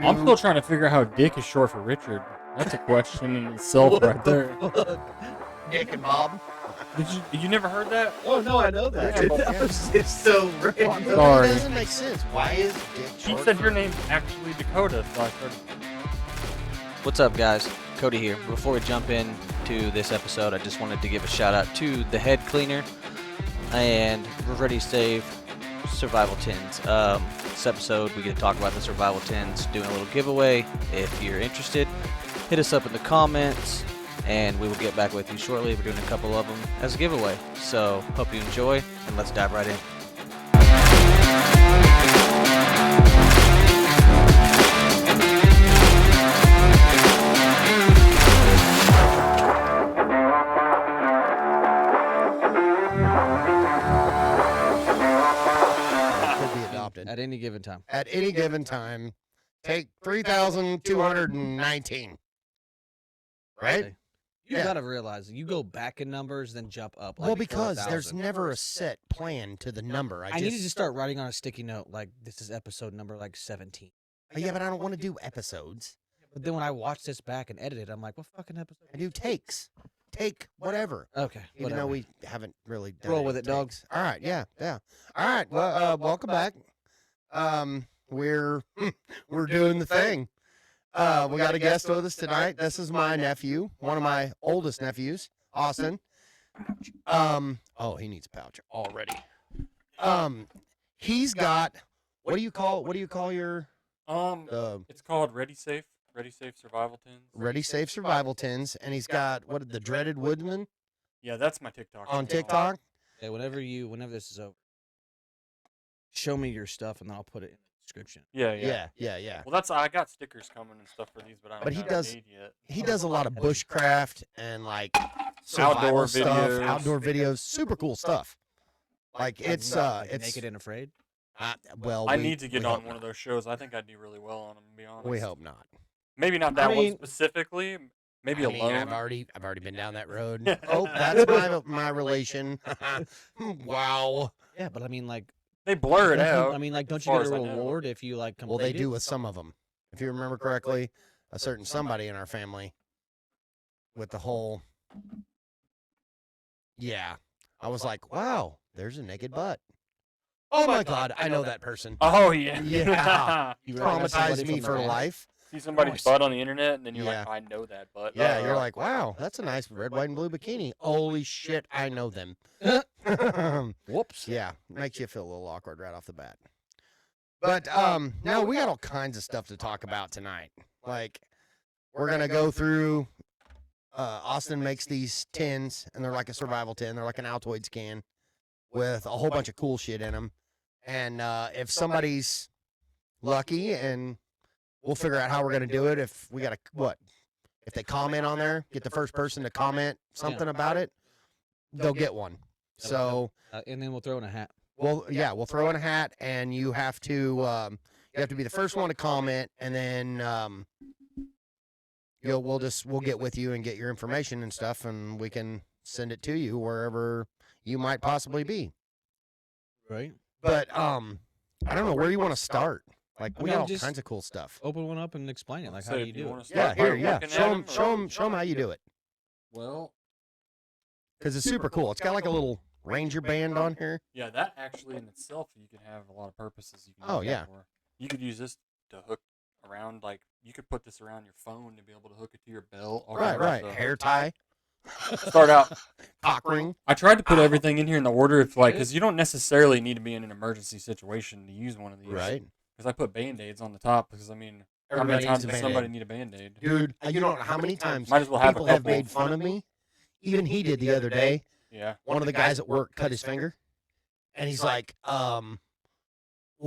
I'm still trying to figure out how Dick is short for Richard. That's a question in itself right there. Dick and Bob. Did you never heard that? Oh no, I know that. Yeah, but- It's so random. Sorry. It doesn't make sense. Why is Dick She short said for- your name's actually Dakota, so I started. What's up, guys? Cody here. Before we jump into this episode, I just wanted to give a shout out to the head cleaner and Ready Save Survival Tins. This episode, we get to talk about the survival tins, doing a little giveaway. If you're interested, hit us up in the comments, and we will get back with you shortly. We're doing a couple of them as a giveaway. So, hope you enjoy, and let's dive right in. Could be adopted. At any given time. At any given time, take 3,219. Right? You Yeah. gotta realize, you go back in numbers, then jump up. Well, like because there's 4,000. never a set plan to the number. I need to just start writing on a sticky note, like, this is episode number, like, 17. Yeah, but I don't want to do episodes. But then when I watch this back and edit it, I'm like, what fucking episode? I do takes. Take whatever. Okay. Even though we haven't really done Roll any with it, dog. takes. All right, yeah. All right, well, welcome back. We're doing the thing. We got a guest with us tonight. This is my nephew, one of my oldest nephews, Austin. Oh, he needs a pouch already. He's got what do you call your It's called Ready Safe Survival Tins. Ready Safe Survival Tins, and he's got the Dreaded Woodman Yeah, that's my TikTok. on channel. TikTok. Okay, whenever this is over, show me your stuff, and then I'll put it in the description. Yeah. Yeah. Well, I got stickers coming and stuff for these, but I don't But he have does- made yet. He does a lot of bushcraft and like Outdoor survival stuff, videos. outdoor videos, super cool stuff. Like it's Naked and Afraid. well, I we- need to get we on hope one of not. those shows. I think I'd do really well on them. To be honest. We hope not. Maybe not I that mean- one specifically. Maybe I mean, alone. I've already been down that road. Oh, that's my relation. Wow. Yeah, but I mean, like, They blur it don't you- out. I mean, like, don't as you far get a as I know. reward if you like complete Well, they it? do with some of them. If you remember correctly, a certain somebody in our family with the whole. Yeah, I was like, wow, there's a naked butt. Oh my God, I know that person. Oh yeah. Yeah. You recognize somebody Traumatized me from the for past? life. See somebody's butt on the internet, and then you're Yeah. like, I know that butt. Yeah, you're like, wow, that's a nice red, white, and blue bikini. Holy shit, I know them. Whoops. Yeah, makes you feel a little awkward right off the bat. But no, we got all kinds of stuff to talk about tonight. Like, we're gonna go through. Austin makes these tins, and they're like a survival tin. They're like an Altoids can with a whole bunch of cool shit in them. And if somebody's lucky, and we'll figure out how we're gonna do it. If we got if they comment on there, get the first person to comment something about it, they'll get one. So. And then we'll throw in a hat. Well, yeah, we'll throw in a hat, and you have to be the first one to comment, and then we'll get with you and get your information and stuff, and we can send it to you wherever you might possibly be. Right. But I don't know where you want to start. Like I we mean, got all just- kinds of cool stuff. Open one up and explain it. Like, how do you do it? Yeah, here, yeah. Show them how you do it, Well, because it's super cool. It's got like a little ranger band on here. yeah, that actually in itself, you can have a lot of purposes. You can Oh, use that yeah. for. You could use this to hook around, like you could put this around your phone to be able to hook it to your belt. all kinds of Right. stuff. Hair tie, Start out. cock ring. I tried to put everything in here in the order of because you don't necessarily need to be in an emergency situation to use one of these. Right. Because I put Band-Aids on the top because, I mean, how Everybody many times needs a does Band-Aid. somebody need a Band-Aid? Dude, you don't know how many times Might as well have people a have couple. made fun of me. Even he did the other day. Yeah. One of the guys at work cut his finger, and he's like, well,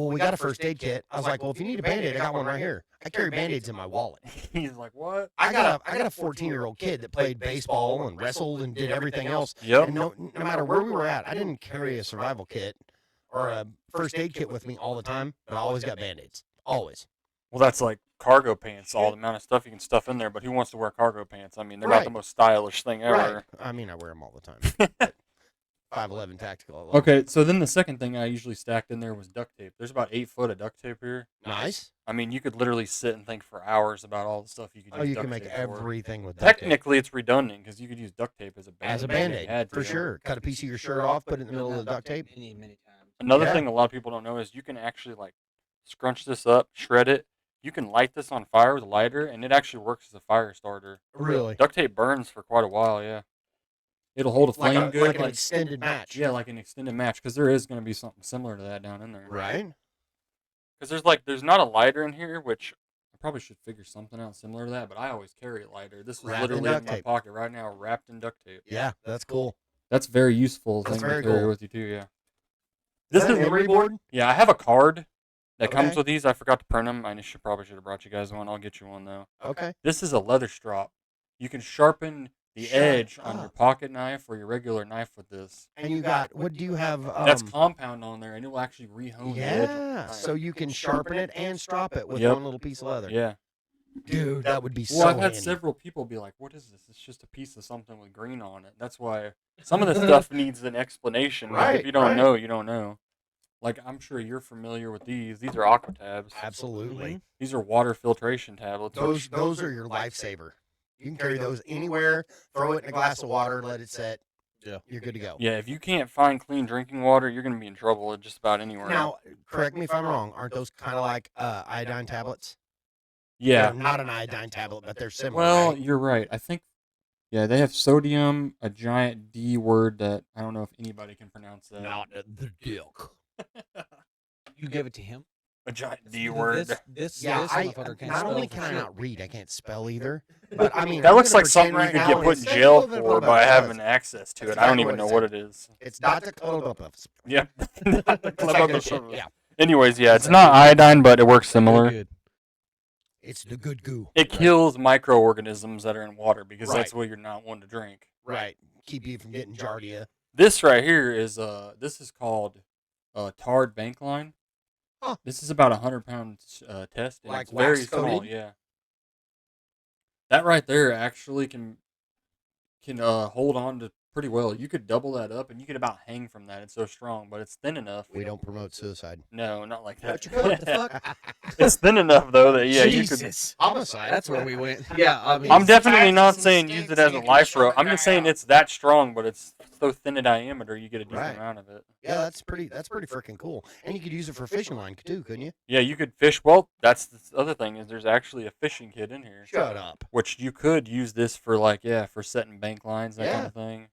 we got a first aid kit. I was like, well, if you need a Band-Aid, I got one right here. I carry Band-Aids in my wallet. He's like, what? I got a 14-year-old kid that played baseball and wrestled and did everything else. Yep. And no matter where we were at, I didn't carry a survival kit or a first aid kit with me all the time, but I always got Band-Aids. Always. Well, that's like cargo pants, all the amount of stuff you can stuff in there, but who wants to wear cargo pants? I mean, they're not Right. the most stylish thing ever. Right. I mean, I wear them all the time. 5'11" tactical. I love 'em. Okay, so then the second thing I usually stacked in there was duct tape. There's about 8 foot of duct tape here. Nice. I I mean, you could literally sit and think for hours about all the stuff you could use Oh, you duct can make tape for. everything with duct tape. Technically, it's redundant because you could use duct tape as a band-aid. As a if you band-aid, had for to. sure. Cut a piece of your shirt off, put it in the middle of the duct tape. Many times. Another Yeah. thing a lot of people don't know is you can actually like scrunch this up, shred it. You can light this on fire with a lighter, and it actually works as a fire starter. Really? Duct tape burns for quite a while, yeah. It'll hold a Like, flame good. like an extended match. Yeah, like an extended match, because there is going to be something similar to that down in there. Right? Because there's not a lighter in here, which I probably should figure something out similar to that, but I always carry a lighter. This is Wrapped in literally in duct my tape. pocket right now, wrapped in duct tape. Yeah, that's cool. That's very useful That's thing very to carry cool. with you too, yeah. Is This that is an emery board? Yeah, I have a card that comes Okay. with these. I forgot to print them. I probably should have brought you guys one. I'll get you one though. Okay. This is a leather strop. You can sharpen the Shut edge on your up. pocket knife or your regular knife with this. And you got, what do you have? That's compound on there, and it will actually rehone the edge. of the Yeah, knife. so you can sharpen it and strop it with Yep. one little piece of leather. Yeah. Dude, that would be Well, so I've had handy. several people be like, "What is this? It's just a piece of something with green on it." That's why some of this stuff needs an explanation. Like, Right, if you don't right. know, you don't know. Like, I'm sure you're familiar with these. These are aqua tabs. Absolutely. These are water filtration tablets. Those are your lifesaver. You can carry those anywhere, throw it in a glass of water, let it set. Yeah. You're good to go. Yeah, if you can't find clean drinking water, you're going to be in trouble at just about anywhere. Now, correct me if I'm wrong, aren't those kind of like iodine tablets? yeah. They're not an iodine tablet, but they're similar. Well, right? you're right. I think, yeah, they have sodium, a giant D word that I don't know if anybody can pronounce that. the dick. You gave it to him. A giant D word. This Yeah, motherfucker can't not spell only for can I shit. not read, I can't spell either. But I mean, That I'm looks gonna like something pretend you right could now get put in it's- jail that's for what by it having says. access to That's it. I don't exactly even know what it what it is. It's Dr. Colobus. Yep. It's like that shit, yeah. Anyways, yeah, it's not iodine, but it works similar. Good. It's the good goo. It kills microorganisms that are in water because Right. that's what you're not one to drink. Right. Keep you from getting giardia. This right here is this is called tarred bank line. Huh. This is about 100-pound test. And Like it's very wax small, coated? yeah. That right there actually can hold on to pretty well. You could double that up and you could about hang from that. It's so strong, but it's thin enough. We don't promote suicide. No, not like that. What the fuck? It's thin enough though that yeah, you could. Jesus. Homicide. That's where we went. Yeah, I mean, I'm definitely Sizes not and saying use sticks it as and a you can life shove rope. the I'm just guy saying out. it's that strong, but it's so thin a diameter you get a decent Right. amount of it. Yeah, that's pretty freaking cool. And you could use it for fishing line too, couldn't you? Yeah, you could fish. Well, that's the other thing is there's actually a fishing kit in here. Shut up. Which you could use this for for setting bank lines, that kind Yeah. of thing.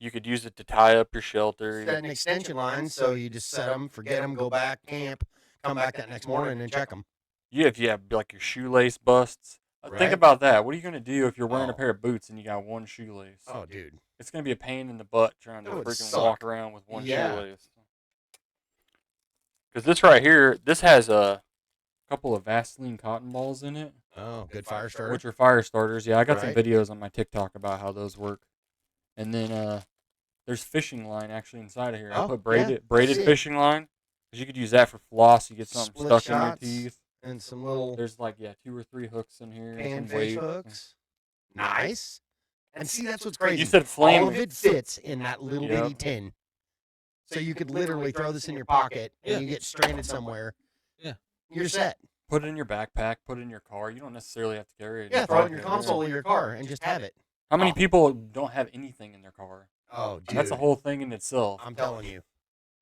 You could use it to tie up your shelter. Set an extension line, so you just set them, forget them, go back, camp, come back that next morning and check them. If you have like your shoelace busts. Think Right. about that. What are you gonna do if you're wearing a Oh. pair of boots and you got one shoelace? Oh, dude. It's gonna be a pain in the butt trying to That would freaking suck. walk around with one Yeah. shoelace. Because this right here, this has a couple of Vaseline cotton balls in it, Oh, good fire starter. which are fire starters. Yeah, I got some Right. videos on my TikTok about how those work. And then there's fishing line actually inside of here. I Oh, put yeah, braided sick. fishing line because you could use that for floss. You get something Split stuck shots. in your teeth. And some little There's 2 or 3 hooks in here. and some panfish weight. hooks. Nice. And see, that's what's crazy. You said flame. All of it fits in that little Yep. bitty tin. So you could literally throw this in your pocket and Yeah. you get stranded somewhere. Yeah. You're set. Put it in your backpack. Put it in your car. You don't necessarily have to carry it. in Yeah, your throw it in your pocket, yeah. console of your car and just have it. How many Oh. people don't have anything in their car? Oh, dude. That's a whole thing in itself. I'm telling you.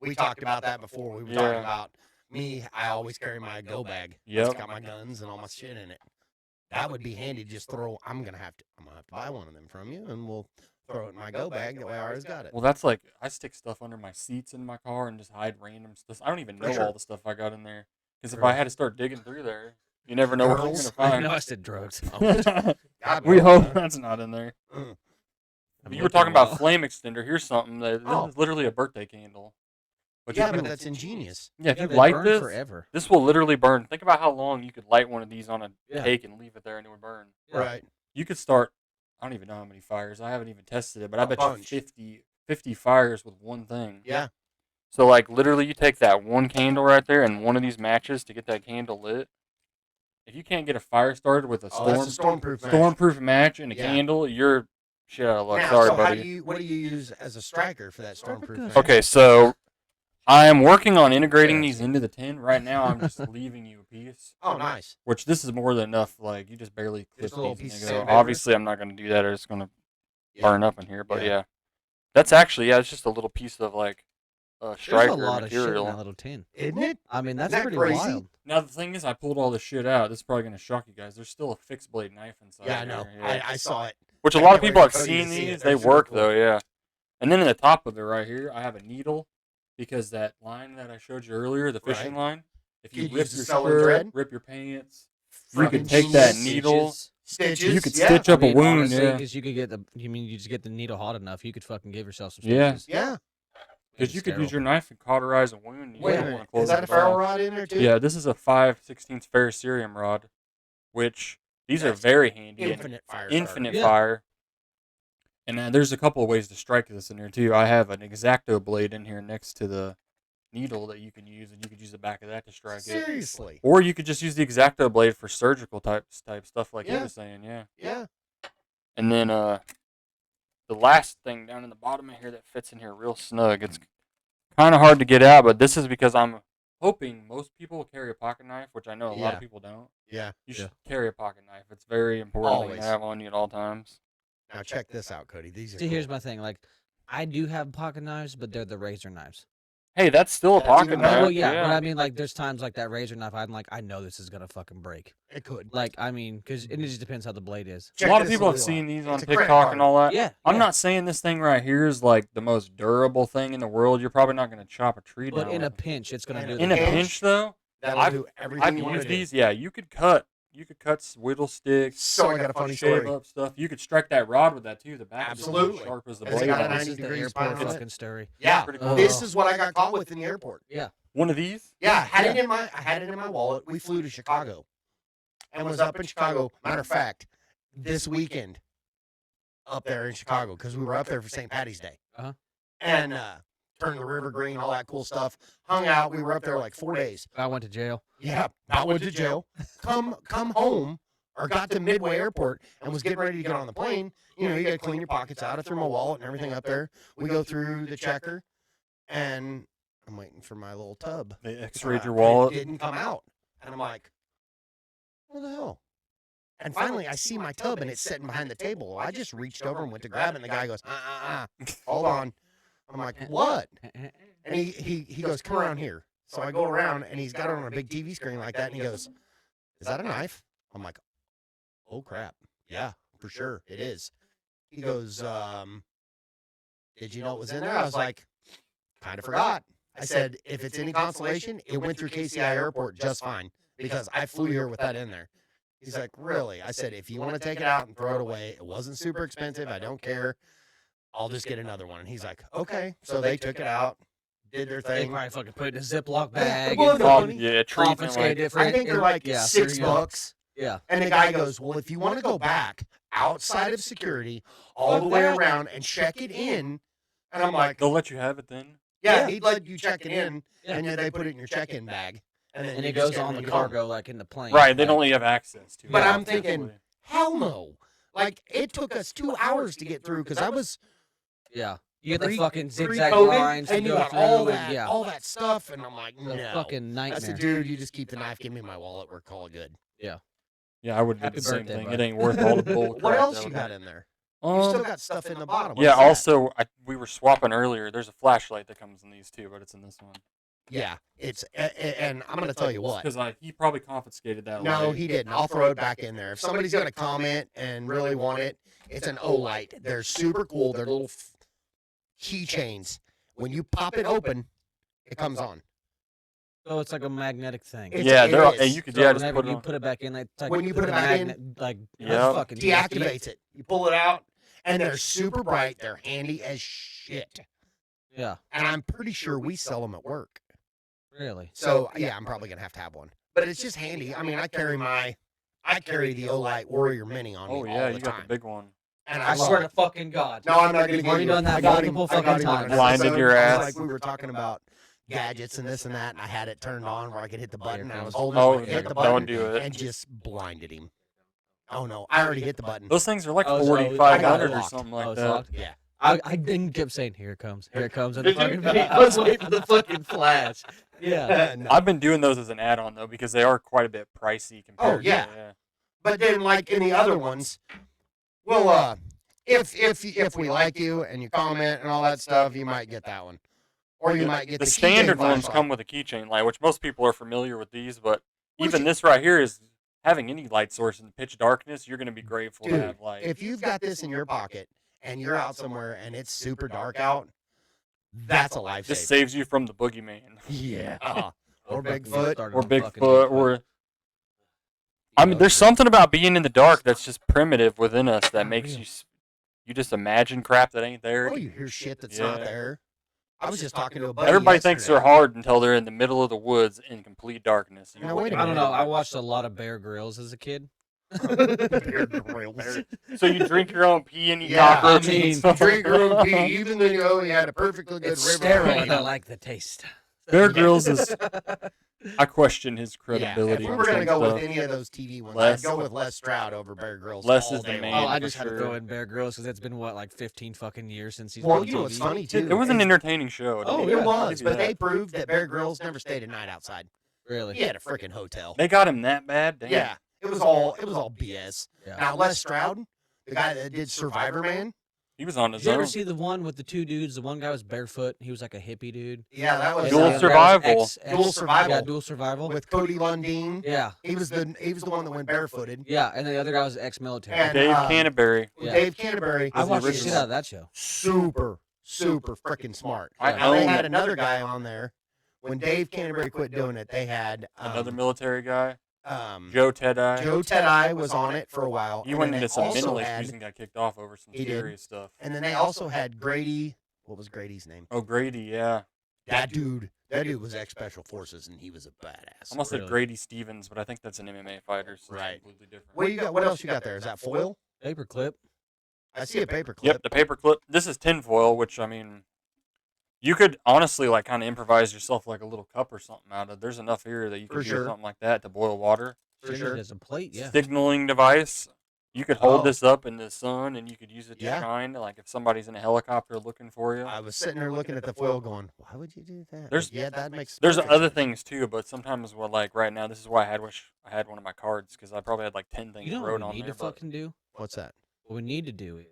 We talked about that before. We were Yeah. talking about me. I always carry my go bag. Yep. It's got my guns and all my shit in it. That would be handy. to Just throw. I'm gonna have to buy one of them from you, and we'll throw it in my go bag. That way, I always got it. Well, that's like I stick stuff under my seats in my car and just hide random stuff. I don't even For know sure. all the stuff I got in there because if Sure. I had to start digging through there, you never know what you're Girls. gonna I find. know I said drugs. God, We no. hope that's not in there. Mm. But you were talking about flame extender. Here's something that Oh. this is literally a birthday candle. But Yeah, you but can- that's ingenious. yeah, if Yeah, you they light burn this, forever. this will literally burn. Think about how long you could light one of these on a Yeah. cake and leave it there and it would burn. Yeah. Right. You could start. I don't even know how many fires. I haven't even tested it, but I A bet bunch. you 50 fires with one thing. Yeah. So like literally, you take that one candle right there and one of these matches to get that candle lit. If you can't get a fire started with a Oh, that's a stormproof match. stormproof match and a Yeah. candle, you're shit out of luck. Now, Sorry, so buddy. What do you use as a striker for that stormproof? good. match? Okay, so I am working on integrating these into the tin. Right now, I'm just leaving you a piece. Oh, nice. Which this is more than enough. Like you just barely clip Just a little these. piece And of they go. sandpaper? Obviously, I'm not going to do that, or it's going to burn up in here. But Yeah. yeah, that's actually it's just a little piece of like There's striker a lot of shit in material. that little tin. Isn't it? I mean, that's that pretty crazy? wild. Now the thing is, I pulled all this shit out. This is probably going to shock you guys. There's still a fixed blade knife inside. Yeah, I know. here, yeah. I saw it. Which a I lot of can't people wait have for Cody to seen see it. these. They're They super work cool. though, yeah. And then in the top of it right here, I have a needle because that line that I showed you earlier, the fishing line, if you You'd rip use the your sewing shirt, thread? rip your pants, you Fucking could take that genius. needle, Stitches. you could yeah. stitch up I mean, a wound, honestly, yeah. 'cause you could get the. You mean you just get the needle hot enough? You could fucking give yourself some Yeah. stitches. Yeah. Because you could use your knife and cauterize a wound. You Wait a don't minute. wanna close Is that it a ferro off. rod in there too? Yeah, this is a 5/16 ferrocerium rod, which these are That's very handy. and Infinite fire. infinite Yeah. fire. And there's a couple of ways to strike this in here too. I have an X-Acto blade in here next to the needle that you can use, and you could use the back of that to strike it. Seriously. Or you could just use the X-Acto blade for surgical type stuff like he Yeah. was saying, yeah. Yeah. And then the last thing down in the bottom of here that fits in here real snug. It's kind of hard to get out, but this is because I'm hoping most people will carry a pocket knife, which I know a lot Yeah. of people don't. Yeah. You should carry a pocket knife. It's very important that Always. you have on you at all times. Now check this out, Cody. These are See, here's cool. my thing. Like, I do have pocket knives, but they're the razor knives. Hey, that's still a That's pocket even knife. better. Well, yeah, but I mean, like, there's times like that razor knife. I'm like, I know this is gonna fucking break. It could. Like, I mean, because it just depends how the blade is. a Check lot of this people have wheel seen out. these on It's a credit TikTok card. and all that. Yeah, I'm yeah. not saying this thing right here is like the most durable thing in the world. You're probably not going to chop a tree But down. in a with it. pinch, it's gonna In do. a the in a job. pinch though, That'll I've- do everything I've you want to used do. these. Yeah, you could cut whittle sticks. So I got a funny shave story. up stuff. You could strike that rod with that too. The back is Absolutely. sharp as the It's blade. got a on it. 90 This is the degrees airport behind it. fucking story. Yeah. Pretty cool. This is what I got caught with in the airport. One of these. Yeah, I had it in my wallet. We flew to Chicago, and was up in Chicago. Matter of fact, this weekend, up there in Chicago, because we were up there for St. Patty's Day, Uh-huh. and turned the river green, all that cool stuff. Hung out. We were up there like 4 days. I went to jail. Yeah, I went to jail. Come home, or got to Midway Airport, and was getting ready to get on the plane. You know, you got to clean your pockets out. I threw my wallet and everything up there. We go through the checker, and I'm waiting for my little tub. They X-rayed your And wallet. It didn't come out. And I'm like, what the hell? And finally, I see my tub, and it's sitting behind the table. I just reached over and went to grab it, and the guy goes, hold on. I'm like, what? And he goes, come around here. So I go around, and he's got it on a big TV screen like that, and he goes, is that a knife? I'm like, oh, crap. Yeah, for sure, it is. He goes, did you know it was in there? I was like, kind of forgot. I said, if it's any consolation, it went through KCI Airport just fine because I flew here with that in there. He's like, really? I said, if you want to take it out and throw it away, it wasn't super expensive. I don't care. I'll just get another one. And he's like, okay. So they took it out, did their They thing. probably fucking put it in a Ziploc bag. well, and the Oh, funny- yeah, treatment. confiscated Like, it for I think they're like $6. Yeah. And the guy goes, well, if you want to go back outside of security, all the way around and check it in. And I'm like, they'll let you have it then. yeah, he'd let you check it in, Yeah. and then they put it in your check-in bag. And then And you it just goes get on when the you go. cargo, like in the plane. Right. They like- don't let you have access to it. But Yeah. I'm thinking, hell no. Like, it took us 2 hours to get through because I was Yeah. You get the Pre- fucking zigzag pre-COVID, lines to and you go got through. all and that, yeah. all that stuff, and I'm like, The no. fucking I nightmare. said, dude, you just keep the knife, give me my wallet, we're calling good. Yeah, I would do Happy the same birthday, thing. bud. It ain't worth all the bull crap. What else that you would got be. in there? You still Um, got stuff in the bottom. yeah. What's that? Also, we were swapping earlier. There's a flashlight that comes in these too, but it's in this one. Yeah, it's and I'm gonna tell you what. Because he probably confiscated that. No, light. he didn't. I'll throw it back in there. If somebody's gonna comment and really want it, it's an Olight. They're super cool. They're little keychains. When you pop it open, it comes on. So it's like a magnetic thing. It's- Yeah, it they're is. and you could So just whenever put it you on. put it back in, it's like When you put the it back in, magnet, like Yep. fucking Deactivates it. You pull it out, and they're super bright. They're handy as shit. Yeah, And I'm pretty sure we sell them at work. really. So yeah, I'm probably gonna have to have one. But it's just handy. I mean, I carry the Olight Warrior Mini on me Oh all yeah, the you time. got the big one. And I love swear it. to fucking God. No, I'm not gonna You've give already you. done that I got him. multiple I got fucking him on times. an Blinded episode. your I was ass. Like we were talking about gadgets and this and that, and I had it turned on where I could hit the button. And I was comes- holding Oh, it, hit the don't button, do it. and just blinded him. Oh no, I already hit the button. Those things are like Oh, so- 4,500 I got or it something Oh, like it's that. locked? Yeah, I then kept saying, "Here it comes, here it comes," and the Did you? fucking I was waiting for the fucking flash. Yeah. No. I've been doing those as an add-on though because they are quite a bit pricey compared. yeah. To, But then, like in the other ones, well, if we like you and you comment and all that stuff, you might get that one, or you might get the keychain standard ones flashlight. come with a keychain light, which most people are familiar with these. But Which- even this right here is having any light source in pitch darkness. You're going to be grateful Dude, to have light. If you've got this in your pocket and you're out somewhere and it's super dark out, that's a lifesaver. This saves you from the boogeyman Yeah. Or Fucking Bigfoot. started or on fucking Bigfoot or. I mean, there's something about being in the dark that's just primitive within us that makes you you just imagine crap that ain't there. Oh, you hear shit that's not Yeah. there. I was just talking to a buddy. Everybody thinks they're yesterday. hard until they're in the middle of the woods in complete darkness. You Now, look wait a at I don't it, know. I watched a lot of Bear Grylls as a kid. Bear Grylls. So you drink your own pee and eat Yeah, I cockroaches mean, and stuff. Drink your own pee, even though you know you had a perfectly good It's river. sterile, of and I pee. like the taste. Bear Grylls is. I question his Yeah, if credibility. we on were some gonna go stuff. with any of those TV ones, Les. I'd go with Les Stroud over Bear Grylls. Les all is the day man. long. Oh, I for just had to sure. throw in Bear Grylls because it's been what, like 15 fucking years since he's Well, been you know on what's TV. funny too? It was an is- entertaining show. Oh, I'll it give was, you but that. they proved that Bear Grylls never stayed a night outside. Really? He had a freaking hotel. They got him that bad. Damn. Yeah, it was all BS. Yeah. Now Les Stroud, the guy that did Survivor Man, He was on Did his you ever own. see the one with the two dudes? The one guy was barefoot. He was like a hippie dude. yeah, that was And Dual the other guy was Survival. Dual Survival. Yeah, dual survival. with Cody Lundeen. Yeah, He was the one that went barefooted. yeah, and then the other guy was ex-military. And, Dave um, Canterbury. Yeah. Dave Canterbury. I was the watched the original. shit out of that show. super freaking smart. I Now, they own had it. another guy on there. When Dave Canterbury quit doing it, they had Another military guy. Joe Joe Tedeye. Tedeye was on it for a while. He and went then into they some also mental had- issues and got kicked off over some He did. serious stuff. And then they also had Grady. What was Grady's name? Oh, Grady, yeah. That dude was ex Special Forces, and he was a badass. I almost said Really? Grady Stevens, but I think that's an MMA fighter, so it's Right. completely different. What you got? What else you got there? Is that foil? Paperclip. I see a paperclip. Yep, the paperclip. This is tinfoil, which I mean, you could honestly like kind of improvise yourself like a little cup or something out of. There's enough here that you For could do sure. something like that to boil water. For Use sure. it as a plate. Yeah. Signaling device. You could hold Oh. this up in the sun and you could use it to Yeah. shine. Like if somebody's in a helicopter looking for you. I was sitting there looking at the foil, going, "Why would you do that?" There's- But yeah, that makes. There's perfect other sense. things too, but sometimes what like right now, this is why I had one of my cards because I probably had like 10 things You know wrote what on we need there. to but fucking do? What's that? What we need to do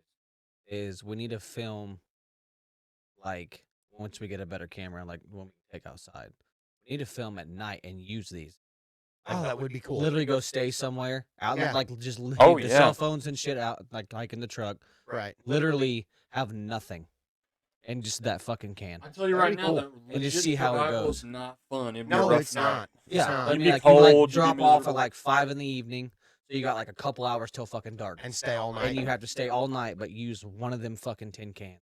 is we need to film, like, once we get a better camera, like when we take outside. We need to film at night and use these. Oh, that would be cool. Literally go stay somewhere out, Yeah. like just leave Oh, the yeah. cell phones and shit out, like in the truck. Right. Literally have nothing, and just that fucking can. I tell you That'd right be now, cool. that And just legit see how it survival goes. is not fun. It'd be No, a rough it's night. not. Yeah, It's but not. I You'd mean, be like you like cold, you'd be drop off at miserable. like 5 in the evening, so you got like a couple hours till fucking dark, And stay all night. and you have to stay all night, but use one of them fucking tin cans.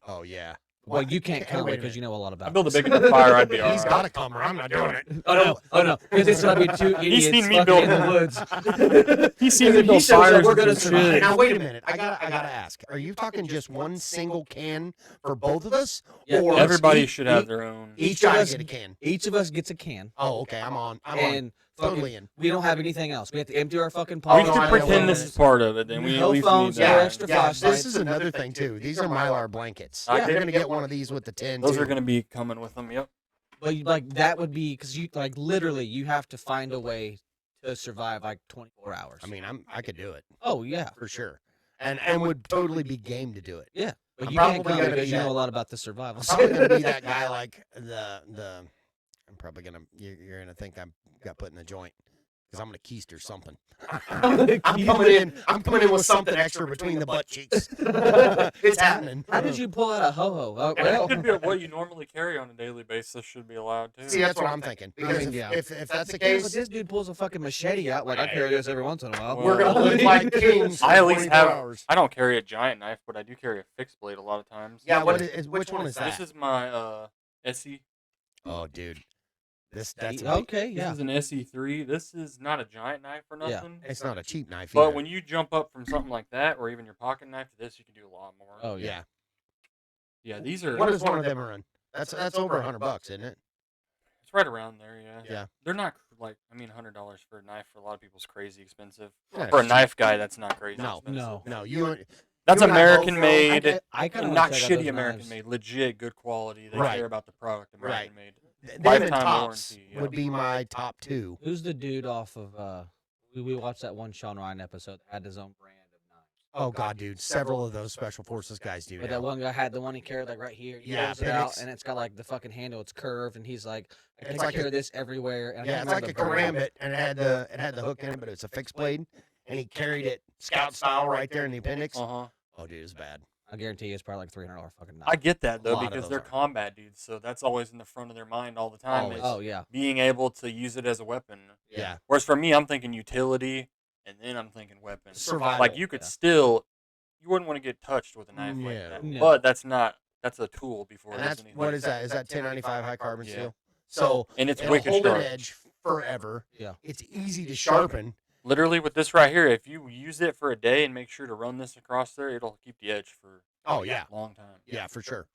Oh yeah. Well, you can't Hey, come wait a because you know a lot about. I build a this. big enough fire, I'd be He's alright. got to come, or I'm not doing it. Oh no, because it's gonna be two idiots He's seen me fucking build in the woods. He's seen If me he build shows up, fires we're and gonna some survive. shit. Now wait a minute. I gotta ask. Are you talking just one single can for both of us, Yeah, or Everybody each, should have their own. each each of guy us- get a can? Each of us gets a can, Oh, okay. I'm on. and fucking, Totally in. we don't have anything else. We have to empty our fucking We Oh, pockets. no, should I know pretend what this it is part of it. Then we No at least phones, need no that. extra Yeah, flashlights. this is another thing too. These are Mylar blankets. I You're get gonna get one of these with the tin. Those too. are going to be coming with them. Yep. But like that would be because you like literally you have to find a way to survive like 24 hours. I mean, I could do it oh yeah, for sure, and would totally be game to do it. but I'm you can't probably come gonna because be you know that- a lot about the survival. I'm probably gonna be that guy like the. I'm probably gonna. You're gonna think I'm got put in the joint because I'm gonna keister something. I'm coming in with something extra between the butt cheeks. It's happening. How did you pull out a ho ho? Oh, And well, it should be what you normally carry on a daily basis should be allowed too. See, that's what I'm thinking. Because mean, yeah. if that's the yeah, case, but this dude pulls a fucking machete out. Like I carry this every once in a while. we're gonna live like kings. For I at least 24 have- hours. I don't carry a giant knife, but I do carry a fixed blade a lot of times. Yeah. Which one is that? This is my SE. Oh, dude. That's a big- Okay, This yeah. is an SE3. This is not a giant knife or Yeah. nothing. It's not a cheap knife. But either. when you jump up from something like that, or even your pocket knife to this, you can do a lot more. Oh yeah. yeah. Yeah, these are. What does one of them run? That's over $100, isn't it? It's right around there. Yeah. Yeah. They're not like $100 for a knife for a lot of people is crazy expensive. Yeah, For a it's knife guy, that's not crazy No. expensive. No. No, you. That's You and I both American know- made, I kind of not shitty American made, legit good quality. They Right. care about the product American made. Them and Lifetime Tops warranty, yeah. would be my top two. Who's the dude off of? We watched that one Sean Ryan episode that had his own brand of knives. Oh God, dude, several of those special forces guys do. But now. that one guy had the one he carried like right here. He Yeah, pulls it out Penix. and it's got like the fucking handle. It's curved and he's like, I It's can like a- carry this everywhere. And I Yeah, can't it's like a remember the brand. karambit, and it had the hook in it, but it's a fixed blade, and he carried it scout style right there in the appendix. Uh-huh. Oh, dude, it's bad. I guarantee you it's probably like $300 fucking knife. I get that, A though, lot of because those they're are. combat dudes, so that's always in the front of their mind all the time. Always. Is Oh yeah. being able to use it as a weapon. Yeah, Whereas for me, I'm thinking utility, and then I'm thinking weapon. Survival, Like, you could yeah. still, you wouldn't want to get touched with a knife like No. that. No. But that's a tool before and it that's does anything. what is that? Is that 1095 high carbon Yeah. steel? So And it's it'll wicked hold an sharp. edge forever. Yeah. It's easy to sharpen. Literally with this right here, if you use it for a day and make sure to run this across there, it'll keep the edge for Oh yeah, a long time. yeah, for sure,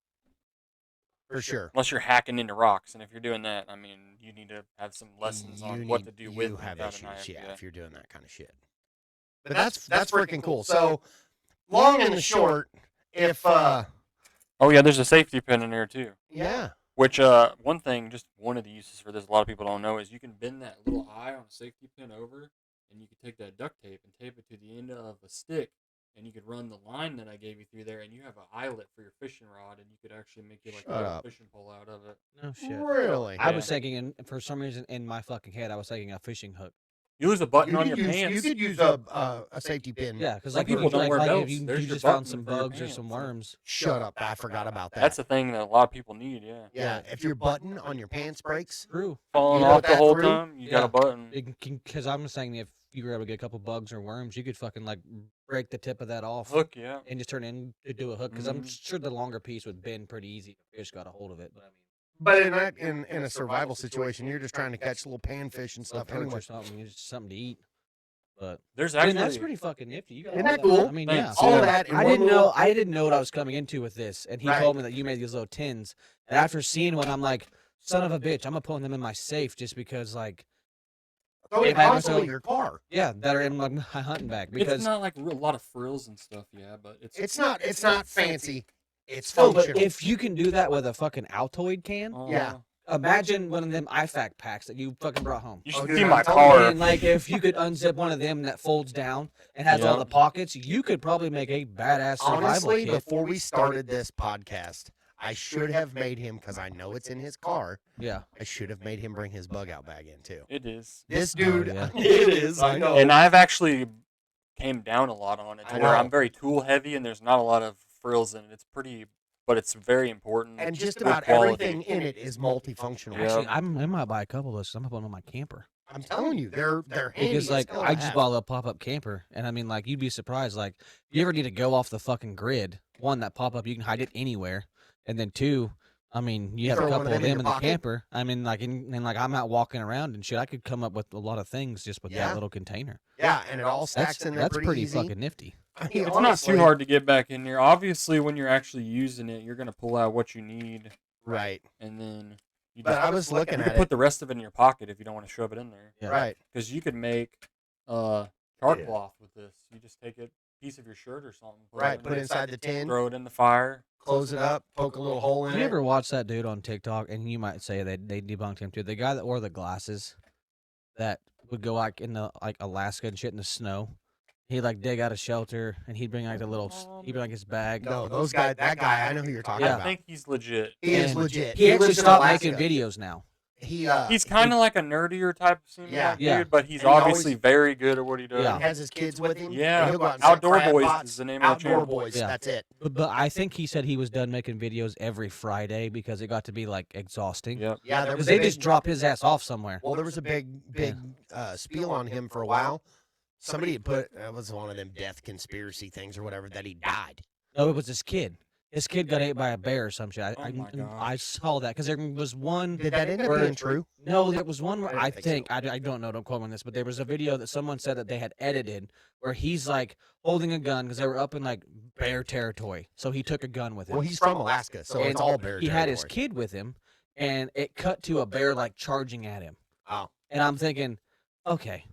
for sure. Unless you're hacking into rocks, and if you're doing that, I mean, you need to have some lessons on You what need- to do with you have without a issues, knife. yeah, Yeah. if you're doing that kind of shit. But that's freaking cool. So long and the short, if Oh yeah, there's a safety pin in there too. yeah, Which one thing, just one of the uses for this, a lot of people don't know, is you can bend that little eye on a safety pin over, and you can take that duct tape and tape it to the end of a stick, and you could run the line that I gave you through there, and you have an eyelet for your fishing rod, and you could actually make you like a Shut little up. fishing pole out of it. No shit. really. I Yeah. was thinking, for some reason in my fucking head, I was thinking a fishing hook. You lose a button You on could your use, pants. you could use a safety pin. Yeah, because Some like people if, don't like, wear like, belts. if you, There's you your just found button some for your bugs or some pants. worms. Shut up! I forgot about that. That's a thing that a lot of people need. Yeah. yeah. If your button on your pants breaks, True. Falling You know off the that whole through? time, you got Yeah. a button. Because I'm saying if you were able to get a couple bugs or worms, you could fucking like break the tip of that off Hook, yeah. and just turn it into a hook. Because I'm Mhm. sure the longer piece would bend pretty easy if fish got a hold of it. But I mean, but in a survival situation, you're just trying to catch little panfish and some stuff. perch Anyway, or something, it's just something to eat. But There's I mean, actually that's pretty fucking nifty. You got Isn't all that cool? I mean, Thanks. yeah. all Yeah. of that. In I one didn't little- know. I didn't know what I was coming into with this, and he Right. told me that you made these little tins. And after seeing one, I'm like, son of a bitch, I'm gonna put them in my safe just because, like, Throw it if I ever constantly saw- in your car. yeah, that are in like, my hunting bag because it's not like a lot of frills and stuff, yeah, but It's not fancy. It's Oh, functional. but if you can do that with a fucking Altoid can, Yeah. imagine one of them IFAC packs that you fucking brought home. You Oh, should dude, see I'm my telling you, car. And like, if you could unzip one of them that folds down and has all Yep. the pockets, you could probably make a badass survival Honestly, kit. before we started this podcast, I should have made him, because I know it's in his car, Yeah, I should have made him bring his bug out bag in too. It is. This Oh, dude, yeah. it is, I know. And I've actually came down a lot on it to I where know. I'm very tool heavy and there's not a lot of frills in it. It's pretty, but it's very important. And just good about quality. everything in it is multifunctional. Yeah. actually, I might buy a couple of those. 'Cause I'm putting on my camper. I'm telling you, they're handy. Because as like hell I to just have. bought a little pop up camper, and I mean like you'd be surprised. Like if you ever need to go off the fucking grid, one that pop up you can hide it anywhere, and then two, I mean you have a throw one couple of of them in them in your the pocket? camper. I mean like and like I'm out walking around and shit. I could come up with a lot of things just with Yeah. that little container. Yeah, and it all stacks That's in there that's pretty easy. fucking nifty. I mean, It's honestly, not too hard to get back in there. Obviously, when you're actually using it, you're gonna pull out what you need, Right. and then you But just I was looking you at can put it. the rest of it in your pocket if you don't want to shove it in there. Yeah. Right. Because you could make char cloth with this. You just take a piece of your shirt or something, Right. in Put it there, inside the tin, throw it in the fire. close it up, poke a little hole in Did you it. ever watch that dude on TikTok? And you might say they debunked him too. The guy that wore the glasses that would go like in the like Alaska and shit in the snow. He'd like dig out a shelter and he'd bring like the little he'd bring like his bag. No, those guys. That guy. I know who you're talking Yeah. I about. think he's legit. He is And legit. He actually lives in stopped making Alaska. videos now. He He's kind of like a nerdier type of seeming Yeah. like Yeah. dude, but he's And he obviously always- very good at what he does. Yeah. has his kids with him. Yeah. And he'll go out and set Outdoor crab Boys pots. is the name of the Outdoor channel. Boys. Yeah. That's it. But I think he said he was done making videos every Friday because it got to be like exhausting. Yep. Yeah, there Because was they a big, just drop his ass off somewhere. Well, there was a big spiel on him for a while. Somebody had put it was one of them death conspiracy things or whatever that he died. No, it was his kid. His kid got ate by a bear or some shit. Oh my I saw that because there was one. Did that end up Where- being true? No, there was one where I I don't think think so. I don't know, don't quote me on this, but there was a video that someone said that they had edited where he's like holding a gun because they were up in like bear territory. So he took a gun with him. Well, he's from Alaska, so And it's all bear he had his territory. kid with him, and it cut to a bear like charging at him. Oh. And I'm thinking, okay,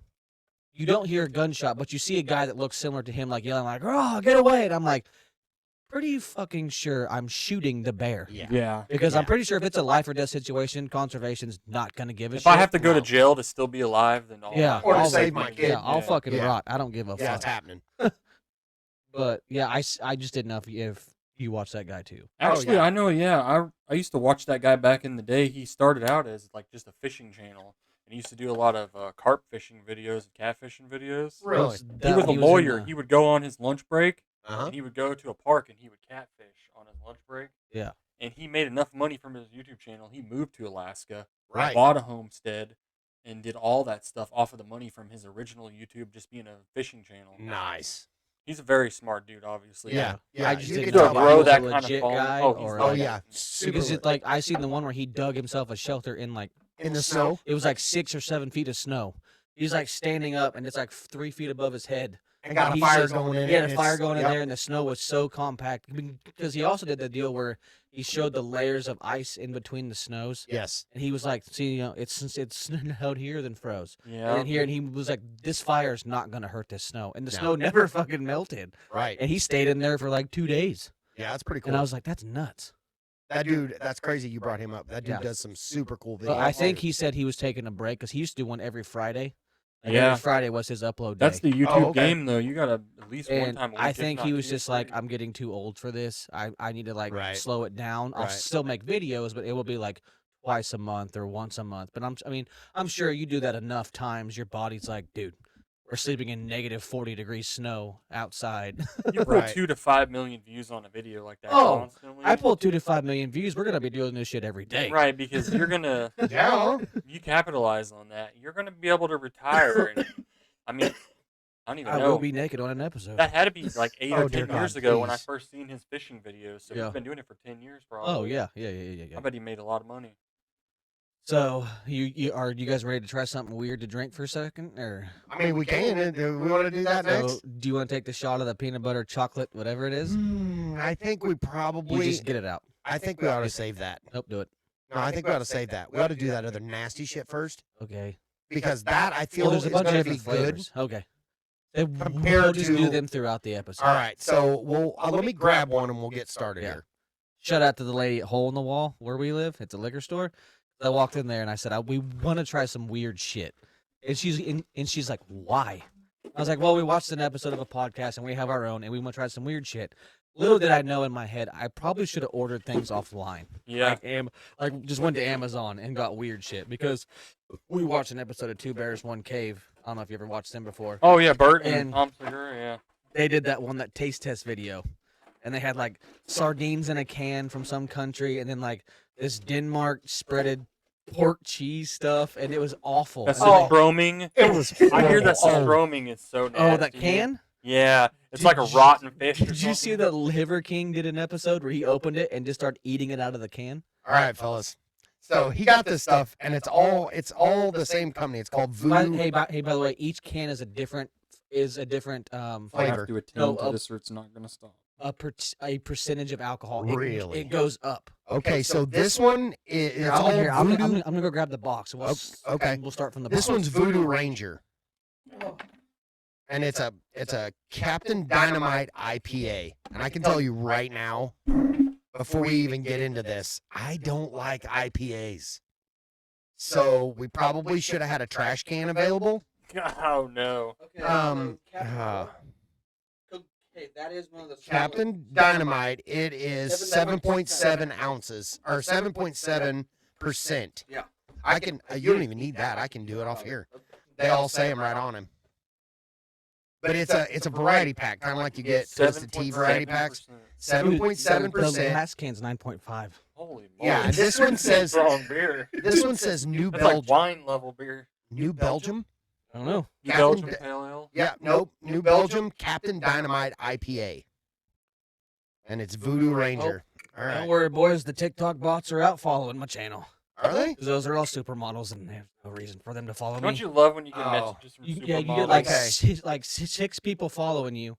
you don't hear a gunshot, but you see a guy that looks similar to him, like yelling, like, "Oh, get away!" And I'm like, pretty fucking sure I'm shooting the bear. Yeah. Yeah. Because I'm Yeah. pretty sure if it's a life or death situation, conservation's not gonna give a If shit. I have to go to No. jail to still be alive, then I'll Yeah. Or to I'll- save my kid. yeah, I'll fucking Yeah. rot. I don't give a Yeah, fuck. it's happening. But yeah, I just didn't know if you watch that guy too. Actually, yeah. I know. Yeah, I used to watch that guy back in the day. He started out as like just a fishing channel, and he used to do a lot of carp fishing videos and catfishing videos. Really? He was a lawyer. He would go on his lunch break, Uh-huh. and he would go to a park and he would catfish on his lunch break. Yeah. And he made enough money from his YouTube channel. He moved to Alaska, Right. bought a homestead, and did all that stuff off of the money from his original YouTube just being a fishing channel. Nice. He's a very smart dude, obviously. Yeah. Yeah. I just you didn't can know tell if by he grow was his- that a kind of legit phone. guy Oh, he's or Oh like, yeah. Super because lit. it, like I seen the one where he dug himself a shelter in like in the snow. it was like 6 or 7 feet of snow. He's like standing up and it's like 3 feet above his head. And got a He fire said- going in. He had it, a and fire it's- going in yep. there, and the snow was so compact. Because he also did the deal where he showed the layers of ice in between the snows, Yes. and he was like, "See, you know, it's snowed here, then froze, Yeah. and then here." And he was like, "This fire's not gonna hurt this snow," and the No. snow never fucking melted, Right. and he stayed in there for like 2 days. Yeah, that's pretty cool. And I was like, "That's nuts." That dude, that's crazy. You brought him up. That dude Yeah. does some super cool videos. But I think he said he was taking a break because he used to do one every Friday. Like Yeah. every Friday was his upload day. That's the YouTube okay. game, though. You gotta at least one And time a week. I if think not he was two or just like, three. I'm getting too old for this. I need to like Right. slow it down. I'll Right. still make videos, but it will be like twice a month or once a month. But I'm sure you do that enough times, your body's like, dude, we're sleeping in negative 40 degrees snow outside. You pull Right. 2 to 5 million views on a video like that Oh, constantly. I pull 2 to 5 million views. We're gonna be doing this shit every day. Right, because you're gonna Yeah. you capitalize on that. You're gonna be able to retire. And, I mean, I don't even I know. will be naked on an episode. That had to be like 8 Oh, or dear 10 years God, ago when I please. first seen his fishing videos. So Yeah. he's been doing it for 10 years, probably. Oh yeah. I bet he made a lot of money. So you guys ready to try something weird to drink for a second, or I mean, we can. Do we want to do that so next? do you want to take the shot of the peanut butter chocolate, whatever it is? I think we You probably. just get it out. I think we ought to save that. Nope, do it. No, I think we ought to save that. We ought to do that other nasty shit first Okay. because that I Well, feel there's is a bunch of going to be different good. flavors. Okay. Then Compared we'll just do to- them throughout the episode. All right, so we'll let me grab one and we'll get started Yeah. here. Shout out to the lady at Hole in the Wall where we live. It's a liquor store. I walked in there and I said, "We want to try some weird shit," and she's like, "Why?" I was like, "Well, we watched an episode of a podcast and we have our own, and we want to try some weird shit." Little did I know in my head, I probably should have ordered things offline. Yeah. Like just went to Amazon and got weird shit because we watched an episode of Two Bears, One Cave. I don't know if you ever watched them before. Oh, yeah, Bert and And- Tom Segura, yeah. They did that taste test video, and they had like sardines in a can from some country, and then like this Denmark spreaded pork cheese stuff, and it was awful. That's And then the stroming. It was. I hear that horrible. stroming is so nasty. oh, that can. Yeah. It's Did like a you- rotten fish. or Did you see something. that Liver King did an episode where he opened it and just started eating it out of the can? All right, fellas. So he got this stuff, and it's all the same company. It's called Voodoo. By the way, each can is a different I Flavor. have to attend No, to this or it's not going to stop. a percentage of alcohol. Really? It goes up. Okay, so this one is Here, all I'm gonna- Voodoo. I'm gonna go grab the box. and Okay. We'll start from the This bottom. one's Voodoo Ranger, and it's a Captain Dynamite IPA. And I can tell you right now, before we even get into this, I don't like IPAs. So we probably should have had a trash can available. Oh, no. Okay, that is one of the Captain Dynamite, it is 7.7 ounces or 7.7%. Yeah. I can. You don't even need that. I can do it off here. They all say them right on him. But it's a variety pack, kind of like you get Twisted Tea variety packs. 7.7%. The last can's 9.5. Holy moly. Yeah, and this one says strong beer. this one says New That's like Belgium. wine level beer. New Belgium. I don't know. New Captain Belgium D- Pale Ale. Yeah, nope. New Belgium Captain Dynamite IPA. And it's Voodoo Ranger. All Don't right. worry, boys. The TikTok bots are out following my channel. Are they? 'Cause those are all supermodels, and there's no reason for them to follow Don't me. you love when you get Oh. messages from You supermodels? get like Okay. six people following you,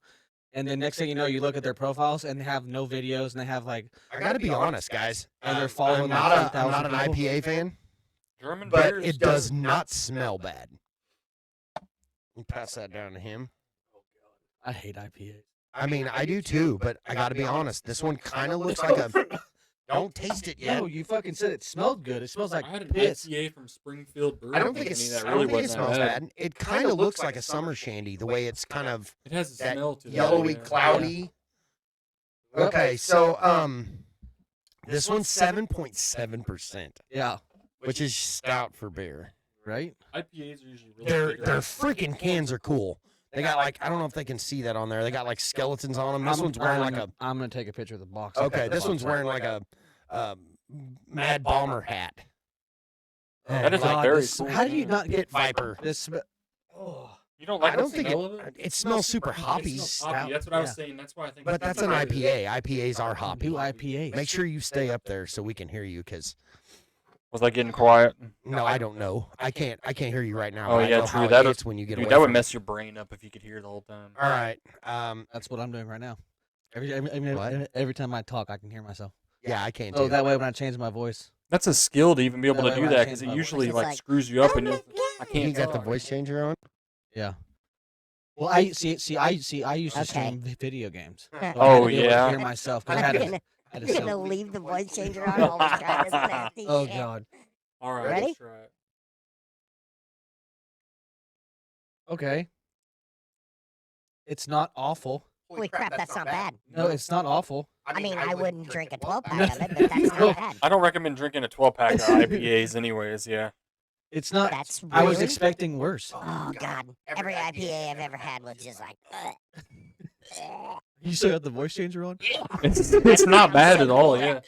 and then next thing you know, you look at their profiles and they have no videos, and they have like I got to be honest, guys. And they're following I'm like not, I'm 10,000 not an people. IPA fan, German but beers it does not smell bad. Pass that down to him. I hate IPAs. I mean, I do too, but I got to be honest. This one kind of looks like a. Don't taste it yet. No, you fucking said it smelled good. It smells like I had an piss. IPA from Springfield Brewery. I don't think Company it's. that I really don't think it wasn't smells bad. bad. It kind of looks like a summer shandy, the way it's kind of It has a that smell to it. yellowy, Yeah. cloudy. Okay, so this one's 7.7%, Yeah, which is stout for beer. right? IPAs are usually really Their good. their freaking cans are cool. They got like I don't know if they can see that on there. They got like skeletons on them. This one's wearing like a. I'm gonna take a picture of the box. Okay, this one's wearing like a Mad Bomber hat. That is, like, God, very this- cool. How do you not get Get Viper. this? Oh, You don't like I don't the think smell of it? it smells super It hoppy. smells stout. hoppy. That's what I was Yeah. saying. That's why I think. But it's that's an better. IPA. IPAs are hoppy. do IPAs? Make sure you stay up there so we can hear you, because Was I getting quiet? no, I don't know. I can't hear you right now. Oh, but I yeah, know true. how it That gets is- when you get Dude, away that would from mess your brain up if you could hear the whole time. All right. That's what I'm doing right now. Every What? every time I talk, I can hear myself. Yeah, I can't. So too. that way, when I change my voice, That's a skill to even be able That to way do when I that change because it my voice, usually it's like like, screws you up and you. I you can't. got the talk. voice changer on. yeah. Well, I used to Okay. stream video games. So I had Oh, to be able to yeah. hear myself. 'Cause I I'm had to, gonna, had I'm to gonna sound- leave the voice changer on while we try this nasty Oh shit. God. All right, Ready? let's try it. Okay. It's not awful. Holy crap, that's not bad. No, it's not awful. I mean, I wouldn't drink a 12 pack of it, but that's not bad. I don't recommend drinking a 12-pack of IPAs, anyways. Yeah. It's not. That's I was really- expecting worse. Oh god, every IPA I've ever had was just like. You still got the voice changer on? It's not bad at all. Yeah.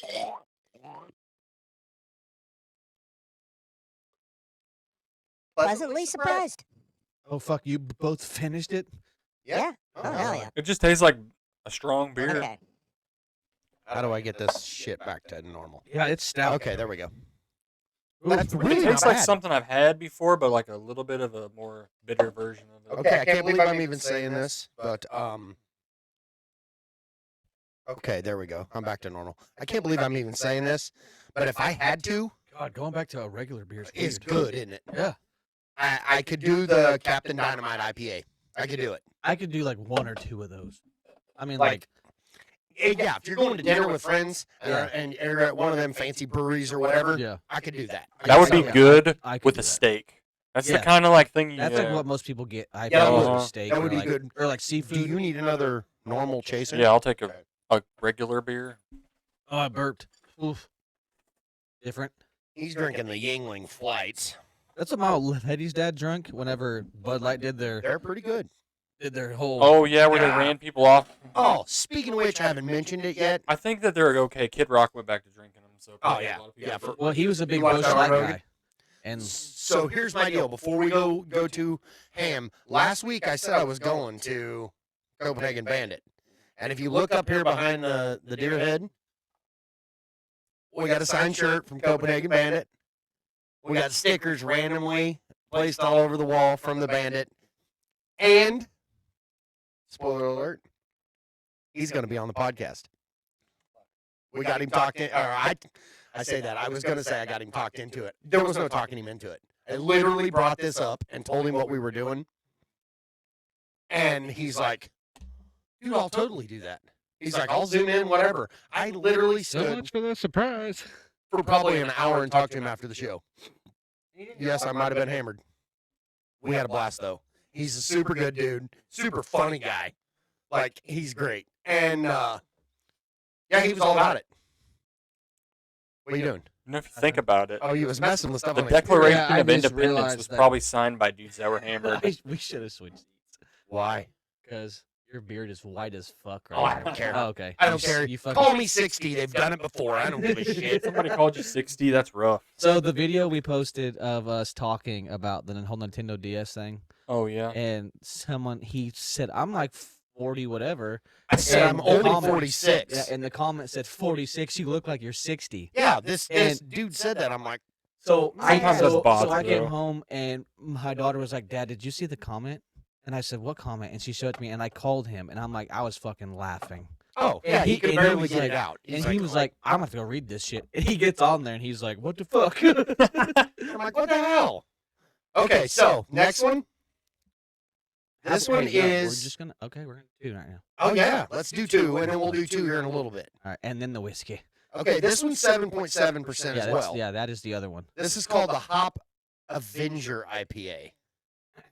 Pleasantly surprised. Oh fuck! You both finished it. Yeah. Oh hell yeah. It just tastes like a strong beer. Okay. How do I get this shit back to normal? Yeah, it's stout. Okay, there we go. Ooh, That's It really tastes not like bad. something I've had before, but like a little bit of a more bitter version of it. Okay, I can't believe I'm even saying this, but okay, there we go. I'm back to normal. I can't believe I'm even saying this, but if I had to, God, going back to a regular beer it's weird. good, isn't it? Yeah, I could do the Captain Dynamite IPA. I could do it. I could do like one or two of those. I mean, Like, yeah, if you're going to dinner with friends Yeah. and you're at one of them fancy breweries or whatever, yeah, I could do that. That would be Yeah. good I could with do a that. steak. That's Yeah. the kind of like thing you. That's like what most people get. IPAs that would- or steak that or would be like, good. or like Do seafood. you need another normal chaser? Yeah, I'll take a regular beer. Oh, I burped. Oof. Different. He's drinking the Yingling Flights. That's what my old Eddie's dad drunk whenever Bud Light did their They're pretty good. whole. Oh yeah, where Yeah. they ran people off. Oh, speaking of which, I haven't mentioned it yet. I think that they're okay. Kid Rock went back to drinking them, so. probably yeah. a lot of people- Yeah, for- Well, he was a big watch Bush Joe Light Rogan? guy, and So here's my deal. Before we go to Ham, last week I said I was going to Copenhagen Bandit, and if you look up here behind the deer head, we got a signed shirt from Copenhagen Bandit. We got stickers randomly placed all over the wall from the Bandit, and spoiler alert, he's going to be on the podcast. We got him talking, or I say that. I was going to say I got him talked into it. There was no talking him into it. I literally brought this up and told him what we were doing. And he's like, dude, I'll totally do that. He's like, I'll zoom in, whatever. I literally stood for the surprise. for probably an hour and talked to him after the show. Yes, I might have been hammered. We had a blast, though. He's a super good dude, super funny guy. Like, he's great. And, yeah, he was all about it. What are you doing? You know, if you think about it, Oh, he was messing with stuff the on his computer. Declaration Yeah, I of just Independence realized was that. probably signed by dudes that were hammered. We should have switched seats Why? because your beard is white as fuck right Oh, I now. don't care. Oh, okay. I don't You care. fucking- Call me 60. They've done it before. I don't give a shit. Somebody called you 60. That's rough. So the video we posted of us talking about the whole Nintendo DS thing, Oh yeah. and he said I'm like 40 whatever. I said I'm And the only comment- 46. Yeah, and the comment said 46. You look like you're 60. Yeah, this And- dude said that. I'm like, So Sometimes that's bots, so I came though. home and my daughter was like, "Dad, did you see the comment?" And I said, "What comment?" And she showed it to me, and I called him, and I'm like, I was fucking laughing. oh, And yeah, he he- could and he barely was get like- it out. And he was like, "I'm gonna have to go read this shit." And he gets on there, and he's like, "What the fuck?" I'm like, what the hell? Okay, so next one. This How- one hey, yo, is. We're just gonna. Okay, we're gonna do right now. Oh yeah, let's do 2, and then we'll do 2 here in a little bit. All right, and then the whiskey. Okay, this one's 7.7% Yeah, as that's, well. yeah, that is the other one. This is called the Hop Avenger IPA.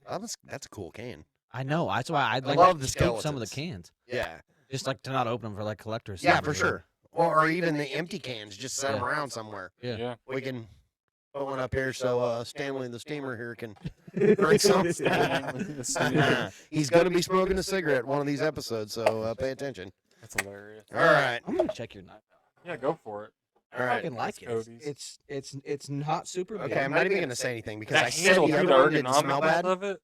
That's a cool can. I know. That's why I'd like love to the scoop some of the skeletons. cans, Yeah, just like to not open them for like collectors. yeah, for sure. Or even the empty cans, just set them Yeah. around somewhere. Yeah. Yeah. We can put one up here so Stanley the steamer here can drink some. He's going to be smoking a cigarette one of these episodes, so pay attention. That's hilarious. All right. I'm gonna check your knife out. Yeah, go for it. All I right. fucking like it. That's Cody's. It's not super big. Okay, I'm not even going to say anything because I That said handle, the too, other the one didn't smell ergonomics bad. of it.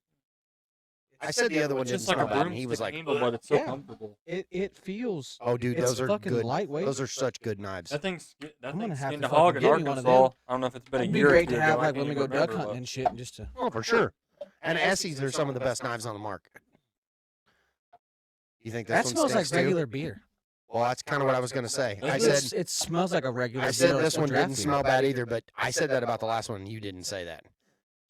I said the other one It's didn't just like smell a bad, and broomstick he was like, handle, but it's so Yeah. comfortable. It feels. "Oh, dude, it's those are fucking good. lightweight. Those are such good knives." That thing's I'm gonna thing's have skinned to a hog fucking in get me one of Arkansas. them. I don't know if it's been a It'd be year or great two to ago. have I like can't when we even go duck remember, hunting but- and shit, and just to. Oh, for sure. And Essies are some of the best knives on the market. You think this That one smells like stinks too? regular beer. Well, that's kind of what I was going to say. I Doesn't said It smells like a regular. I said beer, this a one draft didn't beer. smell bad either, but I said that about the last one. And you didn't say that.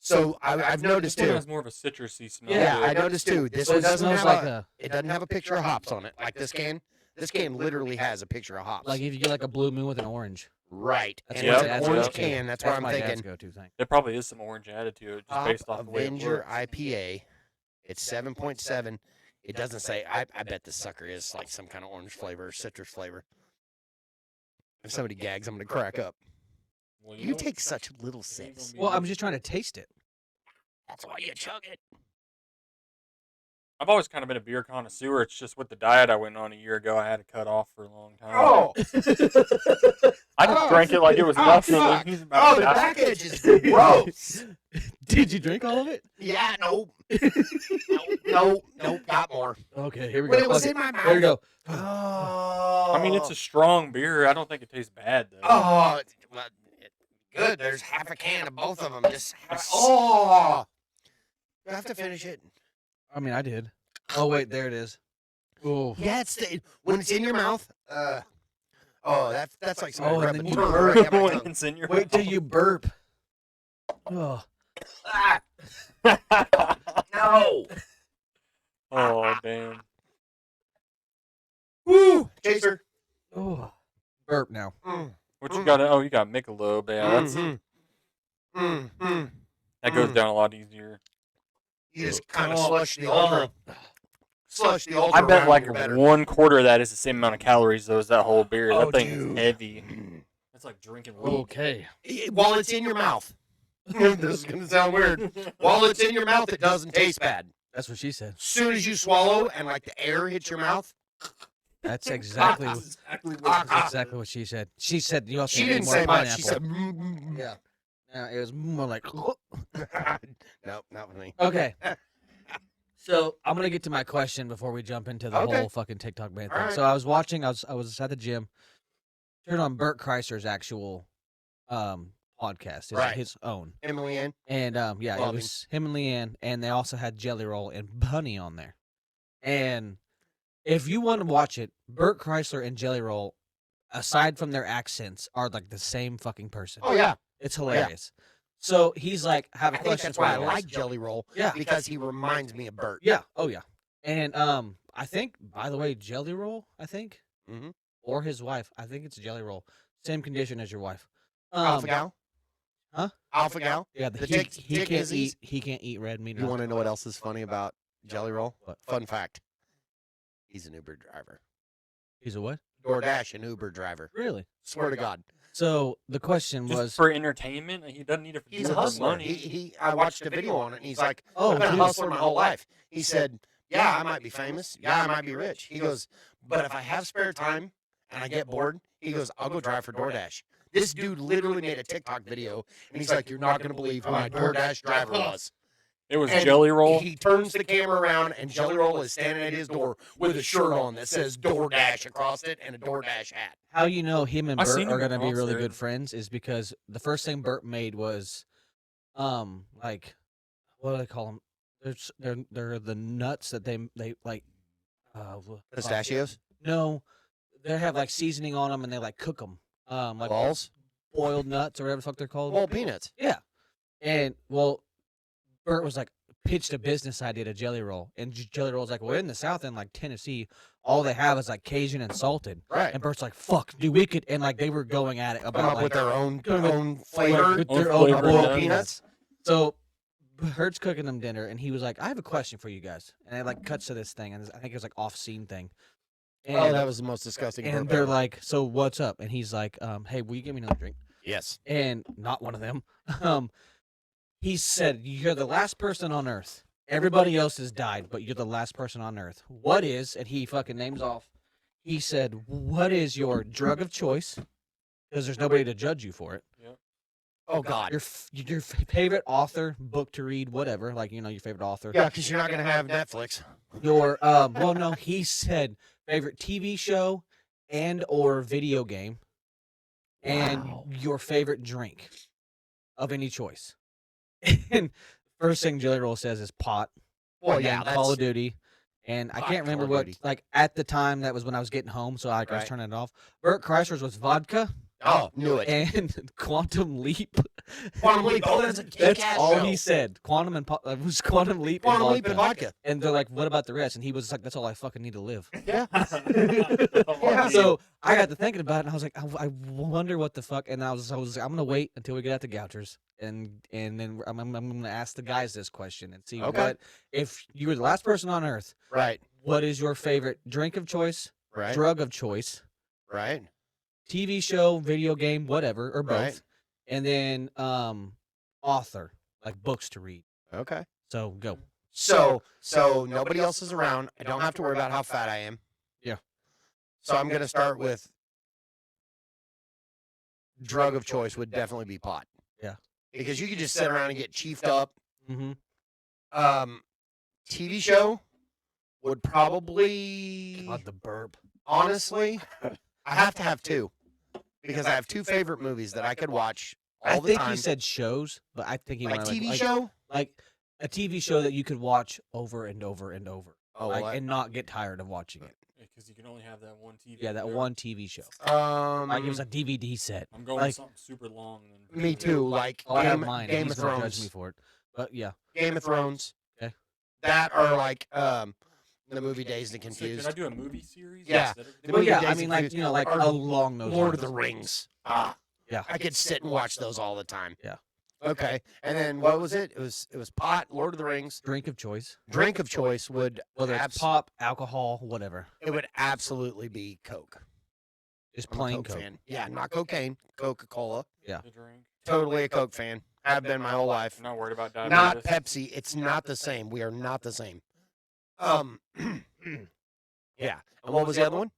So I've noticed This one too. has more of a citrusy smell. Yeah, to it. I noticed too. This So one it doesn't smells have like a. It doesn't have a picture of hops on it like this can. This can literally has a picture of hops. like if you get like a blue moon with an orange. right, That's and what it's dad's an orange go-to. can. That's what I'm my dad's thinking. go-to thing. There probably is some orange added to it, just Hop based off the way it Avenger looks. IPA. It's 7.7. It doesn't say. I bet this sucker is like some kind of orange flavor, or citrus flavor. If somebody gags, I'm gonna crack up. Well, You know, take such little it's gonna sips. be Well, I'm good. just trying to taste it. That's why you chug it. I've always kind of been a beer connoisseur. It's just with the diet I went on a year ago, I had to cut off for a long time. Oh, I just oh, drank it like it was oh, nothing. fuck. He's about oh, to the die. back edge is gross. Did you drink all of it? Yeah, no, no, got more. Okay, here we When go. it was Fuck in my mouth. There you go. Oh, I mean, it's a strong beer. I don't think it tastes bad though. well, good. There's half a can of both of them. Just oh, you have to finish it. I mean, I did. Oh wait, there it is. Oh, Yeah, when it's in your mouth. That's like some Oh, and then you burp. burp. When it's in your wait till you burp. Oh, No. Oh damn. Woo, chaser. oh, burp now. What you got? Oh, you got Michelob. Yeah, that's that goes down a lot easier. You just kind of slush the ultra. Slush the ultra. I bet around like your better. 1/4 of that is the same amount of calories though as that whole beer. Oh, That thing dude. is heavy. That's like drinking weed. Okay. While it's in your mouth. This is gonna sound weird. While it's in your mouth, it doesn't taste bad. That's what she said. As soon as you swallow and like the air hits your mouth, That's exactly Ah, exactly what she said. She said you also she need didn't more say much. pineapple. She said, Yeah. It was more like. nope, not with me. Okay. So I'm gonna get to my question before we jump into the Okay. whole fucking TikTok ban thing. Alright. So I was watching. I was at the gym. Turned on Bert Kreischer's actual podcast, Right. his own, Emily Ann. and yeah, Love it was him and Leanne, and they also had Jelly Roll and Bunny on there. And if you want to watch it, Bert Kreischer and Jelly Roll, aside from their accents, are like the same fucking person. Oh yeah, It's hilarious. So he's like, have a I think question that's for why I you guys. like Jelly Roll Yeah. because he reminds me of Bert. Yeah. Oh yeah. And I think, by the way, Jelly Roll, I think, Mhm. or his wife, I think it's Jelly Roll. Same condition as your wife. Alpha Gal. huh? Alpha Gal. Yeah, The he, tick- he tick can't Izzy's? eat. He can't eat red meat. You want to know what else is funny about Jelly Roll? What? Fun fact. He's an Uber driver. He's a what? DoorDash an Uber driver. Really? Swear to God. So the question Just was, for entertainment. He doesn't need it for, He's do a it for hustler. money. I watched a video on it, and he's like, oh, I've been a dude, hustler my whole life. He said, yeah, I might be famous. Yeah, I might be rich. He goes, but if I have spare time and I get bored, he goes, I'll go drive for DoorDash. This dude literally made a TikTok video, and he's like, you're not going to believe who my DoorDash driver was. It was And Jelly Roll. He turns the camera around, and Jelly Roll is standing at his door with a shirt on that says DoorDash across it and a DoorDash hat. how you know him and I Bert seen are him at gonna be really concert. good friends is because the first thing Bert made was, like, what do they call them? They're the nuts that they like, Pistachios? no, they have like seasoning on them and they like cook them, like Balls? boiled nuts or whatever the fuck they're called. Well, peanuts. Yeah. And well, Bert was like, pitched a business idea to Jelly Roll, and Jelly Roll's like, well, in the South end, like Tennessee, all they have is like Cajun and salted. Right. And Bert's like, fuck, dude, we could, and like they were going at it Come about up like, with their own come with- flavor. with Own their own flavor, boiled yeah. peanuts. So Bert's cooking them dinner, and he was like, I have a question for you guys, and it like cuts to this thing, and I think it was like off-scene thing. And, Oh, that was the most disgusting. and burp they're ever. like, so what's up? And he's like, hey, will you give me another drink? yes. And not one of them. He said, you're the last person on Earth. Everybody else has died, but you're the last person on Earth. What is, and he fucking names off, he said, what is your drug of choice? Because there's nobody to judge you for it. Oh God. Your favorite author, book to read, whatever, like, you know, your favorite author. Yeah, because you're not gonna have Netflix. Your, well, no, he said favorite TV show and or video game and Wow. your favorite drink of any choice. And first thing Jelly Roll says is pot. Well, and yeah, then Call that's of Duty. And I Fuck, can't remember Call of what, Duty. like, at the time, that was when I was getting home, so I was Right. turning it off. Bert Kreischer's was vodka oh, knew it. and Quantum Leap. Quantum Leap. Oh, that's a That's kick-ass all show. he said. Quantum and it was Quantum Leap and Quantum Leap vodka. and vodka. And they're like, what about the rest? And he was like, that's all I fucking need to live. Yeah. Yeah. So I got to thinking about it, and I was like, I wonder what the fuck. And I was like, I'm gonna wait until we get out to Gouchers, and then I'm gonna ask the guys this question and see Okay. what, if you were the last person on Earth, Right. what is your favorite drink of choice, Right. drug of choice, Right. TV show, video game, whatever, or both, Right. and then author, like books to read. Okay. So go. So nobody else is around. I don't have to worry about how fat I am. Yeah. So I'm gonna start with drug of choice would definitely be pot. Yeah. Because you could just sit around and get chiefed up. Mm-hmm. TV show would probably God, the burp. honestly, I have to have two because I have two favorite movies that I could watch all I the think time. he said shows, but I think he like meant TV like, show. like a TV show that you could watch over and over and over, Oh, like, what? and not get tired of watching it. Because you can only have that one TV. Yeah, that there. one TV show. Like it was a DVD set. I'm going like- with something super long. Then Me too. Like Oh, I have Game, mine. and Game he's of gonna judge Thrones. me for it, but yeah. Game of Thrones. Okay. That are like the movie Dazed and So Confused. can I do a movie series? Yeah. instead of- The Well, movie yeah, I Dazed mean, and like, Confused you know, like are along those Lord of lines. the Rings. Ah, Yeah. I could sit and watch those all the time. Yeah. Okay. And then what was it? It was pot, Lord of the Rings. Drink of choice, Drink of choice would whether it's pop, alcohol, whatever, it would absolutely be Coke. just I'm a plain Coke Coke. fan. Yeah, not cocaine, Coca-Cola. Yeah. The drink. Totally a Coke fan. Have been my whole life. I'm not worried about Not diabetes. Pepsi. It's not the same. We are not the same. Yeah. And what was the other one?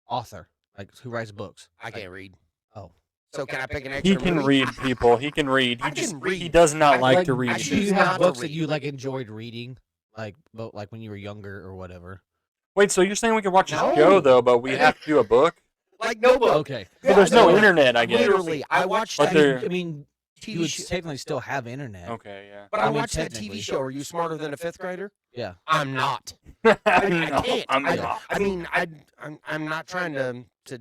Author, like who writes books. I can't read. Oh. So can I pick an extra He can movie? read, people. He can read. He I just can read. he does not I like to like- I read. Do choose you not have to books that read. you like enjoyed reading, like when you were younger or whatever? Wait, so you're saying we can watch a No. show though, but we have to do a book? Like no book. Okay. But there's no no. internet, I guess. Literally, I watched But that there- I mean, you TV would show. technically still have internet. Okay, yeah. But I I mean, watched that technically. TV show. Are you smarter than a fifth grader? Yeah. I'm not. I No, can't. I'm I, not. I mean, I'm not trying to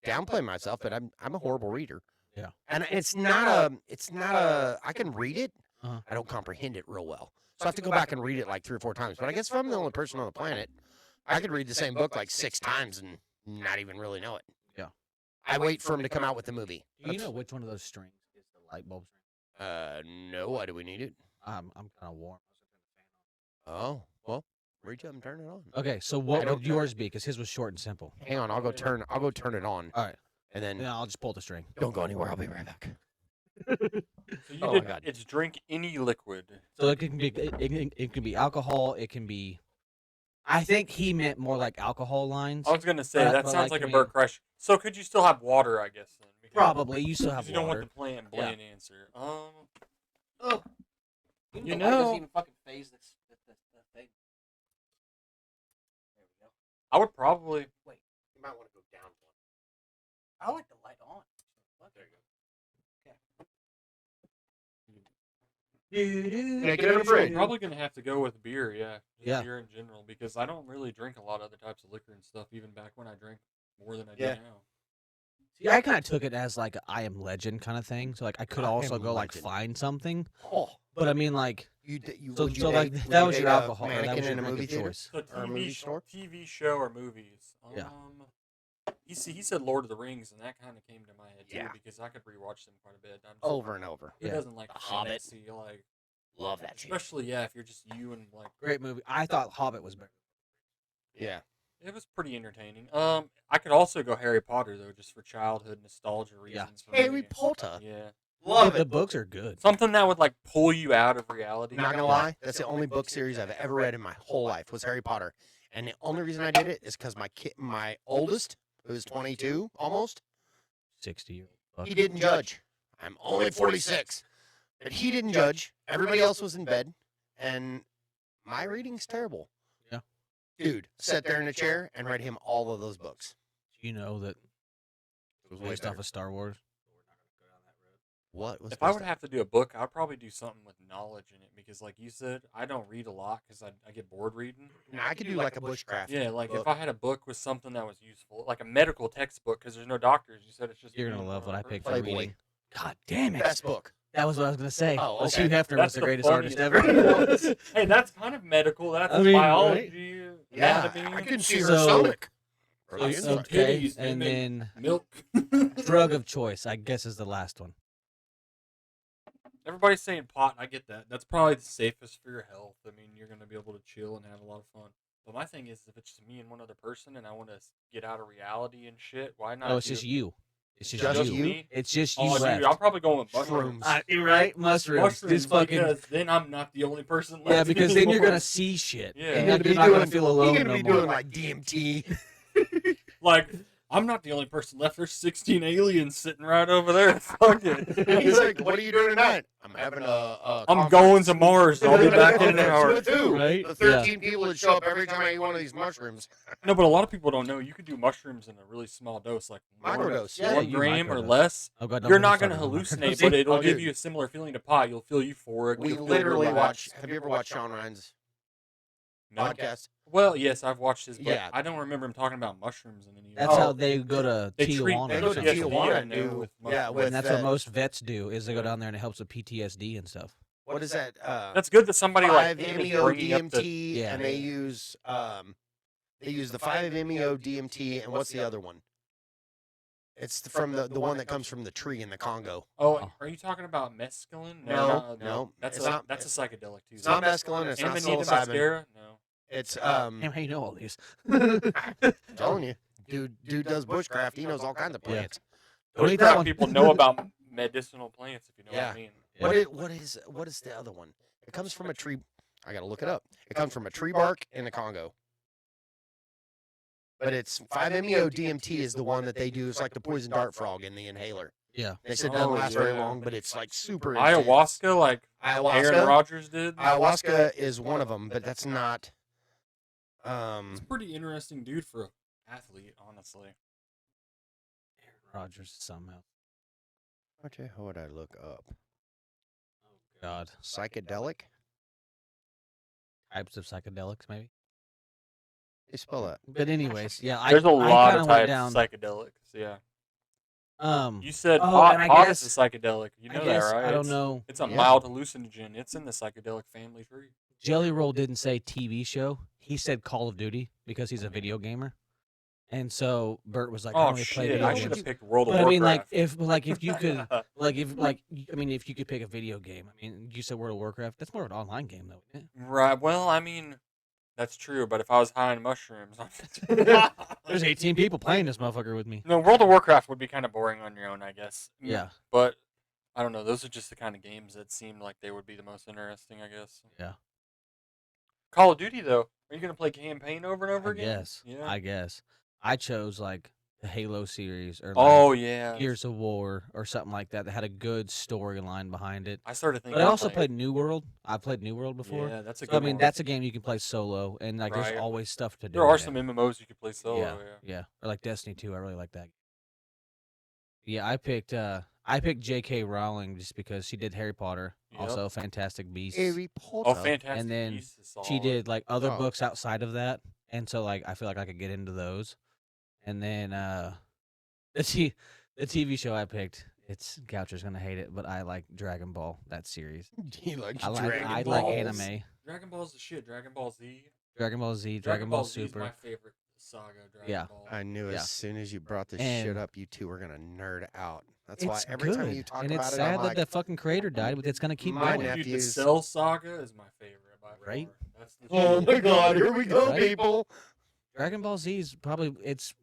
downplay myself, but I'm a horrible reader. Yeah. And it's not a I can read it. Uh-huh. I don't comprehend it real well. So I have to go back and read it like 3 or 4 times. But I guess if I'm the only person on the planet, I could read the same book like 6 times and not even really know it. Yeah. I wait for him to come out with the movie. Do you know which one of those strings is the light bulb string? No, why do we need it? I'm kind of warm. Oh, well, reach up and turn it on. Okay, so I what don't would yours be? Because his was short and simple. Hang on, I'll go turn it on. All right. And then Then I'll just pull the string. don't go anywhere. I'll be right back. So you Oh my did, God. it's drink any liquid. So it can be it can be alcohol. It can be. I think he meant more like alcohol lines. I was gonna say But- that but, sounds like, like I a Burt Crush. So could you still have water? I guess then. Because- Probably. You still because have you don't water. want the bland answer. Oh. You know- even fucking phase this thing. There we go. I would probably. You might want to go down one. I like the light on. There you go. Okay. Yeah, get it in the fridge. I'm probably gonna have to go with beer. Yeah. Just Yeah. Beer in general, because I don't really drink a lot of other types of liquor and stuff. Even back when I drank more than I do Yeah. now. See, I kind of took it as like a I Am Legend kind of thing. So like I could I also Am go like Legend. find something, Oh, But I mean, like, You so would you so like date- would that you was date your a alcohol. Or that mannequin was your in a drink movie of theater? choice. So Or a movie store? TV show or movies. Yeah. He said Lord of the Rings, and that kind of came to my head too Yeah. because I could rewatch them quite a bit. I'm Over and over. Who Yeah. doesn't like The Hobbit. fantasy, like Love that shit. especially if you're just you and like Great movie. I thought Hobbit was better. Yeah. it was pretty entertaining. I could also go Harry Potter though, just for childhood nostalgia Yeah. reasons. For Harry me. Potter. Yeah, Love The it. books are good. something that would like pull you out of reality. Not gonna lie, that's the only book series I've ever read in my whole life was Harry Potter, and the only reason I did it is because my oldest, who is 22 almost, 60-year-old. he didn't judge. I'm only 46, but he didn't judge. Everybody else was in bed, and my reading's terrible. Yeah. Dude, sat there in a chair and read him all of those books. You know that It was way based off better. of Star Wars. What was If I based would on- have to do a book, I'd probably do something with knowledge in it because, like you said, I don't read a lot because I get bored reading. Now, I could do like a bushcraft. Yeah, like book. if I had a book with something that was useful, like a medical textbook, because there's no doctors. You said it's just You're me gonna and love what one I other picked for person. Playboy. reading. God damn it! Best book. That was what I was gonna say. Oh, Was okay. Hugh Hefner was the the greatest artist funniest ever. thing. Hey, that's kind of medical. That's I mean, biology. Yeah, anatomy, I can see her So- stomach. Or So- the so- inside. Okay, titties, and they then milk. drug of choice, I guess, is the last one. Everybody's saying pot. I get that. That's probably the safest for your health. I mean, you're gonna be able to chill and have a lot of fun. But my thing is, if it's just me and one other person, and I want to get out of reality and shit, why not? Oh, it's do just it? you. It's just, Just you. me? It's just you Oh, dude, left. I'm probably going with mushrooms. Shrooms. You're right, mushrooms. Mushrooms, Just fucking. because then I'm not the only person left. Yeah, because then you're anymore. gonna see shit. Yeah. And You're you're not gonna feel alone You're gonna no be more. doing like DMT. Like, I'm not the only person left. There's 16 aliens sitting right over there. Fuck it. He's like, "What are you doing tonight?" I'm having a I'm conference." going to Mars. I'll be back in an hour. With who? Right? The 13 people that show up every time I eat one of these mushrooms. No, but a lot of people don't know you could do mushrooms in a really small dose, like Microdose, yeah. 1 Yeah, you gram or microdose. less. Oh, God, don't You're get me not going to started on hallucinate, microdosing. but it'll Oh, give dude. you a similar feeling to pot. You'll feel euphoric. We you'll feel literally relaxed. watch. Have you ever watched Sean Ryan's No. podcast? Well, yes, I've watched his, but Yeah. I don't remember him talking about mushrooms in any of That's it. how they go to They treat- Tijuana. They or go to something. PTSD, Tijuana I and know, do. with Yeah, mushrooms. with And that's that. what most vets do is they go down there and it helps with PTSD and stuff. What is that? That's good that somebody like 5 him is MEO bringing up the- DMT, Yeah. and they use the 5 MEO DMT, and what's the other one? It's from the one that comes from the tree in the Congo. Oh, are you talking about mescaline? No. That's It's a not- that's a psychedelic too. It's not mescaline. It's not Amanita psilocybin. muscaria? No. It's Damn, how you know all these? I'm telling you, dude does bushcraft. He knows all kinds of Yeah. plants. Don't eat Most that one. people know about medicinal plants, if you know Yeah. what I mean. Yeah. What is the other one? It comes from a tree. I gotta look it up. It comes from a tree bark in the Congo. But it's 5-MeO DMT is the one that they do. It's like the poison dart frog in the inhaler. Yeah. They said it doesn't Oh, last very yeah. long, but it's like super intense. Ayahuasca, like Aaron Ayahuasca. Rodgers did. Ayahuasca is one of them, but that's not. It's a pretty interesting dude for an athlete, honestly. Rogers somehow. What the hell would I look up? God. Psychedelic? Types of psychedelics, maybe. They spell that. But anyways, yeah. There's a I lot kinda of went types down. of psychedelics. Yeah. You said oh, pot. and I Pot is guess- a psychedelic. You know I guess, that, right? I don't It's- know. It's a Yeah. mild hallucinogen. It's in the psychedelic family tree. Jelly Roll didn't say TV show. He said Call of Duty because he's a video gamer. And so Bert was like, "How Oh do we play shit! video I should games?" have picked World of But I mean, Warcraft. if you could, if you could pick a video game, I mean, you said World of Warcraft. That's more of an online game, though, isn't it? Right. Well, I mean, that's true. But if I was high on mushrooms, There's 18 people playing this motherfucker with me. no, World of Warcraft would be kind of boring on your own, I guess. Yeah. But I don't know. Those are just the kind of games that seem like they would be the most interesting, I guess. Yeah. Call of Duty, though, are you gonna play campaign over and over I again? guess. Yeah. I guess. I chose like the Halo series or like Oh yeah. Gears of War or something like that that had a good storyline behind it. I started thinking. But I about also playing- played New World. I played New World before. Yeah, that's a So, good I mean, one. that's a game you can play solo, and like Right. there's always stuff to do. There are in some it. MMOs you could play solo. Yeah, Yeah. yeah, or like Destiny 2. I really like that. Yeah, I picked J.K. Rowling just because she did Harry Potter, Yep. also Fantastic Beasts. Harry Potter. Oh, Fantastic then Beasts is She solid. did like other Oh. books outside of that, and so like I feel like I could get into those. And then the TV show I picked It's Goucher's gonna hate it, but I like Dragon Ball, that series. He likes I like Dragon like Balls. anime. Dragon Ball's the shit. Dragon Ball Z. Dragon Ball Z, Dragon Ball Z is my Super. favorite saga. Dragon Yeah. Ball. I knew Yeah. as soon as you brought this shit And- up, you two were gonna nerd out. That's It's why every good. time you talk and about it's it, sad I'm that like, the fucking creator died, but it's gonna keep My going. nephew- Dude, the nephews- Cell Saga is my favorite by Right? far. That's the oh shit. my god, here we go, Right? people. Dragon Ball Z is probably it's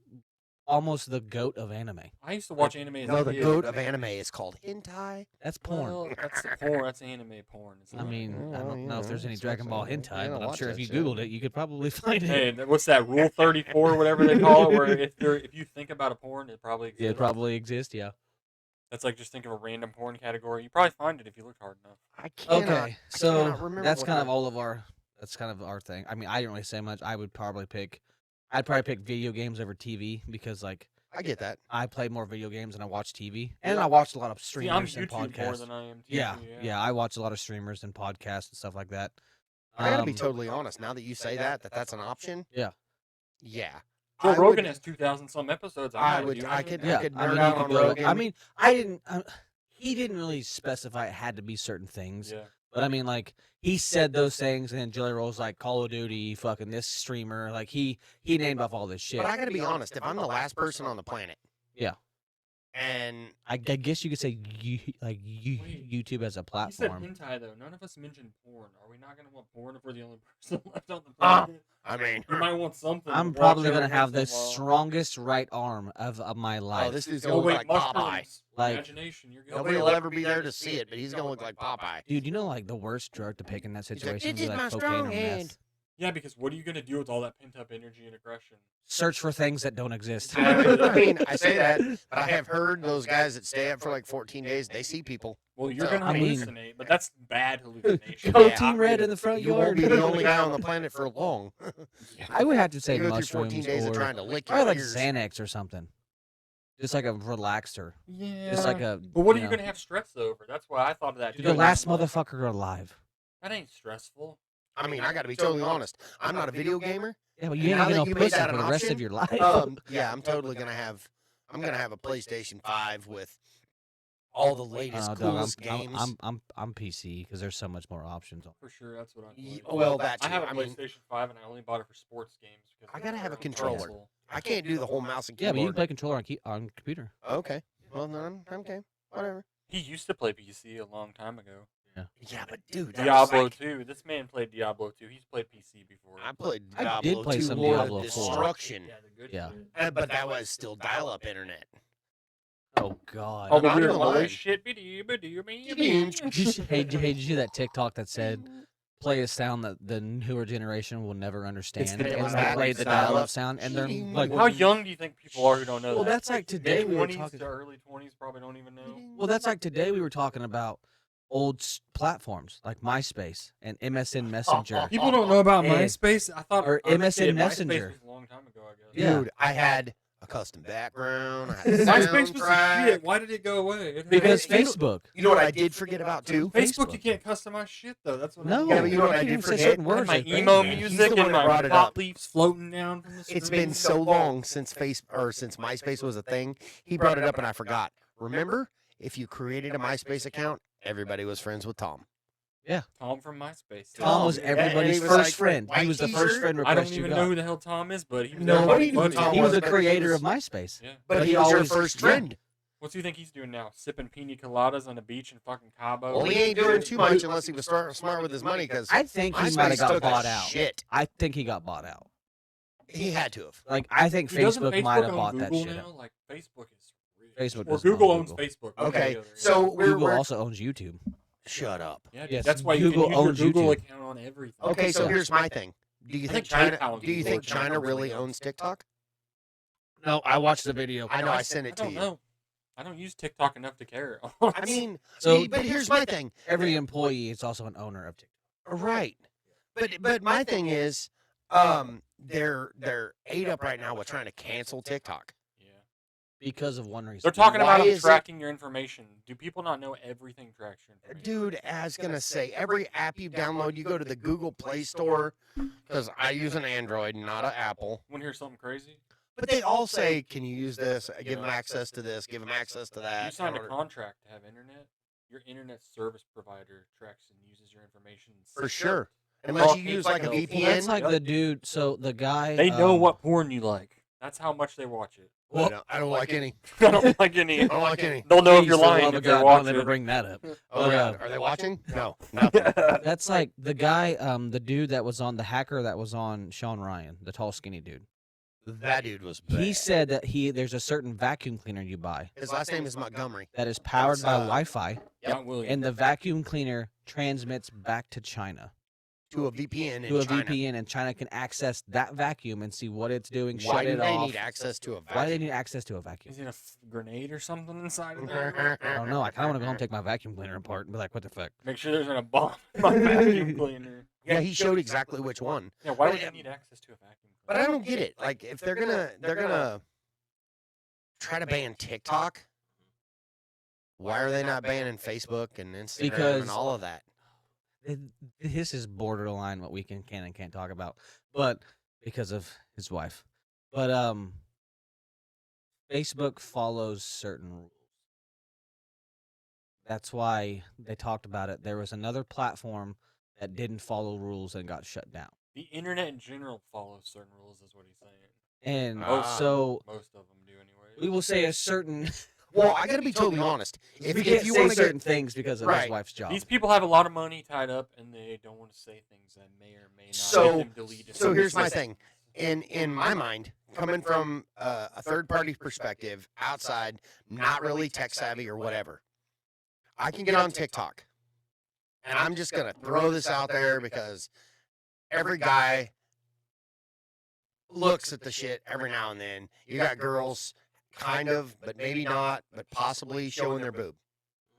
almost the goat of anime. I used to watch anime as No, a the kid. goat of anime is called hentai. That's porn. Well, that's the porn. That's anime porn. It's I not- mean, I Well, don't you know if know, there's any it's Dragon Ball like- you hentai, gotta but I'm watch sure if that you shit. Googled it, you could probably find it. Hey, what's that? Rule 34, whatever they call it, where if you think about a porn, it probably exists. Yeah, it probably exists. Yeah. That's like just think of a random porn category. You probably find it if you look hard enough. I cannot. Okay, so cannot remember that's what kind I- of all of our. That's kind of our thing. I mean, I didn't really say much. I'd probably pick video games over TV because like I get that. I play more video games than I watch TV, and I watch a lot of See, I'm streamers and YouTube more podcasts. than I am TV. Yeah, I watch a lot of streamers and podcasts and stuff like that. I gotta be Um, totally honest. Now that you say that that's an option. Yeah. Yeah. Joe I Rogan would- has 2,000 some episodes. I I'm not would- doing I it. could- Yeah, nerd I mean, out you on could go. Rogan. I mean, I didn't. He didn't really specify it had to be certain things. Yeah. But I mean, like he said those things, and then Jelly Roll's like Call of Duty, fucking this streamer, like he named off all this shit. But I gotta be honest. If I'm the last person on the planet. Yeah. And I guess you could say YouTube as a You said platform. hentai though. None of us mentioned porn. Are we not gonna want porn if we're the only person left on the Ah. planet? I mean, You might want something. I'm to probably watch gonna every have the once in a while. strongest right arm of my life. oh, this dude's Oh gonna look wait, like Popeye. mushrooms. Like- Imagination. You're good. Nobody will ever be there to see it, but he's gonna look like Popeye. Dude, you know, like the worst drug to pick in that like, situation would "This be is like my cocaine or strong hand." meth. Yeah, because what are you gonna do with all that pent up energy and aggression? Search for things that don't exist. I mean, I say that, but I have heard those guys that stay up for like 14 days, they see people. Well, you're So, gonna I mean- hallucinate, but that's bad hallucination. Go Yeah, Team Red in the front You won't yard. be the only guy on the planet for long. I would have to say You go through mushrooms 14 days or of trying to lick your probably like ears. Xanax or something. Just like a relaxer. Yeah. Just like a. But what are you you know, gonna have stress over? That's why I thought of that. the too. last motherfucker alive. That ain't stressful. I mean, I got to be totally honest. I'm not a video gamer. Yeah, but you Now ain't that gonna you no made pussy that for an the rest of option, your life. Yeah, I'm totally gonna have. I'm gonna have a PlayStation 5 with all the latest, Oh, dog, coolest games. I'm PC because there's so much more options. For sure, that's what I. Ye- play. well, that I too. have a I mean- PlayStation 5, and I only bought it for sports games. Because I gotta have a it's controller. console. I can't do the whole mouse and Yeah, but you keyboard. can play controller on computer. Okay. Well, then I'm okay. Whatever. He used to play PC a long time ago. Yeah, but dude, that was Diablo like- 2. This man played Diablo 2. He's played PC before. I played I Diablo did play 2 some Lord of Diablo 4. Destruction. Yeah, the good Yeah. shit. But that was still dial-up internet. Oh God. All the not weird even lying. noise shit. Did you see that TikTok that said play a sound that the newer generation will never understand? the And they dial-up played the dial-up. dial-up sound, and they're like, How young do you think people are who don't know Well, that? that's like today we were Mid-20s talking. to early 20s probably don't even know. Well, that's like today we were talking about old platforms like MySpace and MSN Messenger. People don't know about And- MySpace. I thought or I was a MSN kid, Messenger. MySpace was a long time ago, I guess. Yeah. Dude, I had a custom background. I had a MySpace was the soundtrack. shit. Why did it go away? It had- Because you know- Facebook. You know what I did forget about too? Facebook, Facebook. you can't customize shit though. That's what. No, Yeah, but you know what I can't did even say forget? certain I had words. my I think. emo He's the music one and that my brought it pot up. leaves floating down from the screen. It's been so long since since MySpace was a thing. He brought it up and I forgot. Remember, if you created a MySpace account, everybody was friends with Tom. Tom from MySpace. Tom was And he everybody's was first like, friend. He white was the t-shirt? first friend I request don't you even got. know who the hell Tom is, but he was Nobody everybody's knew buddy. Tom He was the but he creator was- of MySpace. Yeah. But But he he was your always- first yeah. friend. What do you think he's doing now? Sipping pina coladas on the beach in fucking Cabo? Well, he ain't doing too much unless he was smart with his money because I think he might MySpace have got took a bought out. shit. I think he got bought out. He had to have. Like I think Dude, doesn't Facebook might have own bought that Google shit now? out. Like Facebook is rich. Facebook or doesn't Google own owns Google. Facebook. Okay, together, yeah. so Google we're also owns YouTube. shut up. Yeah, dude, Yes, that's why Google you can owns use your Google YouTube. account on everything. Okay, so Yeah. here's my thing. Do you I think think China? PayPal Do you uses think Google China account really really owns TikTok? No, I watched the video. I know. I sent I it to don't you. know. I don't use TikTok enough to care. I mean, So- see, but here's my thing. Every employee is also an owner of TikTok. Right. But my thing is, they're ate up right now with trying to cancel TikTok. yeah. Because of one reason. They're talking Why about them is it- tracking your information. Do people not know everything tracks your information? Dude, I was gonna say every app you download, you go to the Google Play Store because I use an Android, not an Apple. Want to hear something crazy? But they all say, "Can you use this? Give them access to this. Give them access to that." You signed in a order- contract to have internet. Your internet service provider tracks and uses your information. And For sends sure. it. Unless Well, you use it's like a like a- VPN. Well, that's like Yep. the dude. So the guy. They know what porn you like. That's how much they watch it. I don't like any. I don't like any. I don't like any. They'll know if Please, you're for the lying love if of they're God, don't watching. ever bring that up. Oh But, God, are they watching? No, nothing. That's like the guy, the dude that was on the hacker that was on Sean Ryan, the tall, skinny dude. That dude was. He bad. said that there's a certain vacuum cleaner you buy His last name is Montgomery. that is powered That's, by uh, Wi-Fi, Not William. and the vacuum cleaner transmits back to China To a VPN in to a China. VPN, and China can access that vacuum and see what it's doing. Why shut do it they off. need access to a vacuum? Why do they need access to a vacuum? Is it a grenade or something inside of there? I don't know. I kind of want to go home and take my vacuum cleaner apart and be like, "What the fuck?" Make sure there's not a bomb in my vacuum cleaner. Yeah, he showed exactly which one. Yeah, why But would it- you need access to a vacuum cleaner? But I don't get it. Like, if they're gonna try to ban TikTok, why are they not banning Facebook and Instagram Because- and all of that? This is borderline what we can and can't talk about, but because of his wife. But Facebook follows certain rules. That's why they talked about it. There was another platform that didn't follow rules and got shut down. The internet in general follows certain rules, is what he's saying. And Ah. so Most of them do, anyway. we will say a certain. Well, I gotta be totally honest. we can't If you say want to certain get things because of Right. his wife's job. These people have a lot of money tied up, and they don't want to say things that may or may not So- get them deleted. So here's my thing. In my mind, coming from a third party perspective, outside, not really tech savvy or whatever, I can get on TikTok, and I'm just gonna throw this out there because every guy looks at the shit every now and then. You got girls, kind of, but maybe not, but possibly showing their boob.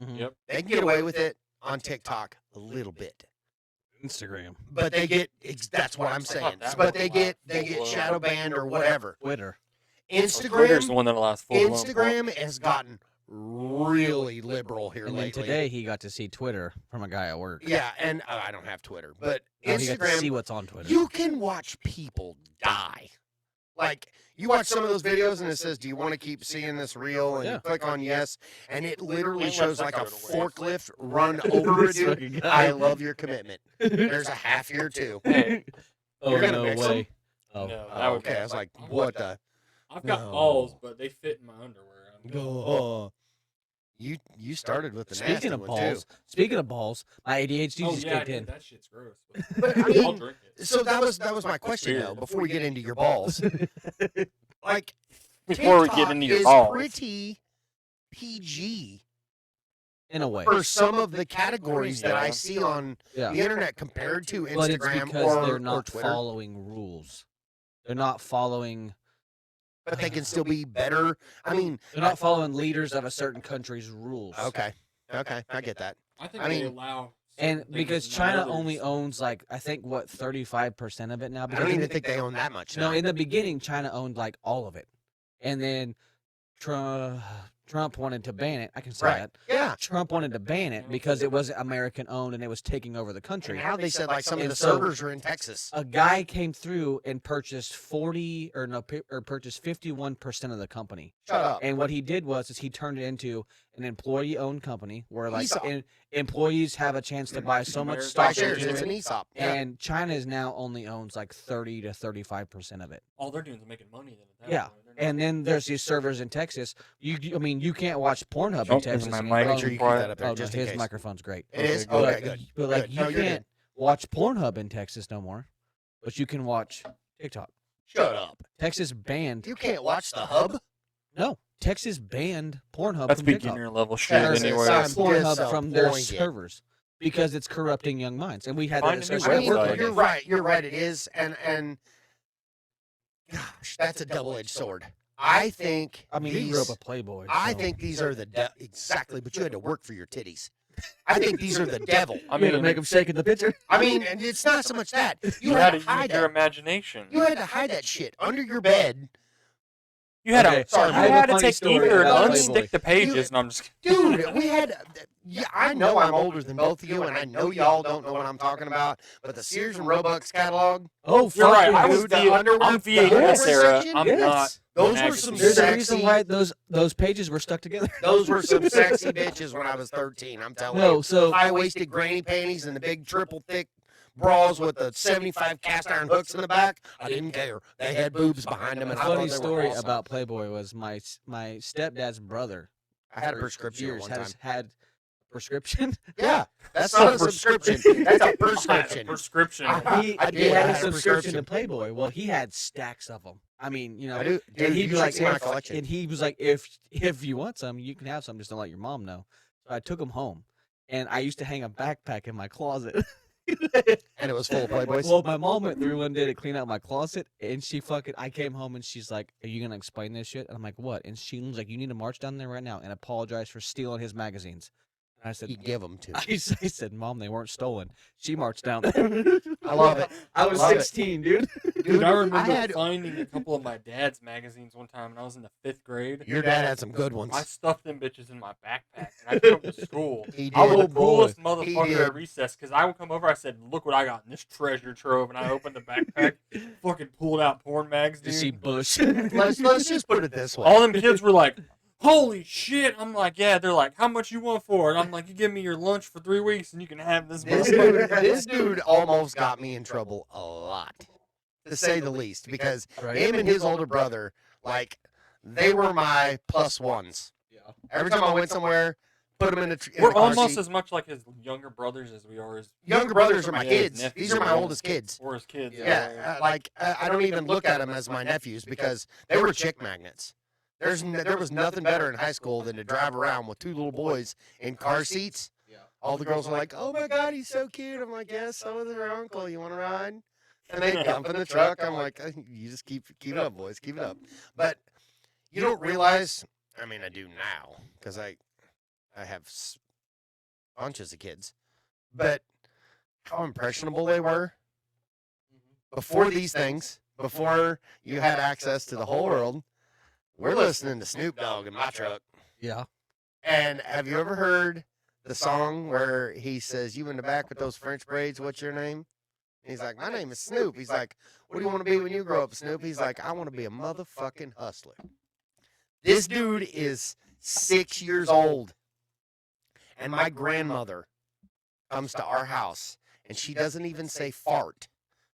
Mhm. Yep. They can get away with it on TikTok a little bit. Instagram, But they get that's what I'm saying. But they get shadow banned or whatever. Twitter. Twitter's Instagram the one that allows full blown Instagram has gotten really liberal here And then lately. today he got to see Twitter from a guy at work. Yeah, and I don't have Twitter, but Oh, he got to see Instagram, what's on Twitter. you can watch people die. Like, you watch some of those videos and it says, "Do you want to keep seeing this reel?" And Yeah. you click on yes, and it literally Ain't shows left like a that guy to waste. forklift run over a This dude. fucking guy. I love your commitment. There's a half year too. Hey, Oh, You're gonna no mix 'em? way. Oh. no, that Oh, would be okay, I was like, I'm what with the? I've got No. balls, but they fit in my underwear. I'm good. Oh, you started with the Speaking nasty of one, balls, too. speaking of balls, my ADHD Oh just yeah, kicked in. dude, that shit's gross. But I I'll mean, drink it. so that was my question though. Weird. Before we get into your balls, like Before we get TikTok into your is balls, pretty PG In a way. for some of the categories that I Yeah. see on Yeah. the internet compared to But it's Instagram because or, they're or not Twitter. following rules. They're not following. But they can still be better. I mean, They're not following leaders of a certain country's rules. okay, I get that. I think I they mean, allow. And certain because things, not China only others. owns like I think what 35% of it now. I Because don't in even the- think they own that much. no, now. in the beginning, China owned like all of it, and then Trump wanted to ban it. I can say Right. that. Yeah. Trump wanted to ban it because it was American owned and it was taking over the And country. now they said like some of And the so- servers are in Texas. A guy came through and purchased purchased 51% of the company. Shut up. And what he did was he turned it into an employee-owned company where like ESOP. employees have a chance to buy so much Buy stock shares. into It's an it. ESOP. Yeah. And China is now only owns like 30 to 35% of it. All they're doing is making money. Then at that Yeah, point. They're not- And then there's these servers in Texas. I mean, you can't watch Pornhub in Oh, is Texas. my and- mic Make sure you keep that up there oh, no, just in his case. microphone's great. It is? Okay, Okay, But- good. But like Good. you No, you're can't watch Pornhub in Texas no more, but you can watch TikTok. Shut up. Texas banned. You can't watch the hub? No, Texas banned Pornhub That's from TikTok. beginner level shit. That's Anyway, I'm Pornhub from their disappointed. servers because it's corrupting young minds, and we had Find that a new discussion I at mean, work website. one you're day. right. You're right. It is, and gosh, that's a double-edged sword. I think. I mean, you these, grew up a Playboy. I so- think these are the exactly, but you had to work for your titties. I think these are the devil. I mean, them shake in the picture. I mean, and it's not so much that you had had to to hide use your that. imagination. You had to hide that shit under your bed, You had Okay, to. sorry, You I have a had to funny take story ether and about unstick Playboy. the pages, and I'm just. dude. We had. Yeah, I know I'm older than both of you, and I know y'all don't know what I'm talking about. But the Sears and Roebuck's catalog, Oh, You're right. fuck I yeah. was dude, the the, underwear- I'm the underwear VHS era. section? I'm Yes. not. Those were magazines. some There's a sexy. reason why those pages were stuck together. Those were some sexy bitches when I was 13. I'm telling No, you. so High-waisted granny panties and the big triple thick bras with the 75 cast iron hooks in the back. I didn't care. They had boobs behind them, a and I thought funny they were story awesome. about Playboy was my stepdad's brother. I had a for prescription at years one time. had a prescription. Yeah, that's not a subscription. That's a prescription. Prescription. He, I he did. I had a had a subscription prescription. to Playboy. Well, he had stacks of them. I mean, you know, I do. and Dude, he'd you be should like, see my if, collection. and he was like, if you want some, you can have some. Just don't let your mom know. So I took them home, and I used to hang a backpack in my closet. And it was full of Playboys. Well, my mom went through one day to clean out my closet, and I came home and she's like, "Are you gonna explain this shit?" And I'm like, "What?" And she was like, "You need to march down there right now and apologize for stealing his magazines." And I said, You give them to. I said, "Mom, they weren't stolen." She marched down there. I love it. I was Love it. 16, dude. Dude, I remember had- finding a couple of my dad's magazines one time when I was in the 5th grade. Your dad had some good ones. I stuffed them bitches in my backpack and I took them to school. He I was did. the coolest He motherfucker did. at recess because I would come over. I said, "Look what I got in this treasure trove," and I opened the backpack, fucking pulled out porn mags, To see dude. Bush. Let's just put it this way. All them kids were like, "Holy shit!" I'm like, "Yeah." They're like, "How much you want for it?" I'm like, "You give me your lunch for 3 weeks and you can have this." This dude almost got me in trouble a lot, to say the least, because him and his older brother, like, they were my plus ones. Yeah. Every time I went somewhere, put them in a We're car almost seat. as much like his younger brothers as we are his Younger brothers are my Yeah, his kids. nephews. These are my oldest kids. or his kids. Yeah, like I don't even look at them as my nephews because they were chick magnets. There was nothing better in high school than to drive around with two little boys in car seats. Yeah. All the girls are like, "Oh my God, he's so cute." I'm like, "Yes, so is her uncle. You want to ride?" And they jump in the truck. I'm like, "You just keep it up, boys. Keep it up." But you don't realize. I mean, I do now because I have bunches of kids, but how impressionable they were before these things. Before you had access to the whole world, we're listening to Snoop Dogg in my truck. Yeah. And have you ever heard the song where he says, "You in the back with those French braids, what's your name?" He's like, "My name is Snoop." He's like, "What do you want to be when you grow up, Snoop?" He's like, "I want to be a motherfucking hustler." This dude is 6 years old. And my grandmother comes to our house and she doesn't even say fart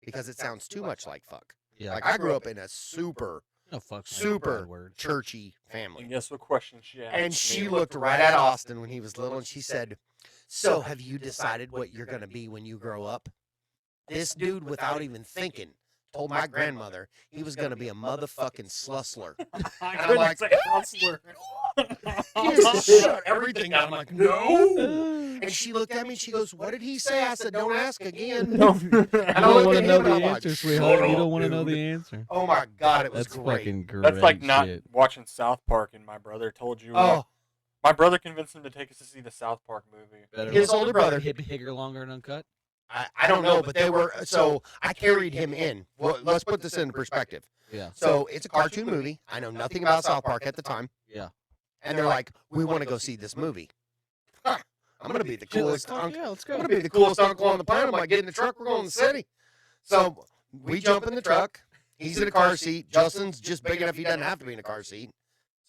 because it sounds too much like fuck. Yeah. Like I grew up in a super No, fuck's not a super bad word. churchy family. And guess what question she asked? And she me? looked right at Austin when he was little and she said, "So have you decided what you're going to be when you grow up?" This dude, without even thinking, told my grandmother he was going to be a motherfucking slussler. I I'm couldn't like, say hustler. He just shut everything down. I'm like, "No." And she looked at me and she goes, "What did he say?" I said, "Don't ask again." No. And I You don't looked want at to know him and the I'm like, answer, "Shut sweetheart. You up, don't want to know dude." the answer. Oh my God, it was That's great. fucking great. That's like not shit. watching South Park and my brother told you. Oh, My brother convinced him to take us to see the South Park movie. Better his look- older brother. bigger, longer, and uncut. I don't know, but they were. So I carried him in. Well, let's put this in perspective. Yeah. So it's a cartoon movie. I know nothing about South Park at the time. Yeah. And they're like, "We want to go see this movie." Huh, I'm gonna be the coolest uncle. Yeah, let's I'm go. gonna be the coolest uncle on the planet. I'm like, "Get in the truck. We're going to the city." So we jump in the truck. He's in a car seat. Justin's just big enough he doesn't have to be in a car seat.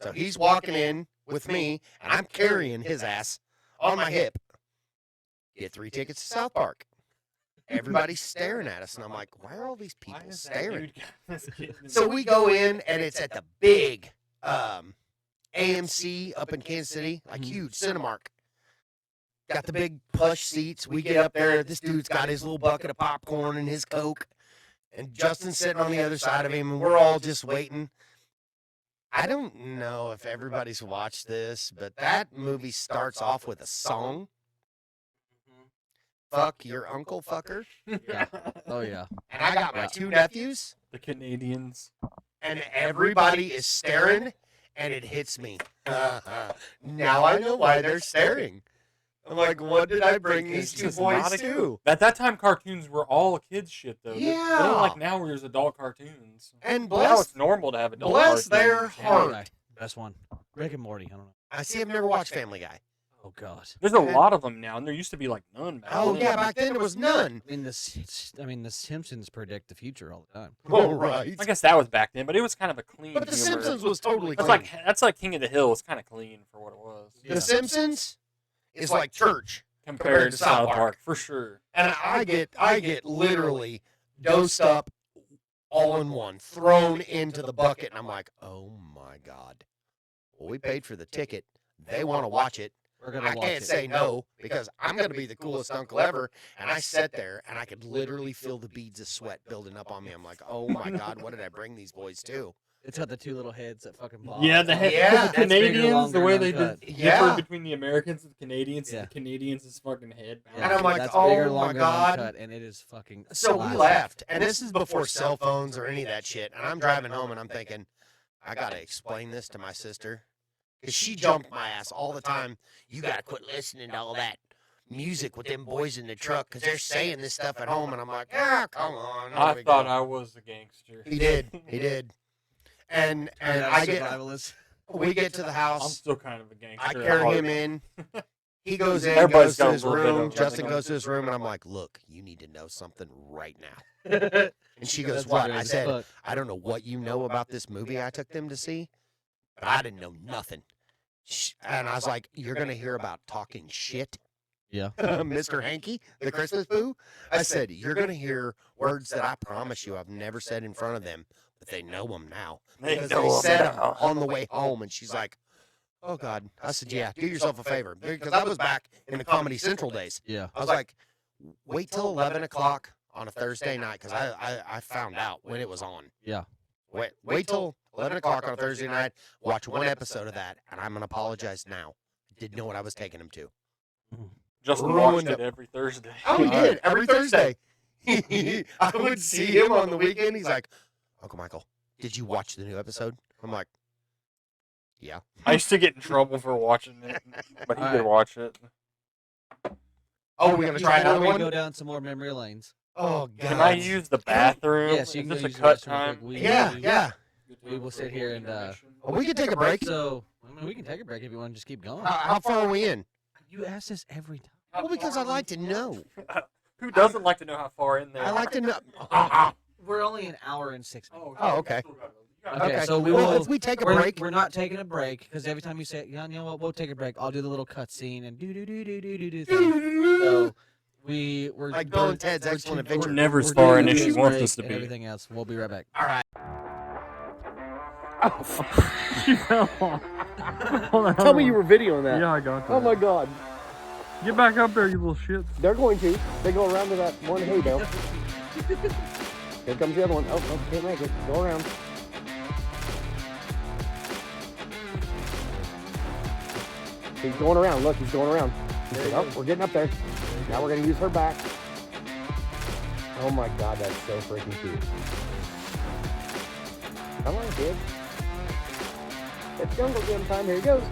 So he's walking in with me, and I'm carrying his ass on my hip. Get 3 tickets to South Park. Everybody's staring at us, and I'm like, "Why are all these Why people is that staring?" dude got this kid in So the- we go in, and it's at the big AMC up in Kansas City, like huge Cinemark. Got the big plush seats. We get up there. This dude's got his little bucket of popcorn and his Coke, and Justin's sitting on the other side of him, and we're all just waiting. I don't know if everybody's watched this, but that movie starts off with a song. Fuck your uncle, fucker. Yeah. Oh yeah. And I got my 2 nephews. The Canadians. And everybody is staring, and it hits me. Now I know why they're staring. I'm like, what did I bring these It's 2 just boys not a- to? At that time, cartoons were all kids shit though. They Yeah. don't like now where there's adult cartoons. And Now bless, it's normal to have adult bless cartoons. their Yeah. heart. Family Guy. Best one. Rick and Morty. I don't know. I see. I've never watched Family Guy. Oh God. There's a lot of them now, and there used to be like none back Oh then. yeah, back then there was none. I mean, the Simpsons predict the future all the time. Oh right. I guess that was back then, but it was kind of a clean. But The humor. Simpsons was totally That's clean. like King of the Hill. It's kind of clean for what it was. The Simpsons is like church, compared to South Park, for sure. and I get literally dosed up all in one, thrown into the bucket, and I'm like, oh my God. Well, we paid for the ticket. They want to watch it. We're gonna I watch can't it. say no because I'm going to be the coolest uncle ever. And I sat there and I could literally feel the beads of sweat building up on me. I'm like, oh my God, what did I bring these boys to? It's got the two little heads that fucking bob. Yeah, the Yeah, the that's bigger, Canadians, the longer, way and they uncut. differ Yeah. between the Americans and the Canadians, Yeah. and the Canadians is fucking head. Yeah, And I'm like, that's oh bigger, my longer, and God. uncut, and it is fucking. So we classic. left, and this is before cell phones or any of that shit. And I'm driving home, and I'm thinking, I gotta explain this to my sister, because she jumped my ass all the time. You gotta quit listening to all that music with them boys in the truck, because they're saying this stuff at home, and I'm like, ah, come on. I thought I was a gangster. He did. And Turn out I get, survivalist. we get to the I'm house. still kind of a gangster. I at carry heart. him in. He goes in, Everybody's goes to got a his little bit room. of Justin everything. goes to his room, and I'm like, look, you need to know something right now. And she goes, That's what? weird I as said, fuck. I don't know what you know about this movie I took them to see, but I didn't know nothing. And I was like, you're going to hear about talking shit, Yeah. Mr. Hanky, the Christmas boo. I said, you're going to hear words that I promise you I've never said in front of them, but they know them now. They Because know they 'em said now. them on the way home, and she's like, oh, God. I said, yeah, do yourself a favor. Because I was back in the Comedy Central days. Yeah. I was like, wait till 11 o'clock on a Thursday night, because I found out when it was on. Yeah. Wait till 11 o'clock on a Thursday night, watch one episode of that, and I'm going to apologize now. I didn't know what I was taking him to. Just ruined watched it. it every Thursday. Oh, he did, every Thursday. I would see him on the weekend. He's like, Uncle Michael, did you watch the new episode? I'm like, yeah. I used to get in trouble for watching it, but he did Alright. watch it. Oh, we're going to try Before another we one? go down some more memory lanes. Oh, God. Can I use the bathroom? Yes, you Is can this go a use the cut restroom real time? quick. Yeah. We will sit here and. Well, we can take a break. So, I mean, we can take a break if you want to just keep going. How far are we in? You ask this every time. Well, because I'd like to know. Who doesn't like to know how far in there? I like to know. We're only an hour and 6 minutes. Oh, okay. Okay, so we well, will. if we take a We're, break, we're not taking a break because every time you say, yeah, you know what, we'll take a break. I'll do the little cut scene and do thing. So we're like Bill and Ted's we're Excellent we're Adventure. never as we're far doing in as she this wants break us to and be. Everything else, we'll be right back. All right. Tell me you were videoing that. Yeah, I got that. Oh my god. Get back up there, you little shits. They're going to. They go around to that one hay bale. Here comes the other one. Oh, can't make it. Go around. He's going around. Look, he's going around. Oh, we're getting up there. Now we're going to use her back. Oh my god, that's so freaking cute. Come on, kid. It's jungle gym time. Here he goes.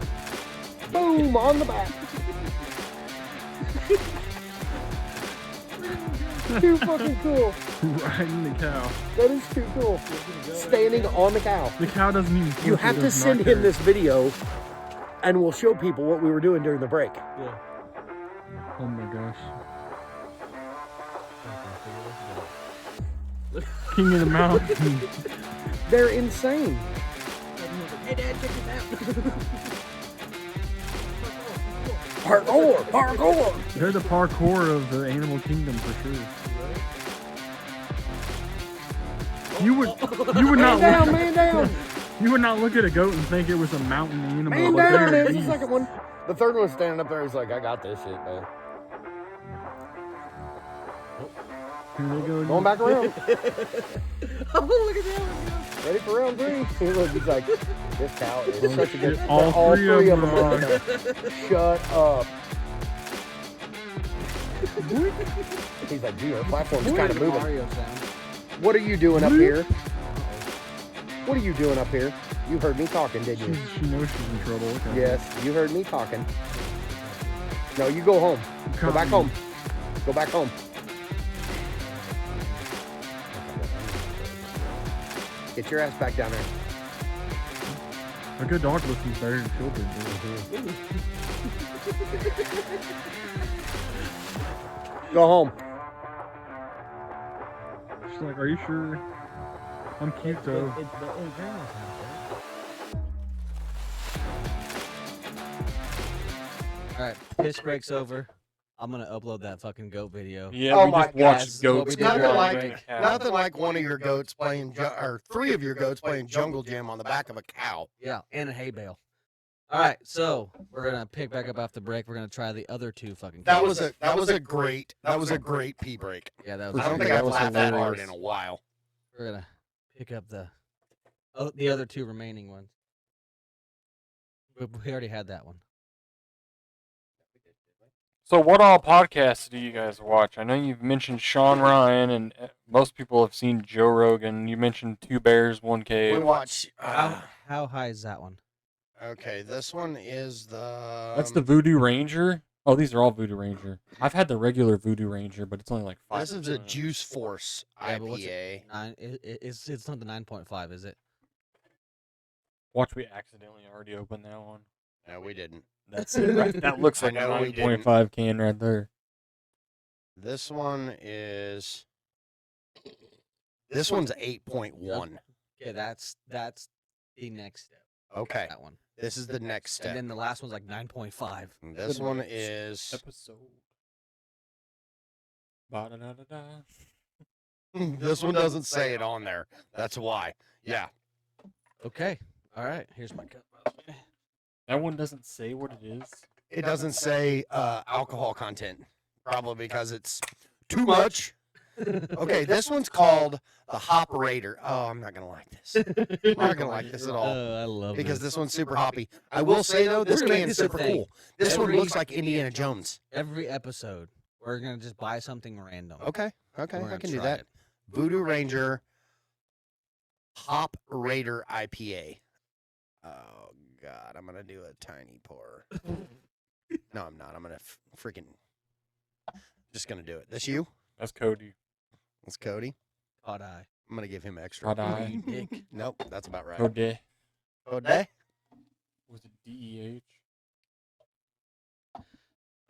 Boom! On the back. Too fucking cool. Riding the cow. That is too cool. Standing on the cow. The cow doesn't even You push, have it to does not send him care. this video, and we'll show people what we were doing during the break. Oh my gosh. King of the mountain. They're insane. Hey, Dad, check this out. Parkour! Parkour! They're the parkour of the animal kingdom for sure. You would Man not down, look, man down! you would not look at a goat and think it was a mountain animal. Man but down! they're There's the beasts. second one. The third one's standing up there. He's like, I got this shit, man. Here they go. Going back around. Oh, look at that one. Ready for round three. Look, he's like, this cow is such a good. All three of them are are. on there. Shut up. He's like, gee, our platform's kind of moving. Mario sound. What are you doing up here? What are you doing up here? You heard me talking, didn't you? She knows she's in trouble. Look at Yes, you heard me talking. No, you go home. Go back home. Go back home. Get your ass back down there. A good dog listens better than children. Go home. She's like, are you sure? I'm cute though. It's grandma's house, right? Alright, piss break's over. I'm gonna upload that fucking goat video. Yeah, Oh we my just watched That's goats. what we It's did nothing during like break. nothing like one of your goats playing, or 3 of your goats playing jungle gym on the back of a cow. Yeah, and a hay bale. Alright, so we're gonna pick back up after break. We're gonna try the other 2 fucking That goats. was a great pee break. Yeah, that I was don't great. think I've That was laughed that hard hilarious. in a while. We're gonna pick up the other 2 remaining ones. We already had that one. So, what all podcasts do you guys watch? I know you've mentioned Sean Ryan, and most people have seen Joe Rogan. You mentioned Two Bears, One We Cave. watch. How high is that one? Okay, this one is the. That's the Voodoo Ranger. Oh, these are all Voodoo Ranger. I've had the regular Voodoo Ranger, but it's only like 5. This is a Juice Force Yeah, but what's IPA. 9. It's not the 9.5, is it? Watch, we accidentally already opened that one. No, we didn't. That's it. Right? That looks I like a know we didn't. 9.5 can right there. This one is. This one's 8.1. Okay, that's the next step. Okay, That one. this is the next step. And then the last one's like 9.5. And this one is. Episode. Ba-da-da-da-da. This one doesn't say it on there. That's why. Yeah. Okay. All right. Here's my cup. That one doesn't say what it is. It doesn't say alcohol content. Probably because it's too much. Okay, this one's called the Hoperator. Oh, I'm not gonna like this. I'm not gonna like this at all I love because this one's super hoppy. I will say though, this We're gonna make can's this a super thing. cool. This one Every- looks like Indiana Jones. Every episode, we're gonna just buy something random. Okay, okay, We're I gonna can do try that. it. Voodoo Ranger Hop Raider IPA. Oh God, I'm gonna do a tiny pour. No, I'm not. I'm gonna freaking just gonna do it. This you? That's Cody. That's Cody. Hot eye. I'm gonna give him extra. Hot eye. You dick. Nope, that's about right. Cody. Cody? Was it DEH?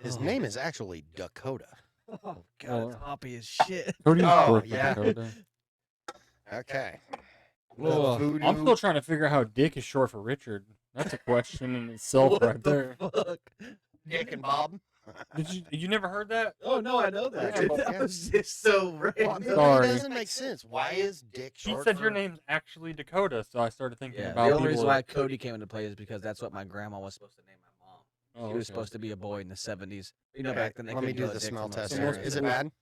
His Oh. name is actually Dakota. Oh god, it's Oh. hoppy as shit. Cody's Oh, short for yeah. Dakota. Okay. The Whoa. voodoo. I'm still trying to figure out how Dick is short for Richard. That's a question in itself What right the there. fuck? Dick and Bob. You never heard that? Oh no, I know that. Yeah, That was just so Well, random. it Sorry. doesn't make sense. Why is Dick She short said for... your name's actually Dakota, so I started thinking Yeah, about the only people reason that- why Cody came into play is because that's what my grandma was supposed to name my mom. Oh, She was okay. supposed to be a boy in the 70s. You know, Okay, back then they let me couldn't do tell a the dick smell from a test. cigarette. Here. Is it bad?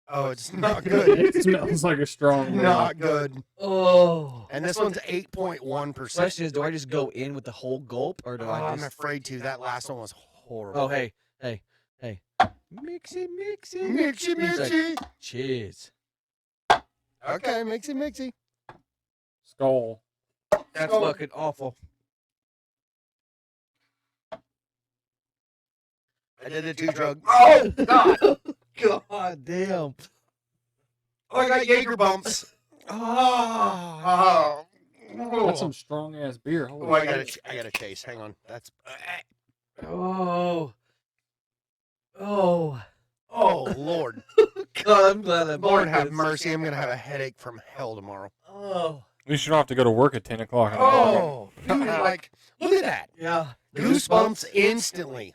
Oh, it's not good. It smells like a strong one. Not good. Oh. And this one's 8.1%. Question is, do I just go in with the whole gulp, or do Oh, I I'm just? afraid to. That last one was horrible. Oh, hey, mixy, mixy, Mixy, He's like, mixy. cheers. Okay, mixy, mixy. Skull. That's Oh. fucking awful. I did a 2-drug. Oh, God. God damn. Oh, I got Jaeger bumps. Oh. That's some strong ass beer. Holy Oh, I shit. got a chase. Hang on. That's. Oh. Oh. Oh, Lord. God, I'm glad I'm Lord have mercy. I'm going to have a headache from hell tomorrow. Oh. At least you don't have to go to work at 10 o'clock. in the morning. Oh, dude, like, look at that. Yeah. Goosebumps instantly.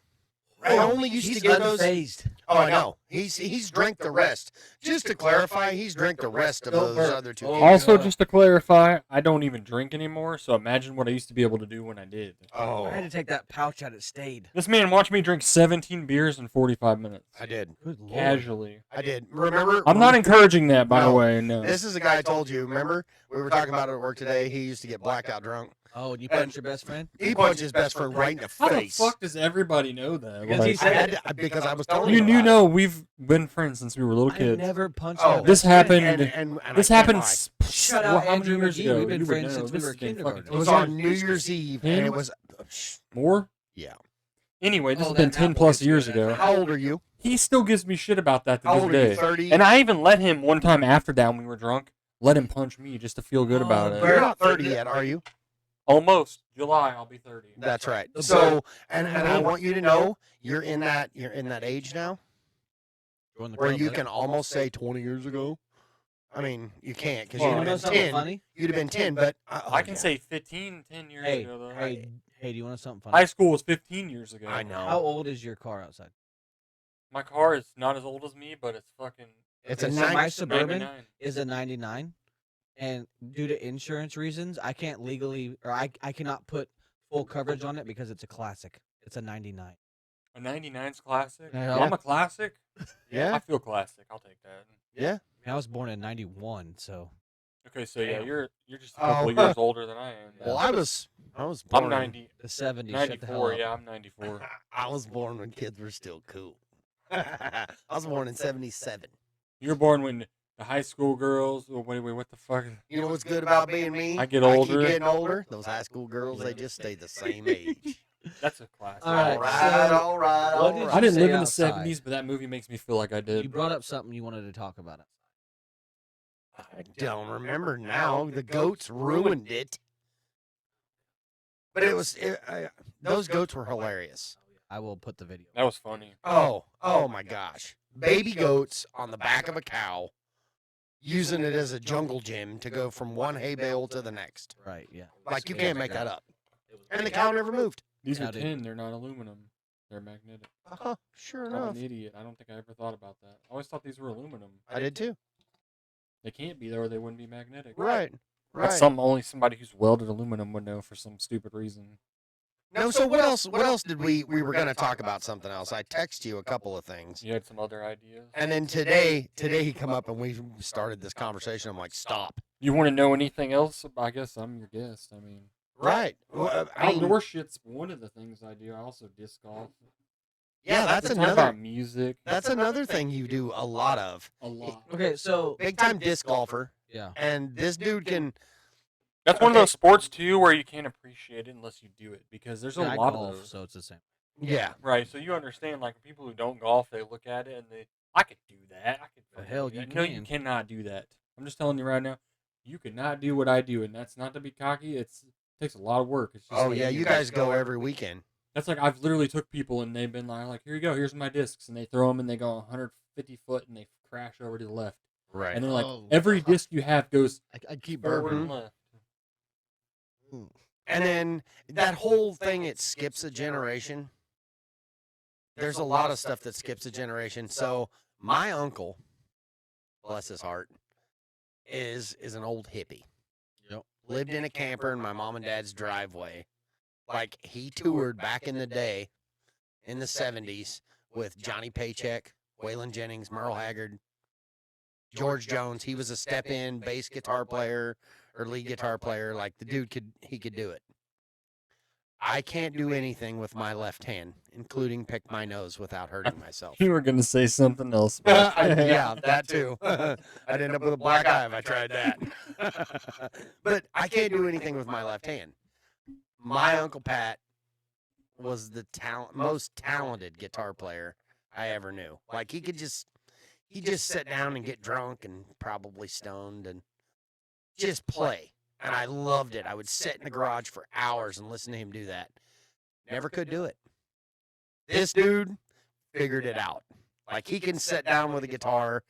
I only used He's to get those. unfazed. Oh, I know. He's drank the rest. Just to clarify, he's drank the rest of Don't those burp. other 2 Oh, cans. Also, God. just to clarify, I don't even drink anymore, so imagine what I used to be able to do when I did. Oh, I had to take that pouch out. It stayed. This man watched me drink 17 beers in 45 minutes. I did. Good lord. Casually. I did. Remember? I'm not encouraging that, by the No. way. No. This is a guy I told you. Remember? We were talking about it at work today. He used to get blackout drunk. Oh, and you punched your best friend? He punched his best friend right in the How the face. fuck does everybody know that? Because Like, he said I had to, because I was telling you him you about know we've been friends since we were little I kids. never punched Oh, my This best friend. happened. it. And This I can't happened. lie. Shut well, up, how many Andrew years McGee. ago? We've been You would friends know. since we This were has been kindergarten. fucking It was 10 on New Year's Eve, and it was. more. Yeah. Anyway, this Oh, has been that 10 apple plus gets years good. ago. How old are you? He still gives me shit about that to How this old are you? day. 30? And I even let him one time after that when we were drunk, let him punch me just to feel good about Oh, it. Bert. You're not 30 yet, are you? Almost July, I'll be 30. That's right. So, and I want you to know you're in that age now Join the where club, you buddy. can almost say 20 years ago. I mean, you can't because Well, you'd You have know been something 10. funny? You'd have been 10, but I can say 10 years Hey, ago, though. hey, do you want to know something funny? High school was 15 years ago. I know. How old is your car outside? My car is not as old as me, but it's fucking. It's a Okay, so nine- my Suburban 99. is a 99, and due to insurance reasons, I can't legally, or I cannot put full coverage on it because it's a classic. It's a 99. A 99's classic. Yeah. I'm a classic. I Yeah, feel classic. I'll take that. yeah. I was born in 91, so Okay, so yeah, Damn. you're just a couple of Oh. years older than I am. Well, I was born I'm 90, the 70s. Shut the hell 94. up. Yeah, I'm 94. I was born when kids were still cool. I was born in 77. You were born when the high school girls. Oh, wait, what the fuck? You know what's good about being me? I get I older. keep getting older. Those high school girls, they just stay the same age. That's a classic. All right, All right, so all right, what all did right. I didn't say live in the outside? 70s, but that movie makes me feel like I did. You brought up something you wanted to talk about. I don't remember now. The goats ruined it. But those goats were hilarious. I will put the video. That was funny. Oh my gosh. Baby goats on the back of a cow using it as a jungle gym to go from one hay bale to the next. Right, yeah. Like you can't make that up. And the cow never moved. These Yeah, are dude. tin. They're not aluminum. They're magnetic. Sure I'm enough. an idiot. I don't think I ever thought about that. I always thought these were aluminum. I did too. They can't be, though, or they wouldn't be magnetic. Right. That's Right. only somebody who's welded aluminum would know for some stupid reason. No, so what else? What else did we were going to talk about something else? I text you a couple of things, You had some other ideas. and then today he come up and we started this conversation. I'm like, stop. You want to know anything else? I guess I'm your guest. I mean, Right. Well, I mean, outdoor shit's one of the things I do. I also disc golf. yeah, that's We talk another. about music. That's another thing you do a lot of. A lot. Okay, so Big time disc golfer, yeah, and this dude can. That's one of Okay. those sports too where you can't appreciate it unless you do it because there's a I lot golf, of those. so it's the same. Yeah. Right, so you understand, like people who don't golf, they look at it and I could do that. I could. The fucking hell do you that." No, you can. cannot do that. I'm just telling you right now, you cannot do what I do, and that's not to be cocky. It takes a lot of work. It's just Oh like yeah, any you other guys go sport. every weekend. That's like I've literally took people and they've been like, here you go, here's my discs, and they throw them and they go 150 foot and they crash over to the left, Right. and they're like, Oh. every disc you have goes I keep forward burping. and left. And then that whole thing, it skips a generation. There's a lot of stuff that skips a generation. So my uncle, bless his heart, is an old hippie. Yep. Lived in a camper in my mom and dad's driveway. Like he toured back in the day, in the 70s, with Johnny Paycheck, Waylon Jennings, Merle Haggard, George Jones. He was a step-in bass guitar player or lead guitar player. Like the dude could do it. I can't do anything with my left hand, including pick my nose without hurting myself. You were gonna say something else. Yeah, that too. I'd end up with a black eye if I tried that. But I can't do anything with my left hand. My Uncle Pat was the most talented guitar player I ever knew. Like he'd just sit down and get drunk and probably stoned and just play. And I loved it. I would sit in the garage for hours and listen to him do that. Never could do it. This dude figured it out. Like he can sit down with a guitar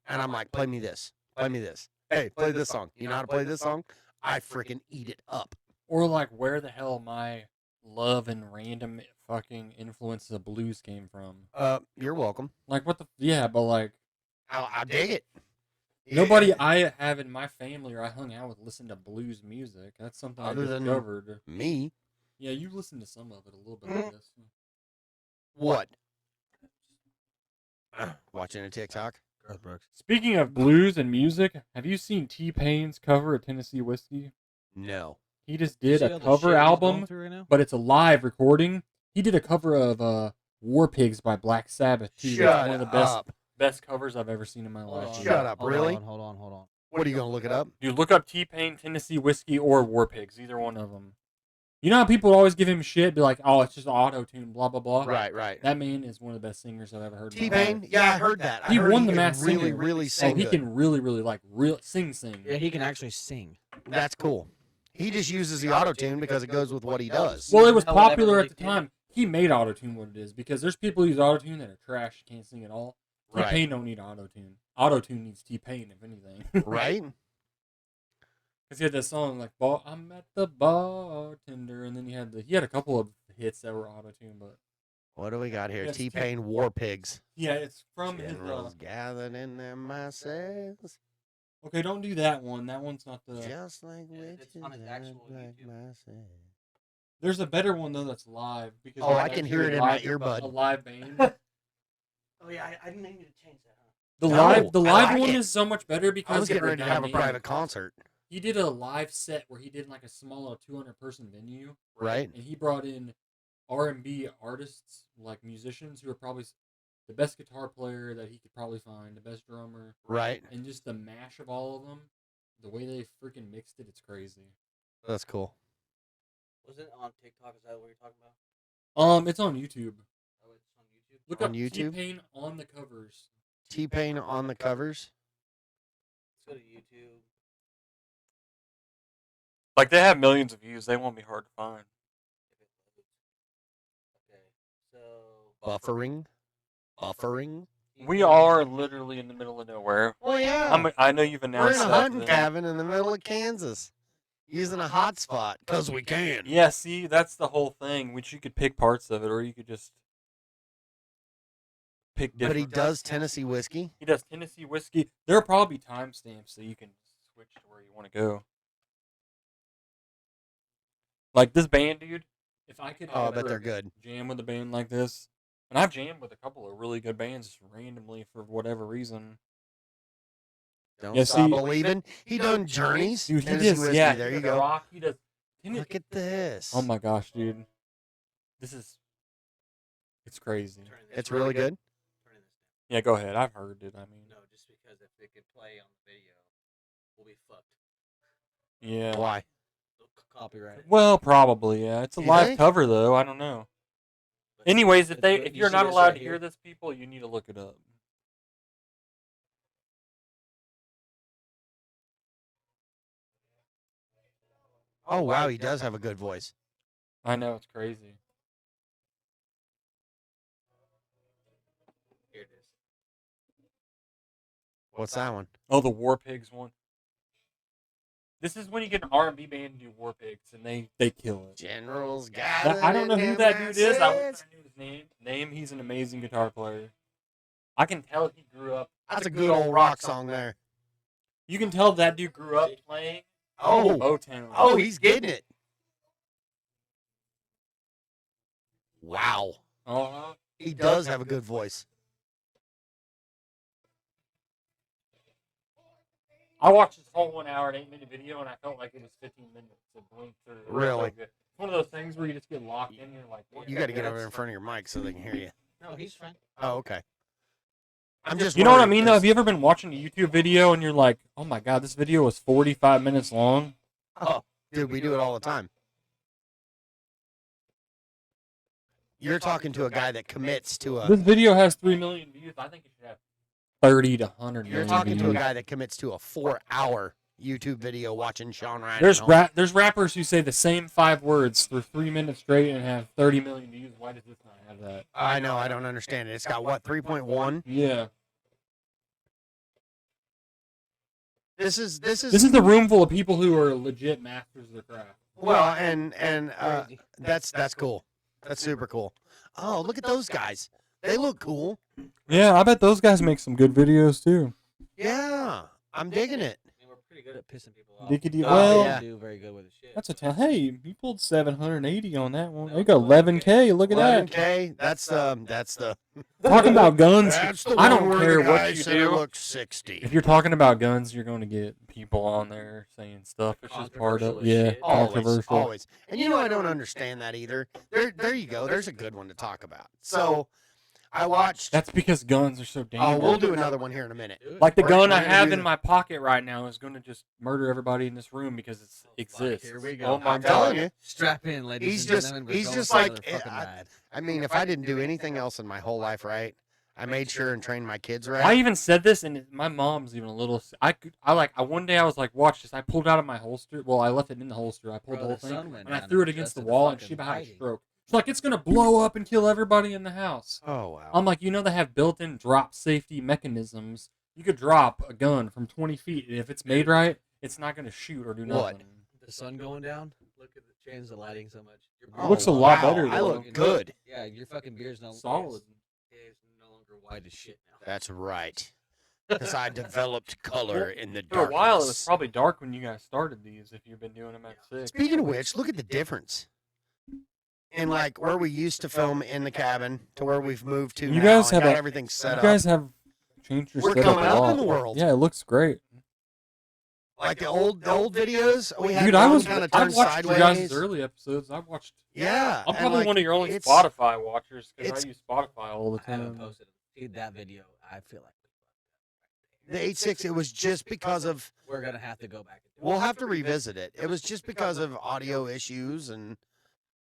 and I'm like, play me this. Play me this. Hey, play this song. You know how to play this song? I freaking eat it up. Or like where the hell my love and random fucking influences of blues came from. You're welcome. Like what the but like I dig it. nobody I have in my family or I hung out with listened to blues music. That's something Other I than- discovered. Me? Yeah, you listened to some of it a little bit, I guess. What? Watching a TikTok? Garth Brooks. Speaking of blues and music, have you seen T-Pain's cover of Tennessee Whiskey? No. He just You did see a all the cover shit he's going album, through right now? but it's a live recording. He did a cover of War Pigs by Black Sabbath too. That's one of the best covers I've ever seen in my Hold life. on, Shut up, hold really? On, hold on. What are you going to look it up? Dude, look up T-Pain, Tennessee Whiskey, or War Pigs. Either one of them. You know how people always give him shit, be like, "Oh, it's just auto-tune, blah blah blah." Right. That man is one of the best singers I've ever heard. in my T-Pain? life. Yeah, I heard that. I He heard won the can Masked really, Singer. really Oh, sing he good. can really, really sing. Yeah, he can actually sing. That's cool. He just uses the auto tune because it goes with what he does. Well, it was No one ever popular really at the did. time. He made autotune what it is because there's people who use autotune that are trash, can't sing at all. Right. T-Pain don't need autotune. Autotune needs T-Pain, if anything. Right? Because he had that song like "I'm at the bartender," and then he had a couple of hits that were autotune, but What do we got here? Yes, T-Pain War Pigs. yeah, it's from his. Generals gathered in their masses, Okay, don't do that one. That one's not the. just like Yeah, witches it's on his and actual black YouTube. masses. There's a better one though that's live because Oh, it's I can actually hear it a in my live- earbud. A live band. Oh yeah, I didn't mean to change that. The No, live I live like one it. is so much better I because was of getting the ready to have a dynamic. private concert, He did a live set where he did like a smaller 200-person venue, right? and he brought in R&B artists, like musicians who are probably the best guitar player that he could probably find, the best drummer, Right. and just the mash of all of them, the way they freaking mixed it, it's crazy. That's cool. Was it on TikTok? Is that what you're talking about? It's on YouTube. Oh, it's on YouTube. Look On up YouTube? T-Pain on the covers. T-Pain on the covers. Let's go to YouTube. Like they have millions of views. They won't be hard to find. Okay, so Buffering. Buffering. We are literally in the middle of nowhere. Well, yeah. I know you've We're in announced a that. hunting but- cabin in the middle of Kansas, using a hotspot because we can. Yeah, see, that's the whole thing. Which you could pick parts of it, or you could just pick But different. he does Tennessee whiskey. He does Tennessee whiskey. There'll probably be timestamps so you can switch to where you want to go. Like this band, dude. If I could Oh, I bet ever they're good. jam with a band like this, and I've jammed with a couple of really good bands just randomly for whatever reason. Don't Yeah, stop see- believing. He done Journeys. Dude, he Tennessee does. whiskey. Yeah, there he you does go. rock. He does. Look at this. Oh my gosh, dude. This is. It's crazy. turn this It's down. really good. Turn this Yeah, go ahead. I've heard it. I mean, down. No, just because if it could play on the video, we'll be fucked. yeah. Why? Copyright. Well, probably. Yeah, it's a You live think? cover though. I don't know. But Anyways, if it's- if you you're see not this allowed right to hear this, people, you need to look it up. Oh wow, he does have a good voice. I know it's crazy. Here it is. What's that one? Oh, the War Pigs one. This is when you get an R&B band and do War Pigs, and they kill it. Generals That- gathered. I don't know in who their that dude is. I wish masses. I knew his name. He's an amazing guitar player. I can tell he grew up. That's a good old rock song there. You can tell that dude grew up playing Oh, Motown. oh, he's getting it. Wow, Uh-huh. he does have a good voice. I watched this whole 1 hour and 8 minute video, and I felt like it was 15 minutes. It blinked through. It was so Really? good. It's one of those things where you just get locked in. You're like, You got to get over in front of your mic so they can hear you. No, he's fine. Oh, okay. I'm just. You know what I worried mean, though? 'cause- Have you ever been watching a YouTube video and you're like, oh my god, this video was 45 minutes long? Oh, dude, we do it all the time. You're talking to a guy that commits to This a. video has 3 million views. I think it should have 30 to 100 You're million talking to a views. guy that commits to a 4-hour YouTube video watching Sean Ryan. There's rappers who say the same 5 words for 3 minutes straight and have 30 million views. Why does this not have that? I know. I don't understand it. It's got what 3.1. Yeah. This is This is the room full of people who are legit masters of their craft. well, and that's cool. That's super cool. Oh, look at those guys. They look cool. Yeah, I bet those guys make some good videos too. Yeah, I'm digging it. I mean, we're pretty good at pissing people off. Dickety- Oh, well, yeah. do very good with the shit. that's a tell. Hey, you pulled 780 on that one. They got 11K. Look at that. 11K. That's the. Talking about guns, That's the I one don't where care the what guy you said it do. looks 60. If you're talking about guns, you're going to get people on there saying stuff. It's just part of Controversial as yeah, shit. controversial. Always. And you know I don't understand that either. There you go. There's a good one to talk about. So I watched. That's because guns are so Oh, dangerous. we'll do another one here in a minute. Like the We're- gun we're I gonna have do in the- my pocket right now is going to just murder everybody in this room because it exists. Here we go. Oh my I'm god. telling you. Strap in, ladies He's and just- gentlemen. we're he's going just for like, another fucking I- ride. I mean, if I didn't do anything else in my whole life right, I made sure and trained my kids right. I even said this, and my mom's even a little. One day I was like, watch this. I pulled out of my holster. Well, I left it in the holster. I pulled Bro, the the whole sun thing, went and I down threw it and against the adjusted wall, and fucking she about had a lighting. stroke. She's like, it's gonna blow up and kill everybody in the house. Oh wow. I'm like, they have built-in drop safety mechanisms. You could drop a gun from 20 feet, and if it's made right, it's not gonna shoot or do What? nothing. The sun going down. Look at the change the lighting so much. Your Oh, looks a lot wow, better, I though. look good. Yeah, your fucking beard's no Solid. Is no longer white as shit now. That's right. Because I developed color in the For a darkness. while, it was probably dark when you guys started these. If you've been doing them at 6. Speaking of which, look at the difference. In like where we used to film in the cabin to where we've moved to You now guys and have got a- everything set You up. guys have changed your We're setup coming a up lot. in the world. Yeah, it looks great. Like the old videos, we had Dude, one kind of I turned watched sideways. your guys' early episodes. I watched. Yeah, I'm and, probably like, one of your only it's- Spotify watchers because it's- I use Spotify all the I haven't time. posted see that video. I feel like The 8.6. It was just because of. we're gonna have to go back. And do We'll it. have to revisit it. It was just because of audio issues and.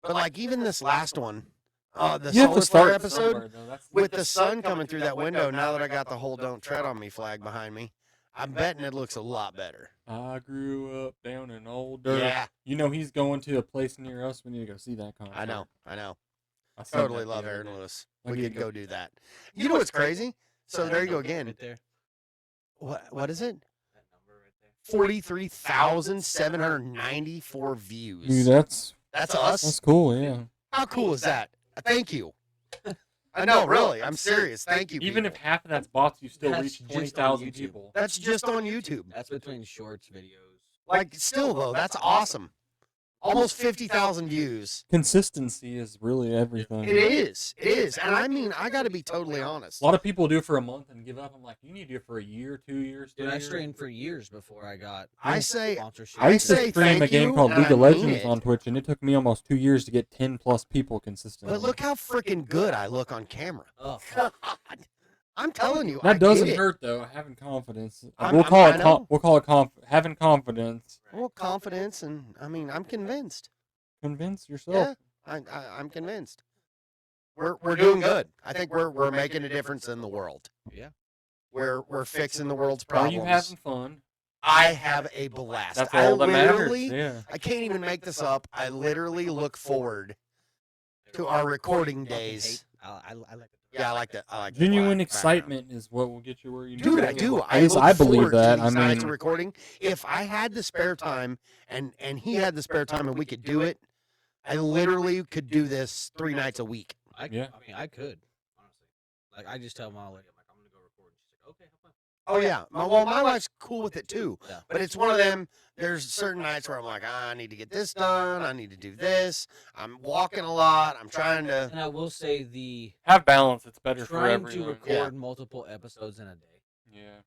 But like even this last one, the You have solar to flare start episode. somewhere, though. That's With the sun coming through that window, now that I got the whole "Don't Tread on Me" flag behind me, I'm betting it looks a lot better. I grew up down in old dirt. Yeah, You know he's going to a place near us. We need to go see that concert. I know. I seen Totally that the love other Aaron day. Lewis. I We need could to go do that. You know what's crazy? So there you go again. Right there. What is it? That number right there. 43,794 views. Dude, that's That's us. that's cool. Yeah. How cool is that? Thank you. I know, really. I'm serious. Thank you. Even if people. half of that's bots, you still That's reach just on 20,000 YouTube. people. That's just on YouTube. That's between shorts, videos. Like, still though, that's awesome. Almost 50,000 views. Consistency is really everything. It is. It is. And I mean, I got to be totally honest. A lot of people do it for a month and give up. I'm like, you need to do it for a year, 2 years, 3 Dude, I years. streamed for years before I got I say, sponsorship. I used to say stream a thank game you, called and League of I mean Legends it. on Twitch, and it took me almost 2 years to get 10 plus people consistently. But look how freaking good I look on camera. Oh, God. fuck. I'm telling you. I that get doesn't it. hurt though. Having confidence. I'm- We'll I'm- call I it. know. We'll call it having confidence. Well, confidence, and I mean, I'm convinced. Convince yourself. Yeah, I'm convinced. We're doing good. I think we're making a difference in the world. Yeah. We're fixing the world's Are problems. you having fun? I have a blast. That's I all that matters. literally, Yeah. I can't even make this up. I literally look forward to our recording Fucking days. hate- I like it. Yeah, I like that. I like the Genuine black background. excitement is what will get you where you need Dude, to I go. do. At least look I believe forward to that. these I nights of mean, recording. If I had the spare time and he had the spare time and we could do it, I literally could do this 3 nights a week. Yeah. I mean, I could honestly. Like, I just tell my lady, I'm like, I'm gonna go record. And she's like, okay, have fun. Oh yeah, my wife's cool with it too. Yeah. But it's one of them. There's certain nights where I'm like, I need to get this done. I need to do this. I'm walking a lot. I'm trying to. And I will say the have balance. It's better for trying to everyone. record Yeah. multiple episodes in a day Yeah.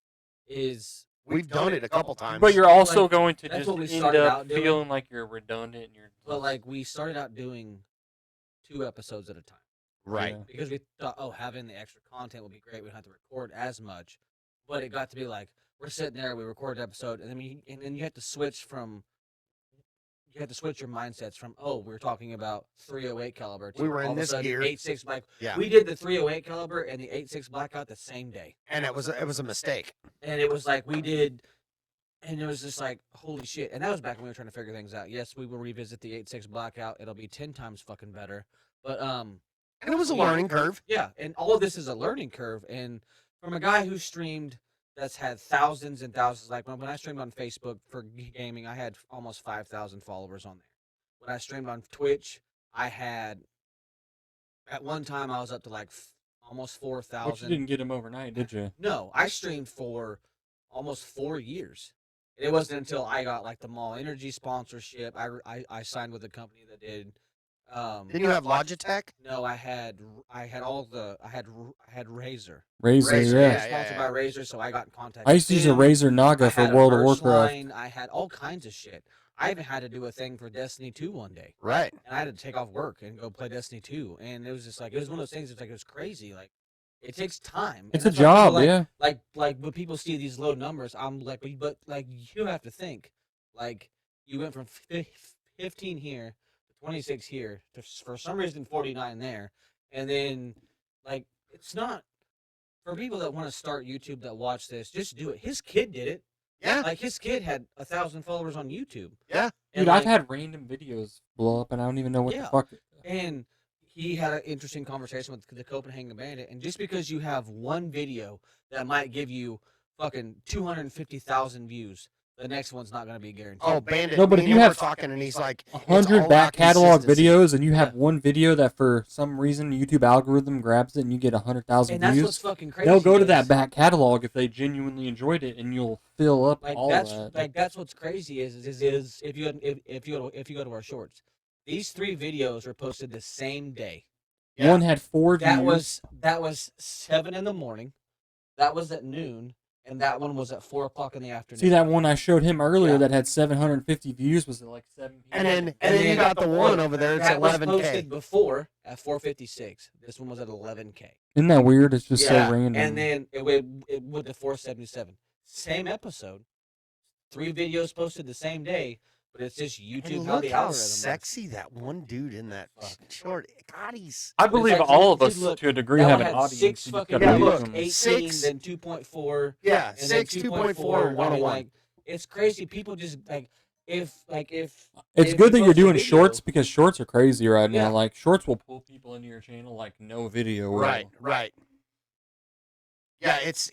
is We've done it a couple times. But you're also Like, going to that's just what we end started up out doing. feeling like you're redundant. And you're. but like we started out doing 2 episodes at a time right. Yeah. because we thought, oh, having the extra content would be great. We don't have to record as much. But it got to be like we're sitting there, we record an episode, and then you have to switch from. You have to switch your mindsets from we're talking about 308 caliber. To We were in all of a this sudden gear. 8.6 black. Yeah. We did the 308 caliber and the 8.6 blackout the same day. And it was a mistake. And it was like we did, and it was just like holy shit. And that was back when we were trying to figure things out. Yes, we will revisit the 8.6 blackout. It'll be 10 times fucking better. But And it was a learning curve. yeah, and all of this is a learning curve. And from a guy who streamed that's had thousands and thousands, like when I streamed on Facebook for gaming, I had almost 5,000 followers on there. When I streamed on Twitch, I had at one time I was up to like almost But you 4,000. didn't get him overnight, did you? No, I streamed for almost 4 years. It wasn't until I got like the Mall Energy sponsorship. I signed with a company that did. Didn't you have Logitech? No, I had Razer. Razer, Razer, yeah. yeah. Sponsored by Razer, so I got in contact. I used to with use a them. Razer Naga I for had a World of merch Warcraft. line, I had all kinds of shit. I even had to do a thing for Destiny 2 one day, Right. and I had to take off work and go play Destiny 2. And it was just like it was one of those things. It's like it was crazy. Like it takes time. It's And a that's why people job, like, yeah. like when people see these low numbers, I'm like, but like you have to think, like you went from 15 here to 26 here to for some reason 49 there, and then like it's not for people that want to start YouTube that watch this, just do it. His kid did it. Yeah. Like his kid had 1,000 followers on YouTube. Yeah. And Dude, I've like- had random videos blow up, and I don't even know what Yeah. the fuck. And he had an interesting conversation with the Copenhagen Bandit. And just because you have one video that might give you fucking 250,000 views, the next one's not going to be guaranteed. Oh, Bandit. No, but me if and you him were have talking, and he's like, it's 100 all back about catalog consistency. videos, and you have Yeah. one video that for some reason YouTube algorithm grabs it, and you get 100,000 and that's what's views. fucking crazy. They'll go to is, that back catalog if they genuinely enjoyed it, and you'll fill up Like all that's that. like that's what's crazy is if you go to our shorts, these 3 videos were posted the same day. Yeah. One had 4 views. That was 7 in the morning. That was at noon, and that one was at 4 o'clock in the afternoon. See that one I showed him earlier Yeah. that had 750 views was at like 7 p.m. And then you got the one over there. It's that was 11K. posted before at 4:56. This one was at 11K. Isn't that weird? It's just Yeah, so random. And then it went to 477. Same episode, 3 videos posted the same day, but it's just YouTube And how look the how algorithm works. sexy that one dude in that short. God, he's. I It's believe like, all of dude, us look, to a degree That have one an had audience. 6 You just fucking gotta Yeah, use look, them. 18, 6 then 2.4. Yeah, and then 6, 2.4, 101. Like, it's crazy. People just if It's if good that you you're post a doing video- shorts because shorts are crazy right now. Yeah. Like shorts will pull people into your channel like no video will. Right. Yeah, it's,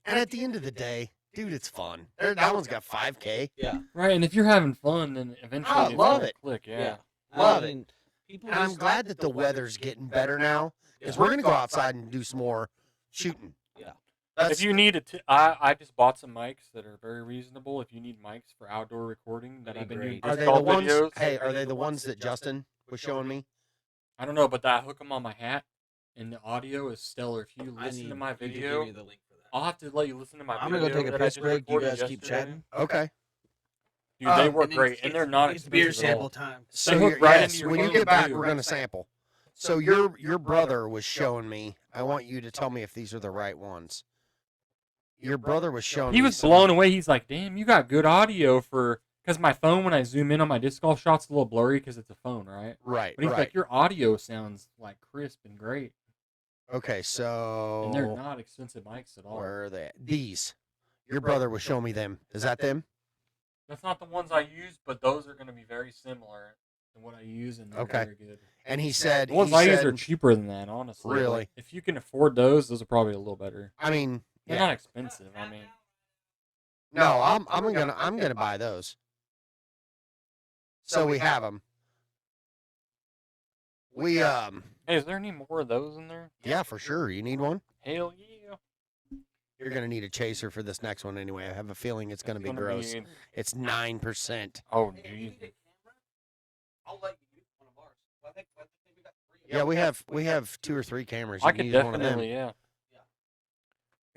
and at the end of the day, dude, it's fun. That one's got 5K. Right, and if you're having fun, then eventually I it's love gonna it. click. Yeah. Love it. mean, People And I'm just- glad that the weather's getting better now because we're gonna go outside and do some more shooting. Yeah. That's, If you need it, I just bought some mics that are very reasonable. If you need mics for outdoor recording, that That'd I've be been doing great. are disc they the golf ones? videos. Hey, are they the ones that Justin was showing me? I don't know, but I hook them on my hat, and the audio is stellar. If you I listen need to my you to give video, me the link for that. I'll have to let you listen to my I'm video. gonna go take a that I piss just break. You recorded guys keep yesterday. chatting. Okay. Dude, they work And then great, and they're not it's beer expensive at all. sample time. So They hook you're- right yes, into your when you phone, get back, too. we're gonna sample. So your brother was showing me. I want you to tell me if these are the right ones. Your brother was showing. He me was some- blown away. He's like, "Damn, you got good audio for." Because my phone, when I zoom in on my disc golf shots, a little blurry because it's a phone, right? Right. But he's Right. like, "Your audio sounds like crisp and great." Okay. So. And they're not expensive mics at all. Where are they? These. Your brother was showing me them. Is that them? That's not the ones I use, but those are going to be very similar to what I use, and they're Okay. very good. And he said. The ones he I use said- are cheaper than that, honestly. Really? Like, if you can afford those are probably a little better. I mean, They're yeah. not expensive. I mean, No, I'm gonna buy those. So we have them. We hey, is there any more of those in there? yeah, for sure. You need one. Hell yeah! You're gonna need a chaser for this next one anyway. I have a feeling it's gonna be gross. It's 9%. Oh, jeez. I'll let you use one of ours. I think we got 3. Yeah, we have 2 or 3 cameras. You I can could use one of them. definitely, yeah.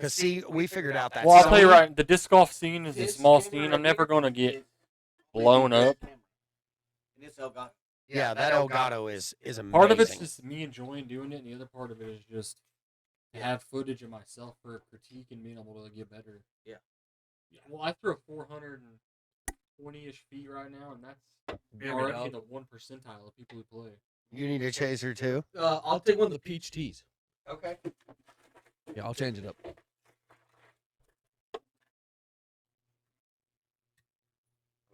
Cause see, we figured out that. Well, I'll tell you Sony- right, the disc golf scene is a small scene. I'm never going to get blown up. Yeah, that Elgato is amazing. Part of it's just me enjoying doing it, and the other part of it is just to have footage of myself for a critique and being able to get better. Yeah. Well, I throw 420-ish feet right now, and that's Damn it, already dog. in the 1 percentile of people who play. You need a chaser too. I'll take one of the peach teas. Okay. Yeah, I'll change it up.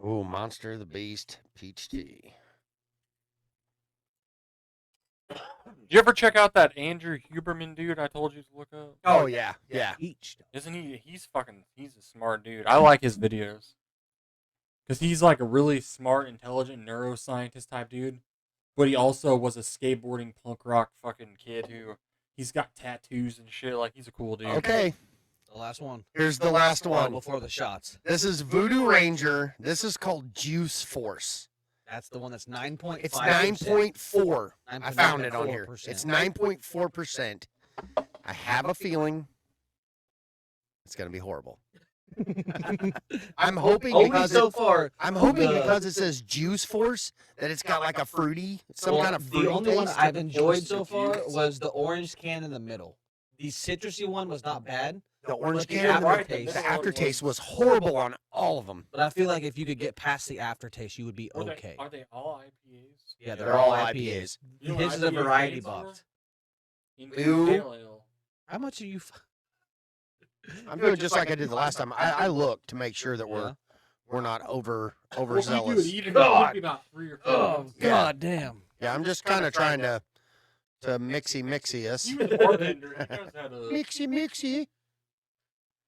Ooh, Monster the Beast peach tea. Did you ever check out that Andrew Huberman dude I told you to look up? Oh yeah, yeah. Peach. Isn't he? He's a smart dude. I like his videos. Because he's like a really smart, intelligent neuroscientist type dude. But he also was a skateboarding punk rock fucking kid who he's got tattoos and shit. Like, he's a cool dude. Okay, The last one. here's the last Oh, one. before the shots. This is Voodoo Ranger. This is called Juice Force. That's the one that's 9.5. It's 9.4. I found it on here. It's 9.4%. I have a feeling it's gonna be horrible. I'm hoping Only because so far. I'm hoping the- because it says Juice Force that it's got like a fruity, some Well, kind of fruity the only one taste. I've enjoyed so Juice. far was the orange can in the middle. The citrusy one was not bad, The orange but the can. aftertaste- The aftertaste was horrible on all of them. but I feel like if you could get past the aftertaste, you would be Are they- okay. Are they all IPAs? Yeah, They're all IPAs. You know what This is a IPA variety stands for? box. Infused Ooh. Pale Ale. How much are you? I'm doing just like I did the last time. I look to make sure that Yeah. we're not Well, if you do overzealous. it even, God. it could be about 3 or 4 Oh minutes. God damn! Yeah, I'm just kind of trying to mixy us. Even the bartender, he knows how to. Mixy.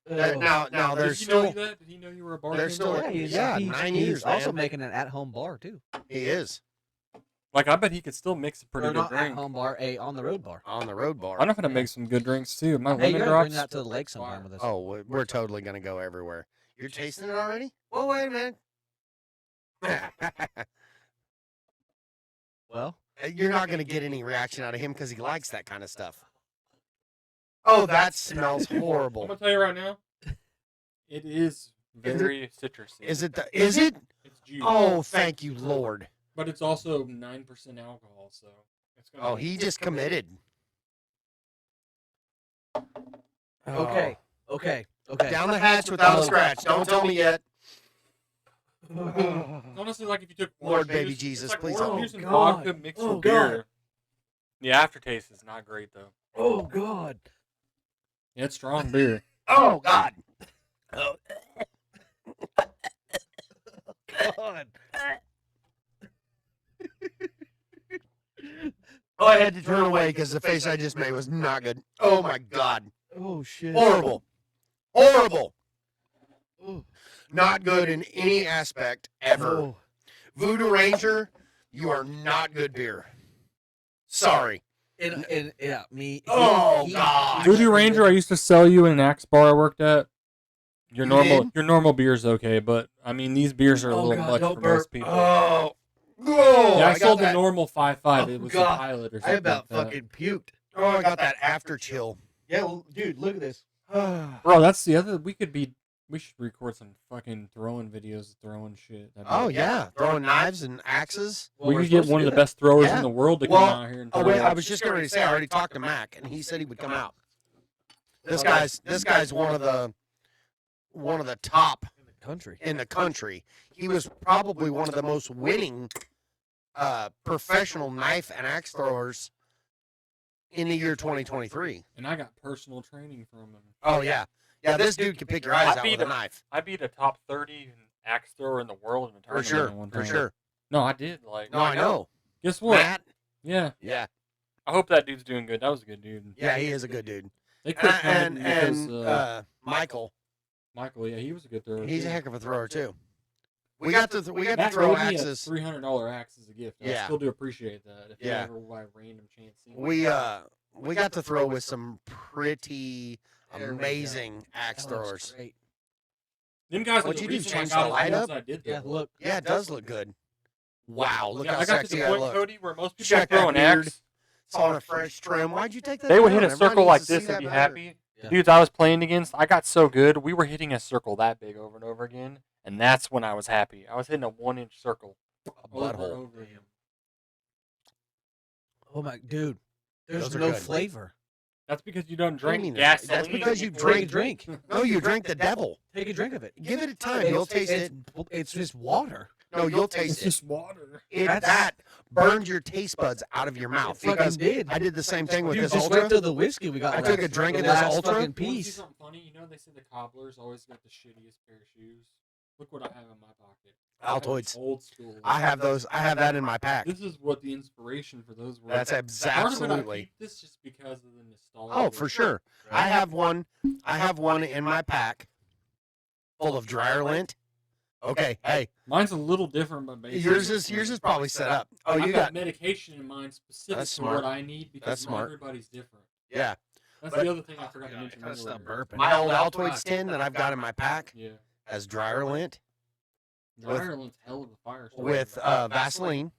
Oh. Now Did there's he know still that? Did he know you were a bartender? there's still Yeah, he's 9 he's years, also man. making an at-home bar too. He is Like, I bet he could still mix a pretty Or good not drink. at-home bar, a on-the-road bar. on the road bar. I know how to make some good drinks too. My Hey, you lemon gotta drops. bring that to the lake sometime with us. Oh, we're totally gonna go everywhere. You're tasting it already? Well, wait a minute. Well, You're not gonna get any reaction out of him because he likes that kind of stuff. Oh, that smells I'm horrible. gonna tell you right now, it is very citrusy. Is it? Is it? It's juice. Oh, thank you, Lord. But it's also 9% alcohol, so it's gonna. Oh, he just committed. okay. Down the hatch without a scratch. Don't tell me yet. Honestly, like if you took Lord orange baby juice, Jesus, it's like please orange help me. juice and God. vodka mixed Oh, with beer. God. The aftertaste is not great though. Oh God. Yeah, it's strong beer. Oh God. God. Oh, I had to turn away because the face I just made was not good. Oh my God. Oh shit. Horrible. Horrible. Not good in any aspect ever. Oh. Voodoo Ranger, you are not good beer. Sorry. And yeah, me. Oh, God. Voodoo Ranger, I used to sell you in an axe bar I worked at. Your You normal, did? your normal beer's okay, but I mean these beers are a Oh, little God, much don't for burp. most people. Oh. Oh, yeah, I, got sold the that. normal 5.5. Oh, It was God. a pilot or I something. about like that. fucking puked. Oh, I got that after chill. Yeah, well, dude, look at this. Bro, that's the other. We should record some fucking throwing videos, throwing shit. That'd be- Oh, yeah. Throwing knives and axes. we could get one of the best throwers Yeah. in the world to Well, come out here and Oh, throw wait. I it. was just going to say, I already talked to Mac, and he said he would come out. This guy's one of the top Country. in the country. He was probably one of the most winning professional knife and axe throwers in the year 2023. And I got personal training from him. Oh yeah, yeah. This dude can pick your eyes I out beat with a him. knife I beat a top 30 axe thrower in the world in a for tournament sure, at one for time. sure. No, I did. Like, No, I know. guess what? Matt. Yeah, Yeah, I hope that dude's doing good. That was a good dude. yeah. He is a good dude. They could have come And in because Michael, Michael, yeah, he was a good thrower. he's a too. heck of a thrower too. We got to Matt throw gave me a axes. $300 axe as a gift. And I Yeah. still do appreciate that. If Yeah. you ever by random chance see me. We got to throw with some pretty There we go. amazing axe That looks throwers. great. Them guys What'd are you the do, reason change I got the light as up? I did Yeah, though. look. Yeah, it does look good. Wow, look Yeah, how I got to sexy the I point, look. Cody, where most people Check throw that an beard. axe. It's on a fresh trim. Why'd you take that? They would down? hit a Everybody circle needs like to see this that and be better. happy. Yeah. The dudes I was playing against, I got so good. We were hitting a circle that big over and over again, and that's when I was happy. I was hitting a 1-inch circle. A Over and butthole. over again. Oh my dude. There's Those are no good. flavor. That's because you don't What do you drink mean there's- gasoline. that's because you before Take a drink. No, you drink the devil. Take a drink of it. Give it a time. You'll taste it. It's just water. No, you'll It's taste it. just water. That burns your taste buds out of your mouth. Fucking Because did. I did the same thing with Dude, this just ultra. wait till the whiskey we got. I left. took a drink The of this last Ultra. fucking You wanna see piece. something funny? You know they say the cobblers always got the shittiest pair of shoes. Look what I have in my pocket. I have Altoids. Old school. I have those. I have that in my pack. This is what the inspiration for those were. That's Part of it, I absolutely. keep this just because of the nostalgia. Oh, for sure. I have one. I have one in my pack, full of dryer lint. Okay, hey, Mine's a little different, but basically yours is probably set up. Oh, I've you got got medication in mind specific That's to what smart. I need because That's not smart. everybody's different. yeah. That's But- the other thing I forgot to mention Gotta stop earlier. burping. My old Altoids tin that I've got in my pack Yeah. has dryer lint Ireland's hell of a fire. starter. with Vaseline.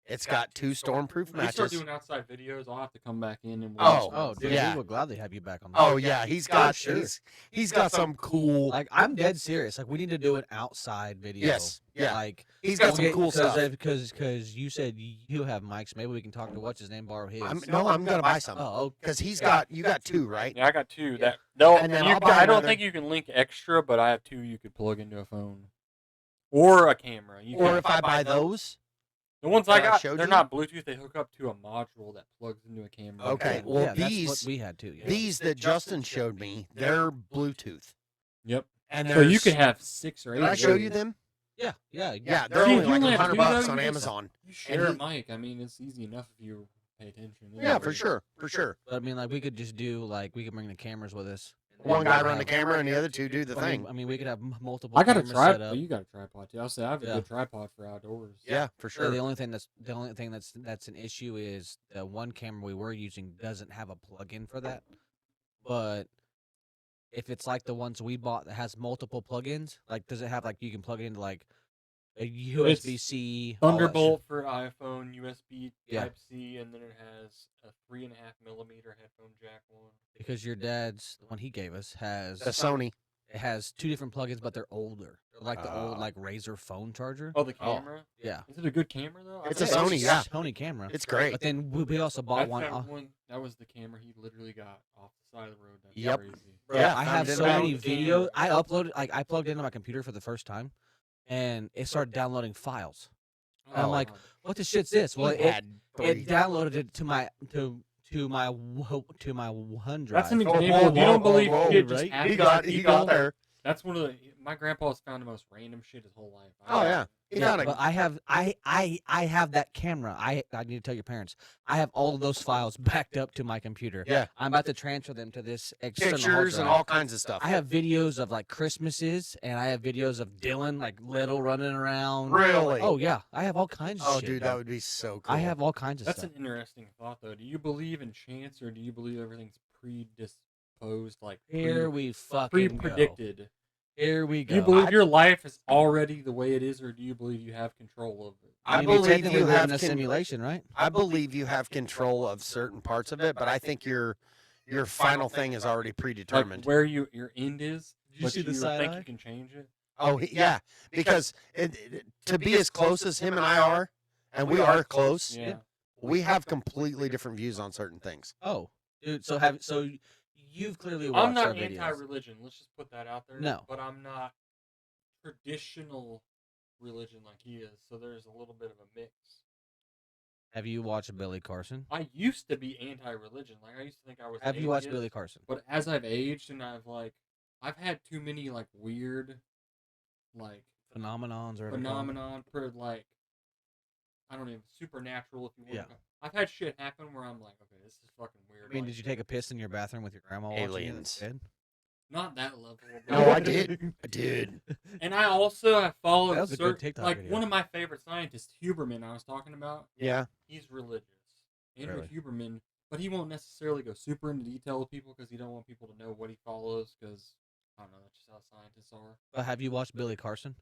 It's got 2 stormproof When we start matches. doing outside videos, I'll have to come back in and. Oh, Oh, dude, Yeah. we would gladly have you back on. The Oh yeah, he's got sure. he's got some cool. Like I'm dead serious. Like we need to do an outside video. Yes, yeah. Like He's got some cool stuff. Because you said you have mics. Maybe we can talk to what's his name, borrow his. I'm gonna buy some Oh, because okay. you got 2, right? Yeah, I got 2. That they'll. And then you I'll can- buy I don't another. think you can link extra, but I have 2 you could plug into a phone or a camera. You Or can- if I buy those, The ones I that I got, showed they're you? not Bluetooth. They hook up to a module that plugs into a camera. Okay, Yeah, well, yeah, that's these- what we had too. Yeah. These that Justin showed me, they're Bluetooth. Yep. And So you there's- could have 6 or 8. Did I of show you those. them? yeah, Yeah, they're See, only if you like only have $100 two, though, on you just- Amazon. You share he- a mic. I mean, it's easy enough if you pay attention. Yeah, for sure, for sure. But I mean, like we could just do like we could bring the cameras with us. and One we guy could run the have- camera and the other two do the I mean, thing. I mean, we could have multiple. I got a cameras set tripod. up. Well, you got a tripod too. I'll say I have a Yeah. good tripod for outdoors. Yeah, for So sure. the only thing that's an issue is the one camera we were using doesn't have a plug-in for that. But if it's like the ones we bought that has multiple plug-ins, like does it have like you can plug it into like a USB-C Thunderbolt for iPhone, USB Yeah. Type C, and then it has a 3.5mm headphone jack one. because your dad's the one he gave us has The Sony. it has 2 different plugins, but they're older. They're like the old Ah. like Razer phone charger. Oh, the camera. Yeah, Is it a good camera though? It's a I've Sony, actually- yeah. Sony camera. It's great. But then we also bought I've one. found one. That was the camera he literally got off the side of the road. That's Yep. crazy. Yeah, I found have it so out. many videos. I uploaded, like, I plugged into my computer for the first time, and it started downloading files. And I'm like, what the shit's this? Well, He it had it 3. downloaded it to my OneDrive. That's an Whoa, example. whoa, If you don't whoa, believe whoa, shit just right? happens He to got people, there. That's one of the. My grandpa has found the most random shit his whole life. Oh yeah. He Yeah, found a but I have that camera. I need to tell your parents. I have all of those files backed up to my computer. Yeah. I'm about to transfer them to this external hard pictures and drive. all kinds of stuff. I have videos of like Christmases, and I have videos of Dylan like little running around. Really? Oh yeah, I have all kinds of Oh, shit. dude, that would be so cool. I have all kinds of That's stuff. an interesting thought, though. Do you believe in chance, or do you believe everything's predisposed, like Here we fucking go. pre-predicted? Here we go. Do you believe your life is already the way it is, or do you believe you have control of it? I mean, believe we technically you live have in a con- simulation, right? I believe you have control of certain parts of it, but I think your final thing is already predetermined. Like where your end is, Did you but see the you side think eye? you can change it. Oh, yeah, because to be as close as him and I are, and we are close, Yeah. we have completely different views on certain things. Oh, dude. So you've clearly watched I'm our not videos. anti-religion. Let's just put that out there. No. But I'm not traditional religion like he is. So there's a little bit of a mix. Have you watched Billy Carson? I used to be anti-religion. Like I used to think I was. Have you watched atheist, Billy Carson? But as I've aged and I've had too many like weird, like Phenomenons or phenomenon for like, I don't even supernatural if you want. Yeah. To, I've had shit happen where I'm like, okay, this is fucking weird. I mean, like, did you take a piss in your bathroom with your grandma watching you Aliens. instead? Not that level. No, but- I did. I did. And I also have followed That was a good certain, TikTok like video. one of my favorite scientists, Huberman. I was talking about. Yeah. He's religious, Andrew Really? Huberman, but he won't necessarily go super into detail with people because he don't want people to know what he follows. Because I don't know, that's just how scientists are. But have you watched Billy Carson?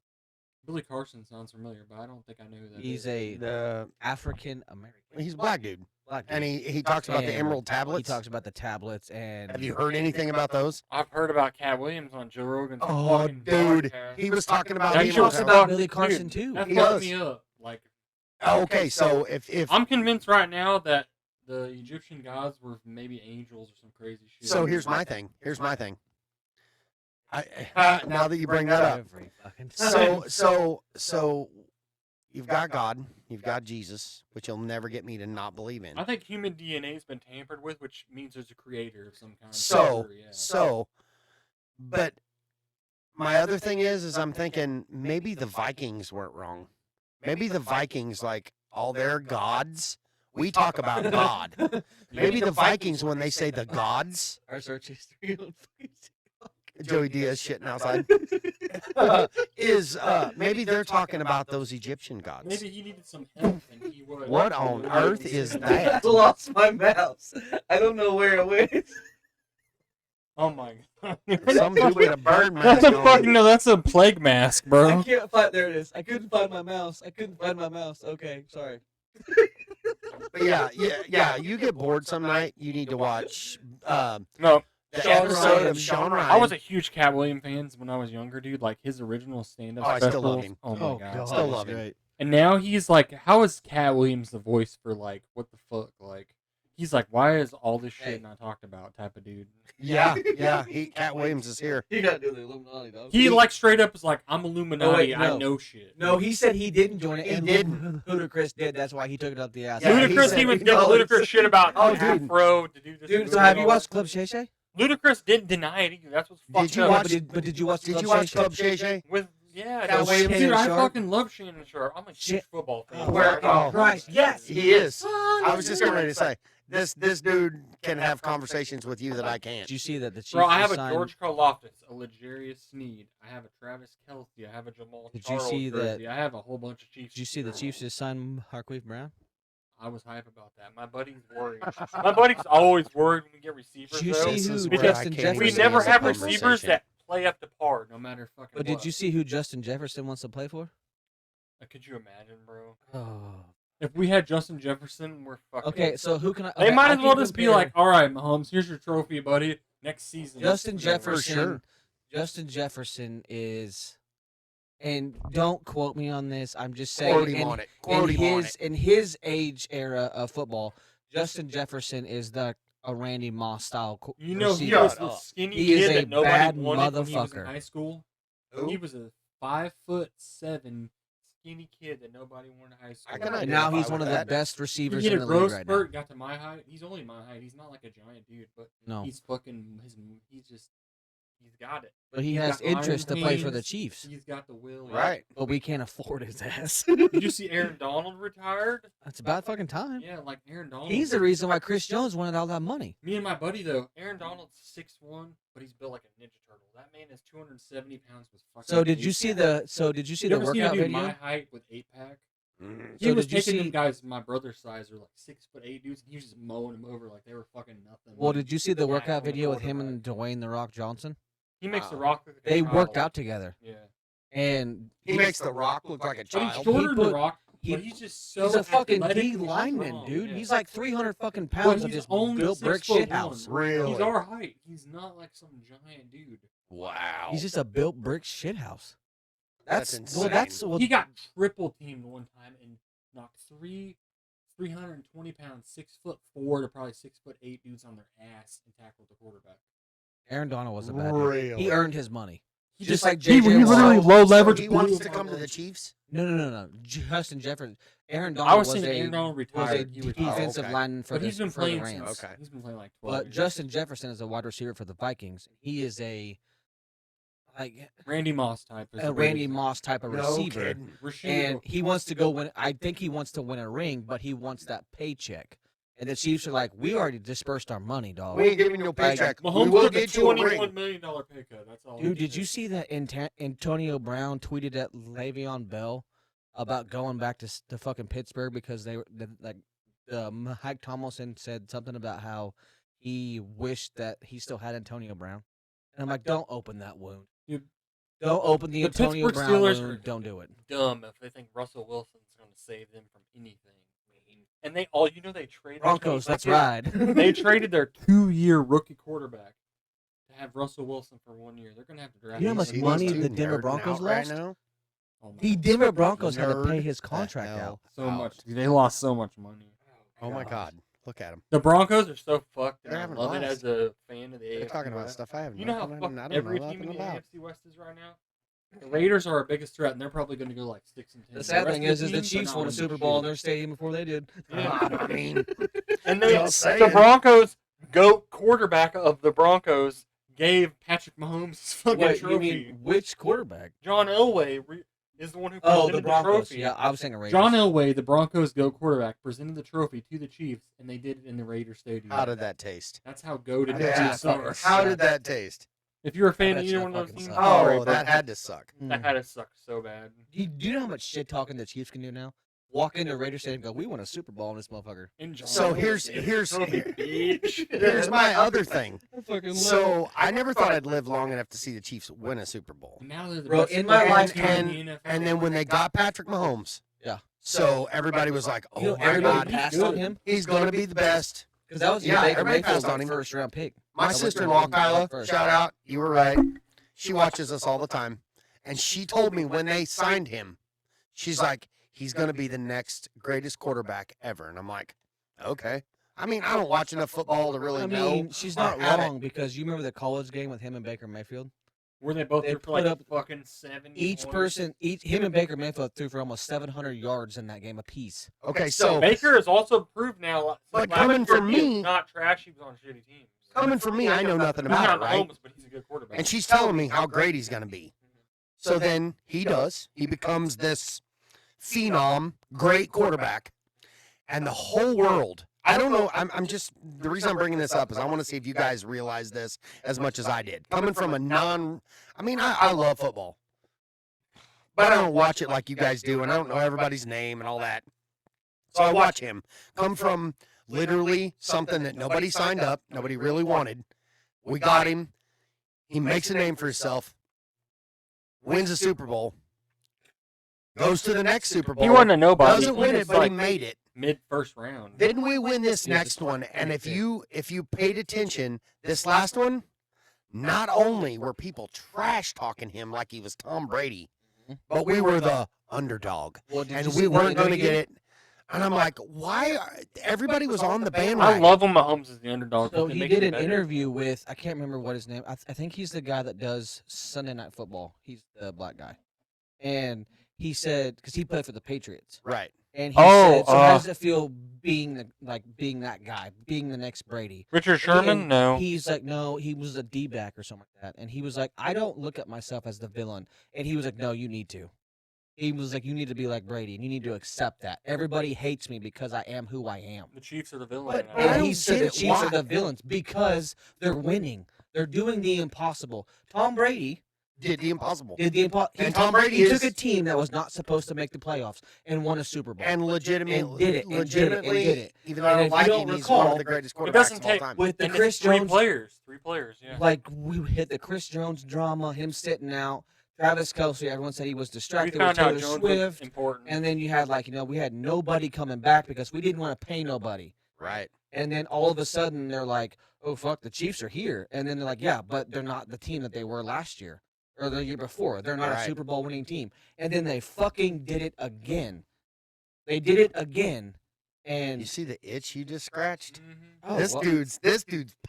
Billy Carson sounds familiar, but I don't think I know who that He's is. a The African American. he's a black dude, Black and dude. he talks about the And emerald He tablets. talks about the tablets and. Have you heard anything about those? I've heard about Cat Williams on Joe Rogan's Oh, fucking dude, podcast. he was talking about That the He shit emerald talks was tablets. about dude, Billy Carson too. That He fucked does. me up. Like, Okay, so if I'm convinced right now that the Egyptian gods were maybe angels or some crazy shit. so, here's my thing. Here's my thing. Now that you bring that up, Every fucking time. so you've got God, you've got Jesus, which you'll never get me to not believe in. I think human DNA has been tampered with, which means there's a creator of some kind. So, Sure, yeah. but my other thing is I'm thinking maybe the Vikings weren't wrong. Maybe the Vikings, like all their gods, we talk about God. Maybe the Vikings, when they say the gods, Our search history on Joey Diaz shitting outside, is maybe they're talking about those Egyptian gods. Maybe he needed some help, and he was. What on earth is that? lost my mouse. I don't know where it went. Oh my god! Some dude with a bird That's mask a on. fucking no. That's a plague mask, bro. I can't find. There it is. I couldn't find my mouse. Okay, sorry. But yeah. You get bored some night, you need to watch No, the Sean episode Ryan. of Sean Ryan. I was a huge Cat Williams fan when I was younger, dude. Like his original stand-up Oh, I still specials. love him. Oh my god! Still love him. And now he's like, how is Cat Williams the voice for like what the fuck? Like He's like, why is all this shit Hey. not talked about? Type of dude. Yeah, yeah. Cat Williams is here. He got to do the Illuminati, though. He like straight up is like, I'm Illuminati. I no. know shit. No, he said he didn't join it. He and didn't. Ludacris did. That's why he took it up the ass. Yeah, he Ludacris said even he gave knows. Ludacris shit about Oh, dude. Afro to do this. Dude, and so that have and you all watched that. Club Shay Shay? Ludacris didn't deny it either. That's what's fucked Did you up. watch? But did you watch Did Club you watch Shay Shay? Club Shay Shay? With yeah, Cat dude, Williams dude, and I Sharp? fucking love Shannon Sharp. I'm a huge Shit. football fan. Oh, Where- fucking oh. Christ, yes. He is. I was just getting ready to say this dude can have conversations with you that I can't. Did you see that the Chiefs Bro, I have a signed- George Karlaftis, a Legarius Sneed. I have a Travis Kelce. I have a Jamal Did you Charles see that- jersey. I have a whole bunch of Chiefs. Did you see the Chiefs just signed Harquaeve Brown? I was hype about that. My buddy's worried. My buddy's always worried when we get receivers. Did you though, see who because Justin we Jefferson never is? have a receivers conversation. that play up to par, no matter fucking. But did what. you see who Justin Jefferson wants to play for? Could you imagine, bro? Oh. If we had Justin Jefferson, we're fucking. Okay, so who can I? They okay, might I as well can just be compare like, all right, Mahomes, here's your trophy, buddy. Next season. Justin Yeah, for Jefferson. sure. Justin Jefferson is, and don't quote me on this. I'm just saying. Quote him in- on it. Quote in him on his it. in his age era of football, Justin Jefferson is a Randy Moss style You know, he receiver. was the skinny He is kid a that nobody bad wanted when he was in motherfucker. high school. Who? He was a 5'7" skinny kid that nobody wanted in high school. I can And now identify he's one with of the that. best He receivers hit in a the league growth right now. spurt, got to my height. He's only my height. He's not like a giant dude, but No, he's fucking he's got it. but he He's has got iron interest to play for the hands. Chiefs. He's got the will. yeah. Right. But we can't afford his ass. Did you see Aaron Donald retired? That's about fucking time. Yeah, like Aaron Donald. He's the reason why Chris Jones wanted all that money. Me and my buddy though, Aaron Donald's 6'1", but he's built like a Ninja Turtle. That man is 270 pounds with fucking. So did you eight see pack. the? So did you see You the ever seen a workout dude video? my height with 8-pack? Mm. He So was did you taking them see- guys my brother's size, or like 6'8" dudes, and he was just mowing them over like they were fucking nothing. Well, did you see the Yeah, workout on the video with him quarterback. and Dwayne the Rock Johnson? He makes the Wow. Rock look like a They child. worked out together, Yeah, and He makes The Rock look like a but he's child. shorter than put- the Rock. he- but he's just so. he's a fucking athletic D and lineman, strong, dude. yeah. He's like 300 fucking But pounds of he's just only built brick 6'1". shit house. Really? He's our height. He's not like some giant dude. Wow. He's just a built brick shit house. That's Well, insane. that's well, He got triple teamed one time and knocked 320 pounds, 6'4" to probably 6'8" dudes on their ass and tackled the quarterback. Aaron Donald was a bad dude. Really? He earned his money. He Just just like He JJ literally Watt. low So leverage. he blew wants him to out. come to the Chiefs. No. Justin Jefferson. Aaron Donald I was was saying a Aaron Donald was a retired. He retired. defensive okay. lineman for But the, he's been for the playing Rams. since. Okay. He's been playing like 12 But years. Justin Jefferson is a wide receiver for the Vikings. He is a like Randy Moss type. is a the way Randy to- Moss type of No receiver. kidding. Rasheed And he wants to go win. I think he wants to win a ring, but he wants that paycheck. And the Chiefs are like, we already dispersed our money, dog. We ain't giving you a paycheck. Mahomes we will took a get you a $21 ring. million pay cut. That's all. Dude, did you see that Antonio Brown tweeted at Le'Veon Bell about going back to fucking Pittsburgh because they were like Mike Tomlinson said something about how he wished that he still had Antonio Brown, and I'm like, don't open that wound. Dude, Don't open the the Antonio Pittsburgh Brown Steelers wound. are Don't do it. dumb if they think Russell Wilson's going to save them from anything. And they all, they traded Broncos, that's right. They traded their 2-year rookie quarterback to have Russell Wilson for 1 year. They're going to have to draft. You know how much He money was the too Denver nerding Broncos out right lost? now. Oh my The God. Denver Broncos had to pay Nerd his the contract hell out. So out. much. They lost so much money. Oh my God! Look at him. The Broncos are so fucked. And They're I having love it lost. as a fan of the They're AFC talking about West. stuff I have. You know how nothing- fucked I don't every know team in nothing the about. AFC West is right now? The Raiders are our biggest threat, and they're probably going to go like 6 and 10. The sad rest thing of is the teams are Chiefs not won a winning Super shit. Bowl in their stadium before they did. Yeah. I mean, And Just the saying. Broncos GOAT quarterback of the Broncos gave Patrick Mahomes his fucking Wait, you trophy. mean which quarterback? John Elway is the one who Oh, presented the Broncos. trophy. Yeah, I was saying Raiders. John Elway, the Broncos GOAT quarterback, presented the trophy to the Chiefs, and they did it in the Raider Stadium. how did that taste? That's how goated the Yeah. Chiefs are. How did that taste? If you're a fan bet of you either that one of those fucking teams, sucked. sorry, Oh, but that had to suck. that had to suck so bad. Do you know how much shit talking the Chiefs can do now? Walk into Raider Stadium and go, "We won a Super Bowl in this motherfucker." Enjoy. So here's Trophy, bitch. here's my other thing. Fucking So I never thought I'd live long enough to see the Chiefs win a Super Bowl. Now they're the Bro, best in my football life, team in the NFL. And then when they got Patrick Mahomes, Yeah. so everybody was like, "Oh You know, my everybody God, passed good. on him he's going to be the best." because that was Yeah, Baker everybody Mayfield's passed on him. first round pick. My I went to sister-in-law, him Kyla, first. shout out, you were right. She watches us all the time, and she told me when they signed him, she's like, "He's going to be the next greatest quarterback ever," and I'm like, "Okay." I mean, I don't watch enough football to really I know. mean, she's or not have it. wrong because you remember the college game with him and Baker Mayfield. Were they both They threw for like put up fucking 70 Each points? person, him and Baker Mayfield threw for almost 700 yards in that game apiece. Okay, so Baker has also proved now. But last coming year, from he is me- not trash. He was on shitty teams. coming from me, I know nothing He's about not it, right? Mahomes, but he's a good quarterback. And she's telling me how great he's going to be. So then he does. He becomes this phenom, great quarterback. And the whole world, I don't know, I'm just, the reason I'm bringing this up is I want to see if you guys realize this as much as I did. Coming from I love football. But I don't watch it like you guys do, and I don't know everybody's name and all that. So I watch him come from literally something that nobody signed up, nobody really wanted. We got him. He makes a name for himself, wins a Super Bowl, goes to the next Super Bowl. He wasn't a nobody. Doesn't win it, but he made it. Mid first round. Didn't we win this next one? And if you paid attention, this last one, not only were people trash talking him like he was Tom Brady, but we were the underdog, Well, did and you we see weren't what going to he get did? it. And I'm like, why? Everybody was on the I bandwagon. love when Mahomes is the underdog. So It he makes did it an better. interview with, I can't remember what his name. I think he's the guy that does Sunday Night Football. He's the black guy, and he said because he played for the Patriots, Right. and he Oh, said, so how does it feel being being that guy, being the next Brady? Richard Sherman? And No. He's like, no, he was a D-back or something like that. And he was like, I don't look at myself as the villain. And he was like, no, you need to. He was like, you need to be like Brady, and you need to accept that. Everybody hates me because I am who I am. The Chiefs are the villain. But- now. I And don't he said get the it. Chiefs are Why? the villains because they're winning. They're doing the impossible. Tom Brady Did the impossible. did the impossible. And Tom Brady he took is- a team that was not supposed to make the playoffs and won a Super Bowl. And legitimately, And did it, and did it, and legitimately, did it. even though And I if don't you like don't him, he's one recall, of the greatest It quarterbacks doesn't of all take time. with the and Chris it's three Jones, players. Three players. Yeah. like we hit the Chris Jones drama, him sitting out. Travis Kelce, everyone said he was We distracted with found out Taylor Jones was Swift. important. And then you had we had nobody coming back because we didn't want to pay nobody. Right. And then all of a sudden they're like, oh fuck, the Chiefs are here. And then they're like, yeah, but they're not the team that they were last year or the year before. They're not Right. a Super Bowl winning team. And then they fucking did it again. They did it again. And You see the itch you just scratched? Mhm. oh, this well- dude's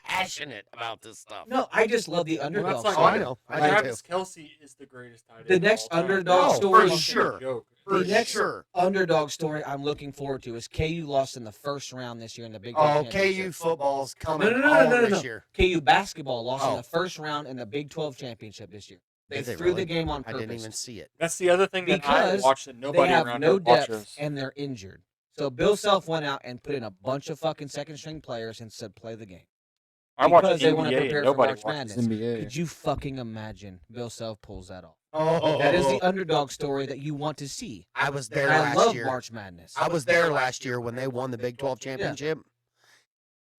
passionate about this stuff. No, I just love the underdog. that's like- Oh, I story. know. I do too. Travis Kelce is the greatest tight end. The of next all time. underdog Oh, story- for Fucking sure. joke. For The next sure. underdog story I'm looking forward to is KU lost in the first round this year in the Big 12 Oh, championship. KU football's coming No, no, no, home no, no, this no. year. KU basketball lost in Oh. the first round in the Big 12 championship this year. They Did they threw really? the game on I purpose. didn't even see it. That's the other thing that I Because watch that They nobody have around no here depth watches. and they're injured. So Bill Self went out and put in a bunch of fucking second string players and said play the game. I watch because the they wanna NBA prepare and for nobody March watches Madness. NBA. Could you fucking imagine Bill Self pulls that off? Oh, That is the underdog story that you want to see. I was there I last love year. March Madness. I was there last year when they won the Big 12 championship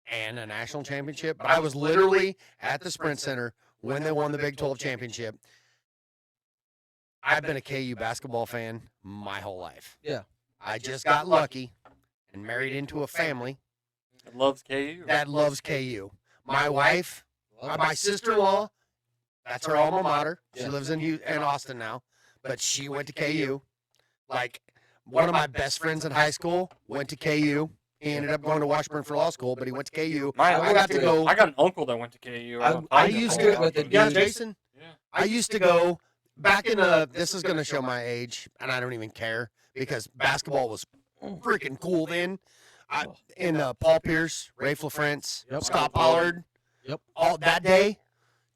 and a national championship. But I was literally at the Sprint Center when they won the Big 12 championship. I've been a KU basketball fan my whole life. Yeah. I just got lucky and married into a family It loves KU. that loves KU. My wife, my sister-in-law, that's her alma mater. She lives in Austin now, but she went to KU. Like, one of my best friends in high school went to KU. He ended up going to Washburn for law school, but he went to KU. I got to go. I got an uncle that went to KU. I used to. with the Yeah, dude. Jason. Yeah. I used to go back in the. This is going to show my age, and I don't even care because basketball was freaking cool then. In Paul Pierce, Ray LaFrance, Yep. Scott Pollard. Yep. All that day,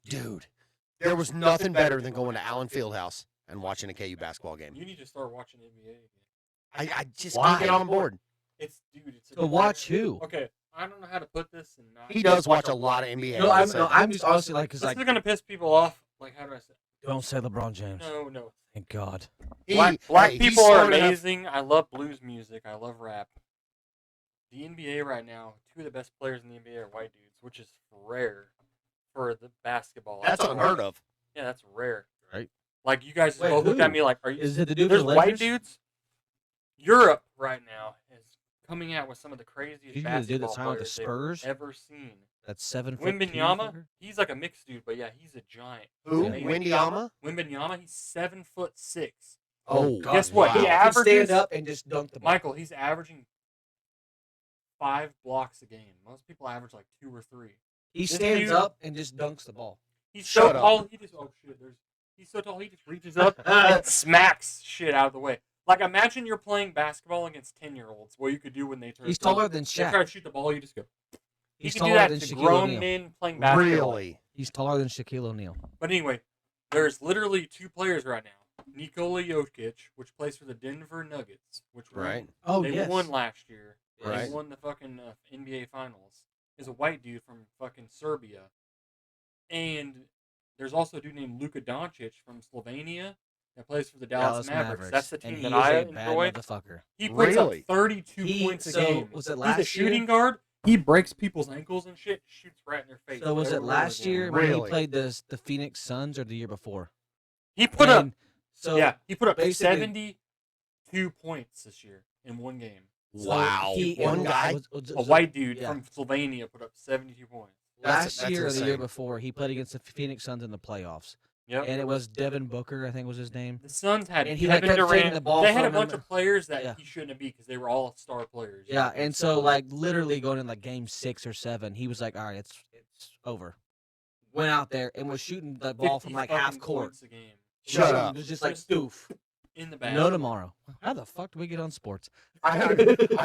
dude. There was nothing better than going to Allen Fieldhouse and watching a KU basketball game. You need to start watching NBA again. I just Why? can't get on board. It's It's a To watch who? Okay, I don't know how to put this and not. He does watch a lot of NBA. No, so- I'm just honestly This is gonna piss people off. Like, how do I say? don't say LeBron James. No. Thank God. He- Black hey, he's people are smart enough- amazing. I love blues music. I love rap. The NBA right now, two of the best players in the NBA are white dudes, which is rare for the basketball. That's unheard of. Yeah, that's rare. Right. Like, you guys Wait, both looked who? at me like, are you? Is it the dude There's for the white Lakers? dudes. Europe right now is coming out with some of the craziest You mean the dude that basketball signed with the players they've Spurs? ever seen. That's 7 foot. Wembanyama, he's like a mixed dude, but yeah, he's a giant. Who? Amazing. Wembanyama? Wembanyama, he's 7'6". Oh, Guess what? wow. He He can averages. stand up and just dunk the ball. Michael, he's averaging 5 blocks a game. Most people average like 2 or 3. He This stands dude- up and just dunks the ball. He's so Shut up. tall. He just he's so tall. He just reaches up and smacks shit out of the way. Like imagine you're playing basketball against 10-year-olds. What you could do when they turn. He's 30. taller than They try Shaq. to shoot the ball. You just go. He He's can do taller that than to Shaquille grown O'Neal. men playing basketball. Really? He's taller than Shaquille O'Neal. But anyway, there's literally 2 players right now. Nikola Jokic, which plays for the Denver Nuggets, which Right. Oh, they yes. won last year. Right. They won the fucking NBA Finals. Is a white dude from fucking Serbia, and there's also a dude named Luka Doncic from Slovenia that plays for the Dallas Mavericks. That's the team and that he is I a bad enjoy. motherfucker. He puts Really? up 32 He- points a so, game. was it He's last a shooting year? guard. He breaks people's ankles and shit. Shoots right in their face. So was over it and over last again. year when Really? he played the Phoenix Suns or the year before? He put up. And So Yeah, he put up basically- 72 points this year in one game. so Wow. he- One and guy? A white dude yeah. from Slovenia put up 72 points. Last That's year or the year insane. before, he played against the Phoenix Suns in the playoffs, Yep. and it was Devin Booker, I think was his name. The Suns had And he, like, Kevin kept taking Durant. the ball They had a from bunch him. of players that Yeah. he shouldn't have beat because they were all star players. Yeah, and so like literally going in like game 6 or 7, he was like, "All right, it's over." Went out there and was shooting the ball from 50 like half fucking court. points a game. Shut up. It was just like stoof. In the back. No tomorrow. How the fuck do we get on sports? I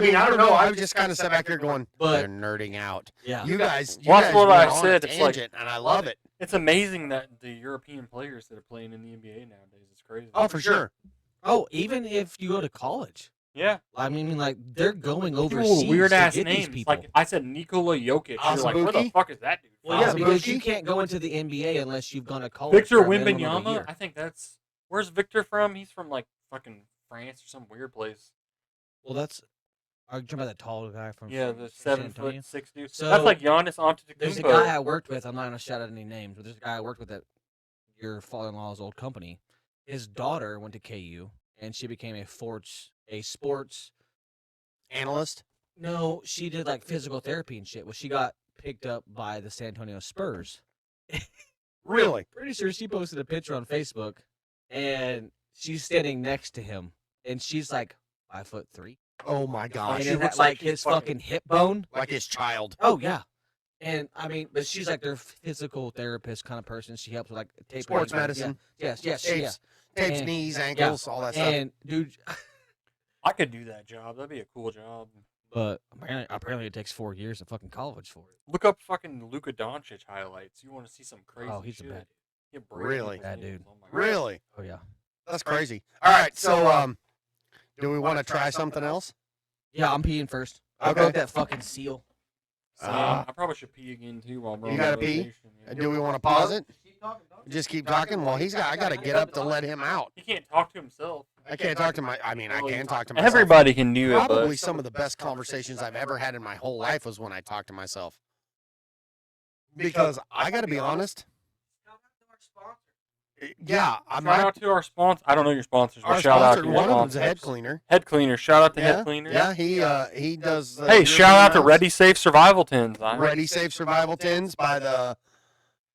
mean, I don't know. I was just kind of sat back here going, But- they're nerding out. Yeah. You guys, Well, that's what I went on a said. It's like- tangent, and I love it. It's amazing that the European players that are playing in the NBA nowadays. It's crazy. Oh, for sure. Oh, even if you go to college, Yeah. I mean, like they're going People overseas with weird to ass get these names. people. Like I said, Nikola Jokic. You're like, where the Azubuike? fuck is that dude? Well, from? yeah, because Azubuike? you can't go into the NBA unless you've gone to college. Victor for a minimum of a Wembanyama. year. I think that's where's Victor from? He's from like fucking France or some weird place. Well, that's. Are you talking about that tall guy from? Yeah, from the San 7'6" dude. So, That's like Giannis Antetokounmpo. There's a guy I worked with. I'm not gonna shout out any names, but there's a guy I worked with at your father-in-law's old company. His daughter went to KU, and she became a sports. Analyst? No, she did like physical therapy and shit. Well, she got picked up by the San Antonio Spurs. Really? Pretty sure she posted a picture on Facebook, and she's standing next to him, and she's like 5'3", Oh, my and gosh. she it had, looks like like she's his fucking- fucking hip bone. Like his child. Oh yeah, and I mean, but she's like their physical therapist kind of person. She helps with like taping Sports and- medicine. Yeah. Yes, yeah. Tapes, tapes And- knees, ankles, all that stuff. And dude, I could do that job. That'd be a cool job. but apparently it takes 4 years of fucking college for it. Look up fucking Luka Doncic highlights. You want to see some crazy Oh, he's a shit. bad- He'll break Really? people's Bad nails. dude. Oh my God. Really? Oh yeah. That's crazy. All right, so do we want to try something else? Yeah, I'm peeing first. Okay. I'll go with that fucking seal. So, Uh, I probably should pee again too while we're You on gotta the pee? rotation, yeah. Do we want to pause it? Just keep talking? Well, I got to get up to let him out. He can't talk to himself. I can't talk to I can talk to myself. Everybody can do it, Probably but some of the best conversations I've ever had in my whole life was when I talked to myself. Because I got to be honest. Yeah, I'm shout not. out to our sponsor. I don't know your sponsors, but Our shout out sponsor, to your one of them's a sponsors. head cleaner. Head cleaner. Shout out to Yeah, Head Cleaner. yeah, he does. Hey, shout out to Ready Safe Survival Tins. Ready Safe Survival Tins by the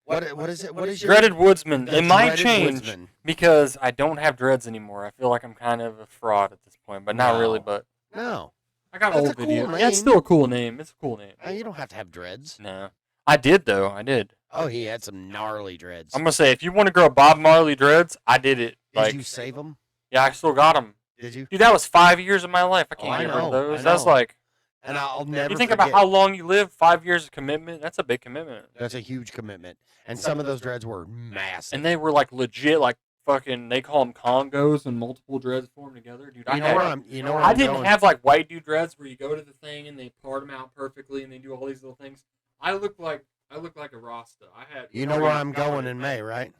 what is it? What is your Dreaded Woodsman. the It might Dreaded change Woodsman. because I don't have dreads anymore. I feel like I'm kind of a fraud at this point, but not really. No. But No, I got That's old a cool video. Yeah, name. it's still a cool name. It's a cool name. you don't have to have dreads. No, I did though. I did. Oh, he had some gnarly dreads. I'm gonna say if you want to grow Bob Marley dreads, I did it. Did Like, you save them? yeah, I still got them. Did you? Dude, that was 5 years of my life. I Oh, can't I get rid of know, those. I That's know. like And I'll never. you think forget. about how long you live. 5 years of commitment. That's a big commitment. That's a huge commitment. And some of those dreads were massive. And they were like legit, like fucking. They call them Congos, and multiple dreads formed together. Dude, you know where I'm. You know where I I'm didn't going. have like white dude dreads where you go to the thing and they part them out perfectly and they do all these little things. I look like a Rasta. I had. You know where I'm going in May, right?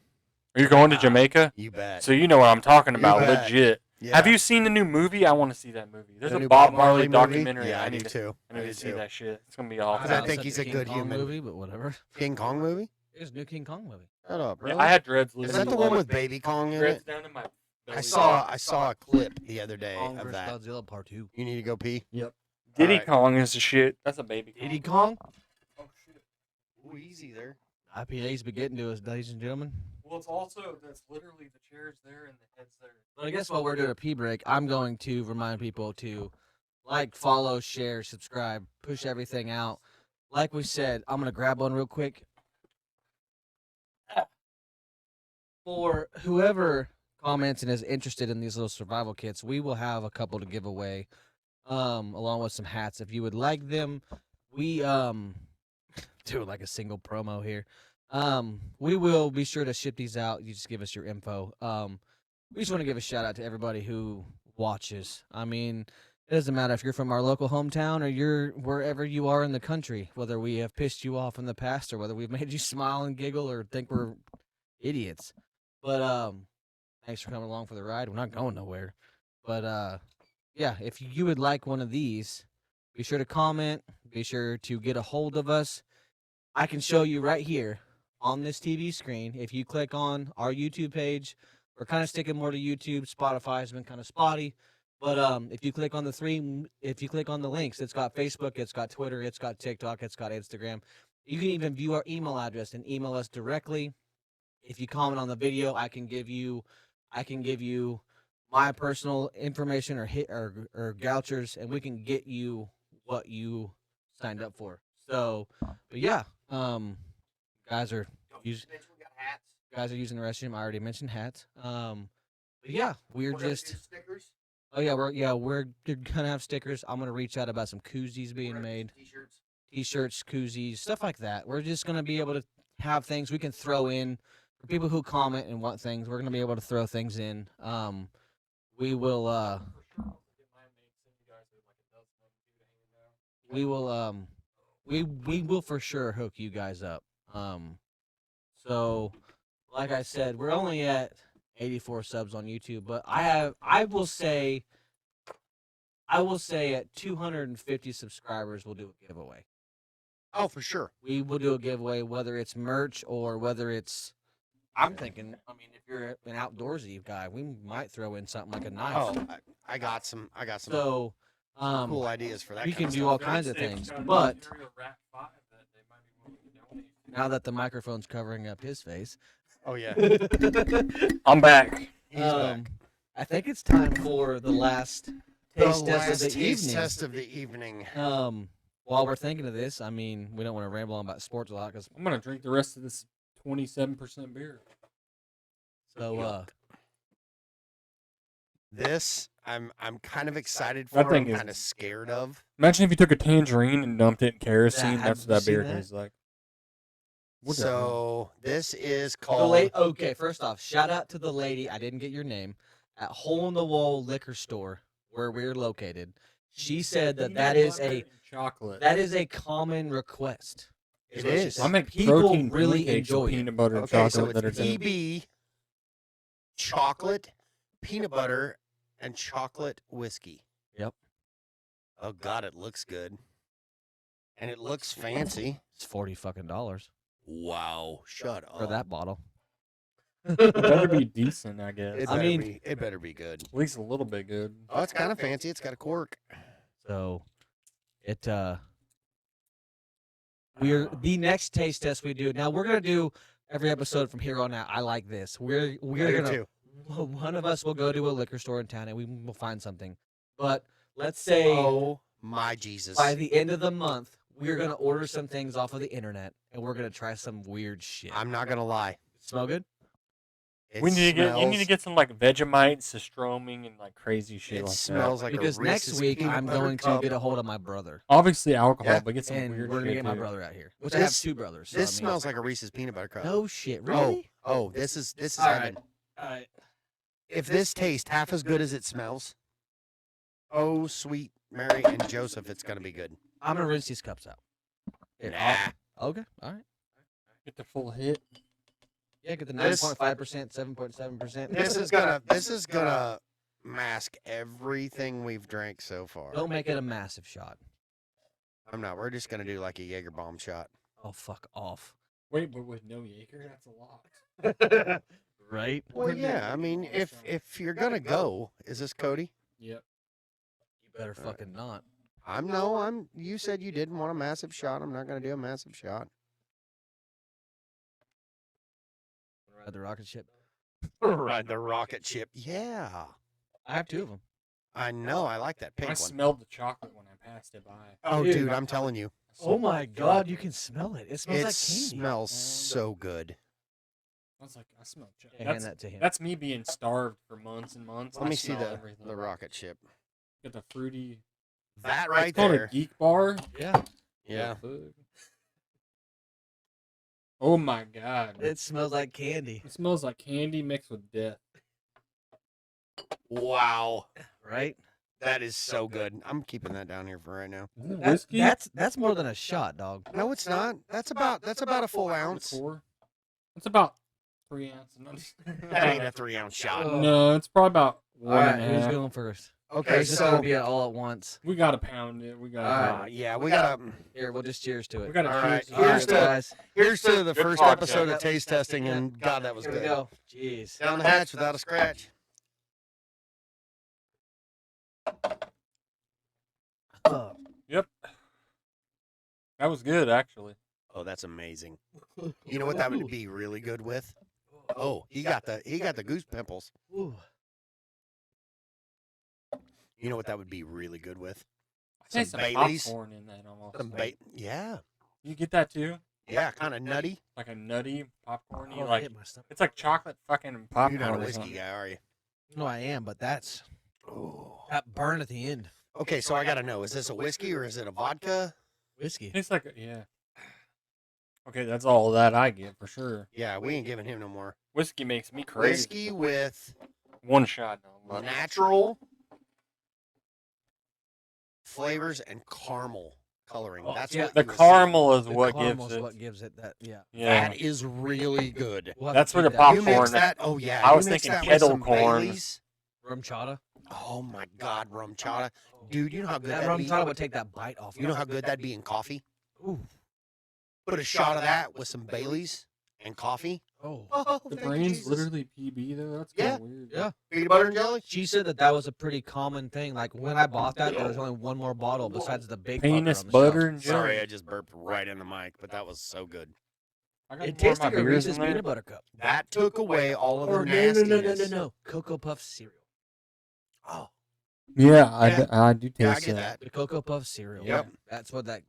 Are you going to Jamaica? You bet. So you know what I'm talking about, bet. legit. Yeah. Have you seen the new movie? I want to see that movie. There's The a new Bob Marley movie? documentary. Yeah, I need do to, too. I need do to see too. that shit. It's gonna be I awesome. think Such he's a a King good Kong human. movie, but whatever. King Kong movie? There's a new King Kong movie. Shut up, Yeah, really? I had dreads. Is literally that the one with Baby Kong in dreads it? down in my belly. I saw a clip the other day Kong of vs. that. Godzilla Part 2. You need to go pee. Diddy Alright. Kong is the shit. That's a baby. Kong. Diddy Kong? Oh shit. Ooh, easy there. IPA's been getting to us, ladies and gentlemen. Well, it's also that's literally the chairs there and the heads there. But I guess while we're doing a pee break, I'm going to remind people to Like, follow, share, subscribe, push everything out. Like we said, I'm gonna grab one real quick. For whoever comments and is interested in these little survival kits, we will have a couple to give away, along with some hats. If you would like them, we do like a single promo here. We will be sure to ship these out. You just give us your info. We just want to give a shout out to everybody who watches. I mean, it doesn't matter if you're from our local hometown or you're wherever you are in the country, whether we have pissed you off in the past or whether we've made you smile and giggle or think we're idiots. But thanks for coming along for the ride. We're not going nowhere. But yeah, if you would like one of these, be sure to comment. Be sure to get a hold of us. I can show you right here on this TV screen. If you click on our YouTube page, we're kind of sticking more to YouTube. Spotify has been kind of spotty. But if you click on if you click on the links, it's got Facebook, it's got Twitter, it's got TikTok, it's got Instagram. You can even view our email address and email us directly. If you comment on the video, I can give you my personal information or Goucher's, and we can get you what you signed up for. So, but yeah, guys are using the restroom. I already mentioned hats. But yeah, we're just. Oh yeah, we're gonna have stickers. I'm gonna reach out about some koozies being made, t-shirts, koozies, stuff like that. We're just gonna be able to have things we can throw in for people who comment and want things. We're gonna be able to throw things in. We will we will for sure hook you guys up. So like I said, we're only at 84 subs on YouTube, but I will say at 250 subscribers we'll do a giveaway. Oh, for sure. We will do a giveaway, whether it's merch or whether it's. I'm thinking. I mean, if you're an outdoorsy guy, we might throw in something like a knife. Oh, I got some. So, cool ideas for that. we kind can of do stuff. all kinds of things. But now that the microphone's covering up his face, Oh yeah. I'm back. He's back. I think it's time for the last taste test of the evening. Test of the evening. While we're thinking of this, I mean, we don't want to ramble on about sports a lot because I'm gonna drink the rest of this 27% beer. so This I'm kind of excited That for. thing I'm is- kind of scared of. Imagine if you took a tangerine and dumped it in kerosene. have That's you what that seen beer that? tastes like. So this is the called. okay. First off, shout out to the lady. I didn't get your name at Hole in the Wall Liquor Store where we're located. She said that is a common request. It what she is. said. I make People protein really pancakes with enjoy it. peanut butter and Okay, chocolate so that are it's in PB, chocolate, peanut butter, and chocolate whiskey. Yep. Oh God, it looks good, and it looks fancy. It's $40 fucking Wow! Shut up. for that bottle. It better be decent, I guess. It I better mean- be, it better be good. At least a little bit good. Oh, it's kind of fancy. It's got a cork. So, we're the next taste test we do. Now we're gonna do every episode from here on out. I like this. We're I gonna do too. one of us will go to a liquor store in town and we will find something. But let's say Oh my Jesus! by the end of the month, we're gonna order some things off of the internet and we're gonna try some weird shit. I'm not gonna lie. Smell good? It You need to smells- get some like Vegemite, Cistroming, and like crazy shit It like that. smells like Because a next Reese's week peanut I'm butter going to cup. get a hold of my brother. Obviously alcohol, Yeah. but get some And weird we're gonna shit get my too. brother out here. Which I have This- 2 brothers. So This I mean, smells like a Reese's peanut butter cup. no shit, really? Oh, this is All right. heaven. All right. If this tastes half as good as it smells, oh sweet Mary and Joseph, it's gonna be good. I'm gonna rinse these cups out. Here, Nah. okay, all right. Get the full hit. Yeah, get the This- 9.5%, 7.7%. This is gonna mask everything we've drank so far. Don't make it a massive shot. I'm not. We're just gonna do like a Jaeger bomb shot. Oh, fuck off. Wait, but with no Jaeger, that's a lot. Right? Well, yeah. I mean, if you're gonna go, is this Cody? Yep. You better fucking not. I'm. You said you didn't want a massive shot. I'm not gonna do a massive shot. Ride the rocket ship. Ride the rocket ship. Yeah. I have 2 of them. I know. I like that pink I one. smelled the chocolate when I passed it by. Oh, Dude. dude, I'm telling you, Oh my god, you can smell it. It smells it like candy. smells so good. I was like, I smell chocolate. Hey, hand that to him. That's me being starved for months and months. Let I me see smell the everything. rocket ship. Get the fruity. That right It's called there. a geek bar. Yeah. Yeah. The fuck? Oh my god. It smells like candy. It smells like candy mixed with death. Wow. Right? That is so good. I'm keeping that down here for right now. Isn't it That's, whiskey? that's more than a shot, dog. No, it's not. That's about a full ounce. Liqueur? It's about 3 ounces. That ain't a 3-ounce shot. No, it's probably about All one right, and a who's half. going first? Okay, It's just gonna so be all at once. We gotta pound it. We gotta. yeah, we gotta. Here, we'll just cheers to we it. gotta. all right, cheers All right, here's to- guys. Here's to the Good first podcast. episode of taste testing, and God, that was Here we good. go. Jeez. Down the hatch without a scratch. Yep. That was good, actually. Oh, that's amazing. You know what that would be really good with? Oh, he got the goose pimples. Ooh. You know what that would be really good with? I taste Some some Baileys. popcorn in that almost. Some yeah, You get that too? yeah, kind of nutty. Like a nutty popcorn. Oh, Like hit my stomach. it's like chocolate fucking popcorn. You're not a or whiskey something. guy, are you? No, I am, but that's Oh. that burn at the end. Okay, so I gotta know: is this a whiskey or is it a vodka? Whiskey. Tastes like yeah. Okay, that's all that I get for sure. Yeah, we ain't giving him no more. Whiskey makes me crazy. Whiskey with One shot, no. but- natural flavors and caramel coloring. Oh, That's yeah. what The you receive. caramel is The what caramel's gives it. what gives it that. Yeah. Yeah. That is really good. We'll have That's to where keep the that. You popcorn- mix that? Oh yeah. I you was mix thinking that with kettle some corn. Baileys. Rum chata. Oh my God, rum chata, dude. You know how good That that'd rum be. chata would take that bite off. You know how good that'd be in coffee. Ooh. Put a shot of that with some Baileys and coffee. Oh. Oh, The thank you, brain's Jesus. literally PB though. That's Yeah. kind of weird. Yeah. Peanut butter and jelly. She said that was a pretty common thing. Like when I bought that, there was only one more bottle besides the big Penis fucker on the butter shelf. and jelly. Sorry, I just burped right in the mic, but that was so good. I got It more of tastes my like a beers Reese's in there. peanut butter cup. That took away all of the Or no, nastiness. no. Cocoa Puff cereal. Oh, Yeah, Yeah. I do taste yeah, I get that. that. The Cocoa Puff cereal. Yep. That's what that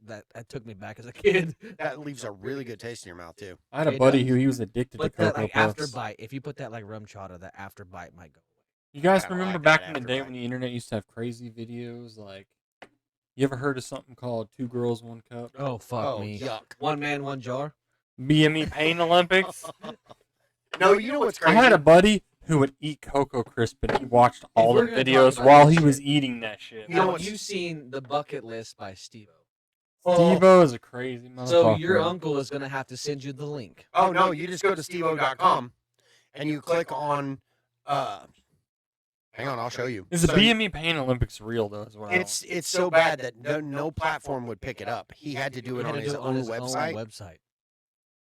took me back as a kid. That leaves a really good taste in your mouth too. I had a It buddy does. who he was addicted to But that Cocoa like Puffs. after bite, if you put that like rum chata, that after bite might go away. You guys Kinda remember like back that in the after day bite. when the internet used to have crazy videos? Like, you ever heard of something called Two Girls, One Cup? Oh fuck Oh, me. yuck. One man, one jar. BME Pain Olympics? No, you know what's I crazy? had a buddy who would eat Cocoa Crisp and he watched all the we're gonna talk videos about while that he was shit- eating that shit. You know Have what's- you seen the bucket list by Steve-O? Steve-O is a crazy motherfucker. So your uncle is gonna have to send you the link. Oh no, you just go to steveo.com and you click on hang on, I'll show you. Is the So BME Pain Olympics real though as well? it's so bad that no platform would pick it up. He had to do it He had on to his do it own website. website.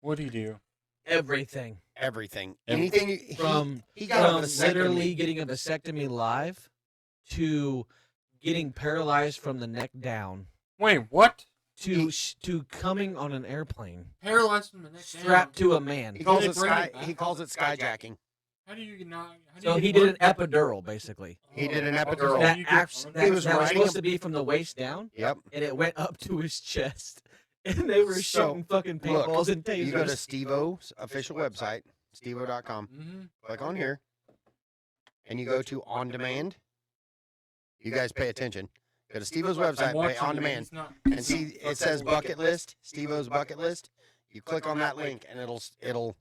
What do you do? Everything. Everything. Everything. Anything. From he got a from literally vasectomy. getting a vasectomy live to getting paralyzed from the neck down Wait, what? to coming on an airplane Paralyzed from the neck strapped to a man. He calls They it bring sky. it back? He calls it skyjacking. How do you not? How do So you he get did an back? epidural basically. He did an Okay, so epidural. That you acts get- that, He was that was riding supposed a- to be from the waist down, Yep. and it went up to his chest, and they were So, shooting fucking look, paintballs and You go to tasers. Steve-O's official website, steveo.com. Mhm. Click on here, and you go to on demand. You guys pay attention. Go to Steve-O's I'm website, pay watching on it, demand, he's not- and see it says bucket list. Steve-O's bucket list. You click on that link, and it'll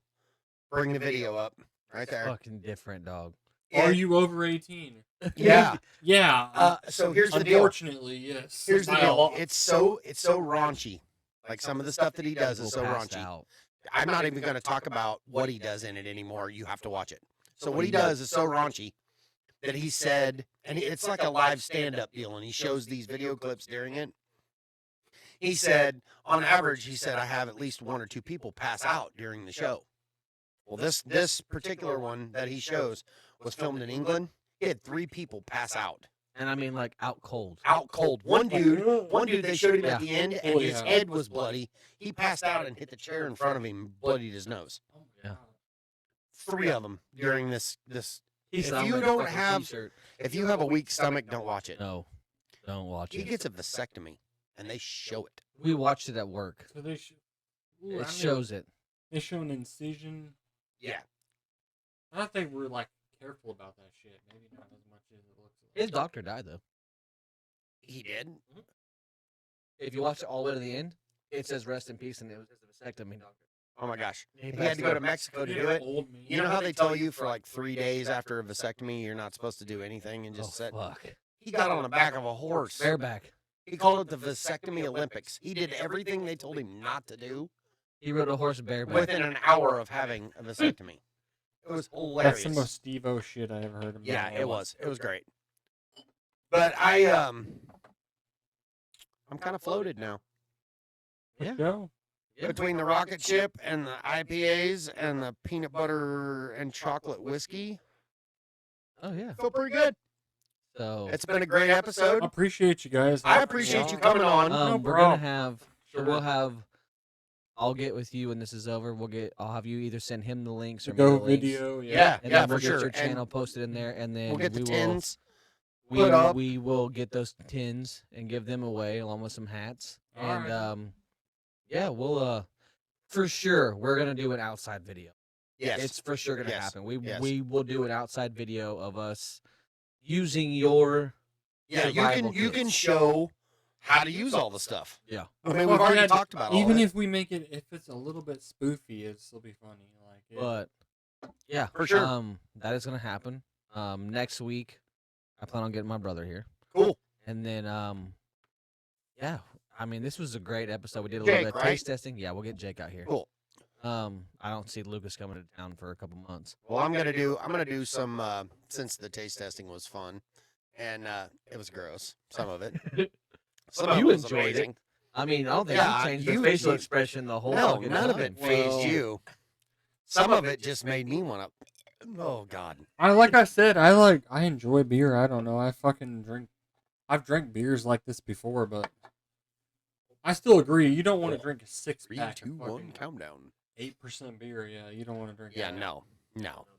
bring the video up right there. Fucking different, dog. Are And- you over 18? Yeah. Yeah. So here's the deal. Unfortunately, yes. Here's the By a deal. lot. It's so raunchy. Like some of the stuff that he does is so People passed raunchy. out. I'm not even going to talk about what he does in it anymore. You have to watch it. So what he does is so raunchy that he said, and it's like a live stand-up deal, and he shows these video clips during it. He said, on average, he said, I have at least one or two people pass out during the show. Well, this particular one that he shows was filmed in England. He had 3 people pass out. And I mean, like out cold. Out cold. One dude, they showed him at the end, and Oh, his yeah. head was bloody. He passed out and hit the chair in front of him, bloodied his nose. Oh my Yeah. God. 3 of them during this. If sounds you like a don't fucking have- t-shirt. If you have a weak stomach, don't watch it. No, don't watch He it. gets a vasectomy, and they show it. We watched it at work. So they Ooh, It shows it. They show an incision. Yeah. I thought they were like careful about that shit. Maybe not as much as it looks like. His doctor died though. He did. If you watch it all the way to the end, it says rest in peace, and it was just a vasectomy doctor. Oh my gosh. He He had to go to Mexico to do it. Old me. You know how they tell you for like 3 days after a vasectomy you're not supposed to do anything and just sit? fuck. He got on the back of a horse. Bareback. He called it the vasectomy Olympics. He did everything they told him not to do He rode a horse bareback. within an hour of having a vasectomy. It was hilarious. That's the most Steve-O shit I ever heard of. Yeah, it was. It was great. But I'm kind of floated now. Yeah. Go. Between the rocket ship and the IPAs and the peanut butter and chocolate whiskey, Oh yeah. I feel pretty good. So It's been a great I episode. appreciate you guys. I appreciate you coming on. No we're gonna problem. have. So Sure. we'll have. I'll get with you when this is over. I'll have you either send him the links or The me Go the links, video. Yeah, and yeah, then we'll for get sure. your And channel posted in there, and then we'll get the we tins. will. put up. We will get those tins and give them away along with some hats. And Alright. yeah, we'll for sure we're gonna do an outside video. Yes. It's for sure gonna Yes. happen. We Yes. we will do an outside video of us using your Yeah, survival you can kits. show how to use all the stuff. Yeah. I mean, Well, we've already yeah, talked about all Even that. if we make it, if it's a little bit spoofy, it'll still be funny. Like, yeah. But yeah, For sure. that is gonna happen. Next week, I plan on getting my brother here, Cool. and then yeah, I mean this was a great episode. We did a Jake, little bit of right? taste testing. Yeah, we'll get Jake out here. Cool. I don't see Lucas coming to town for a couple months. Well, I'm gonna do some since the taste testing was fun, and it was gross. Some of it. Some of You it was enjoyed it. amazing. I mean, I don't think Yeah, you changed you- the facial you- expression the whole No, fucking none of time. it phased Well- you. Some of it just made me want to. Oh God. Like I said, I enjoy beer. I don't know. I fucking drink. I've drank beers like this before, but I still agree. You don't want to drink a 6 3, pack 2, of 1, fucking countdown. 8% beer. Yeah, you don't want to drink. Yeah, that. no.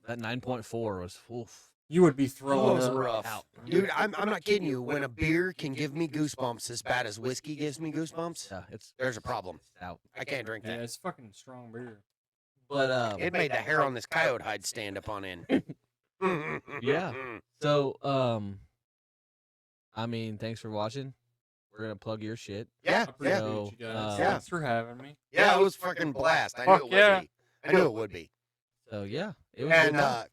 That 9.4 was oof. You would be Oh, throwing it was up. rough. out. Dude, I'm not kidding you. When a beer can give me goosebumps as bad as whiskey gives me goosebumps, Yeah, it's there's a problem. out. I can't drink Yeah, that. it's fucking strong beer. But It made the hair on this coyote hide stand up on end. Yeah. So I mean, thanks for watching. We're gonna plug your shit. I Yeah, appreciate yeah. So, you guys. Yeah. Thanks for having me. Yeah, it was fucking blast. I knew Fuck it would yeah. be. I knew it would be. So yeah, it was And good time.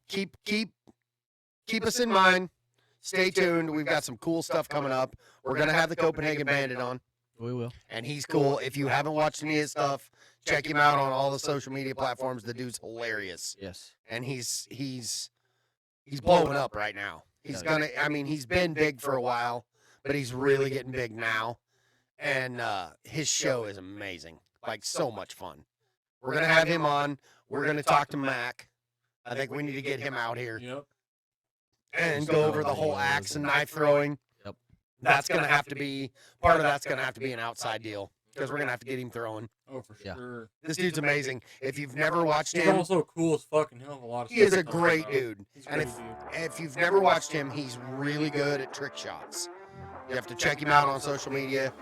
keep us in mind. Stay tuned. We've got some cool stuff coming up. We're gonna have the Copenhagen Bandit on, We will. and he's cool. If you haven't watched any of his stuff, check him out on all the social media platforms. The dude's hilarious, Yes. and he's blowing up right now. He's Yeah. gonna. I mean, he's been big for a while, but he's really getting big now. And his show is amazing. Like so much fun. We're gonna have him on. We're gonna talk to Mac. I think we need to get him out here Yep. and go over the whole axe and knife throwing. Yep. That's gonna have to be part of that's gonna have to be an outside deal because we're gonna have to get him throwing. Oh, for Yeah. sure. This dude's amazing. If you've never watched He's him, also cool as fuck, and he'll have a lot of. he is stuff a to talk great about. dude. He's a And great dude. if you've never watched him, he's really good at trick shots. You have to check him out on social media.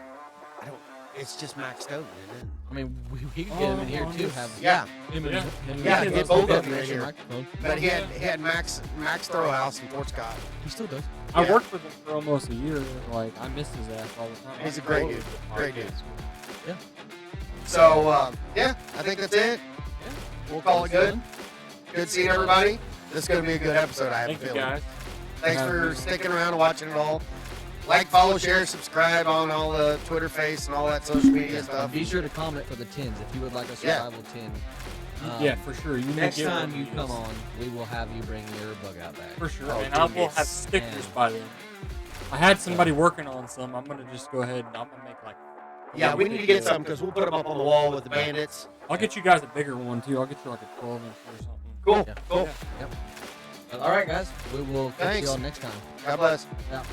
It's just Max Stone, isn't it? I mean, we could get him in here too. Have Yeah, him and Yeah. him and Yeah, him get both of them in here. microphone. but he had Max Throwhouse in Fort Scott. He still does. I yeah. worked with him for almost a year. Like I missed his ass all the time. He's a I great totally dude. did Great dude. podcasts. Yeah. So yeah, I think that's it. Yeah. We'll call it good. Good seeing everybody. This is gonna be a good episode. I have Thank a you feeling. guys. Thanks for sticking around and watching it all. Like, follow, share, subscribe on all the Twitter face and all that social media stuff. Be sure to comment for the tins if you would like a Yeah. survival tin. Yeah, for sure. You need to Next get time one you of come these. on, we will have you bring your bug out back. For sure, Oh, and I dude, will have it's- stickers and- by then. I had somebody working on some. I'm gonna just go ahead and I'm gonna make like. Yeah, we need to get some because we'll put them up on the wall with the bandits. I'll get you guys a bigger one too. I'll get you like a 12-inch or something. Cool, Yeah. cool. All right, guys. We will catch Thanks. you all next time. God bless. Yeah.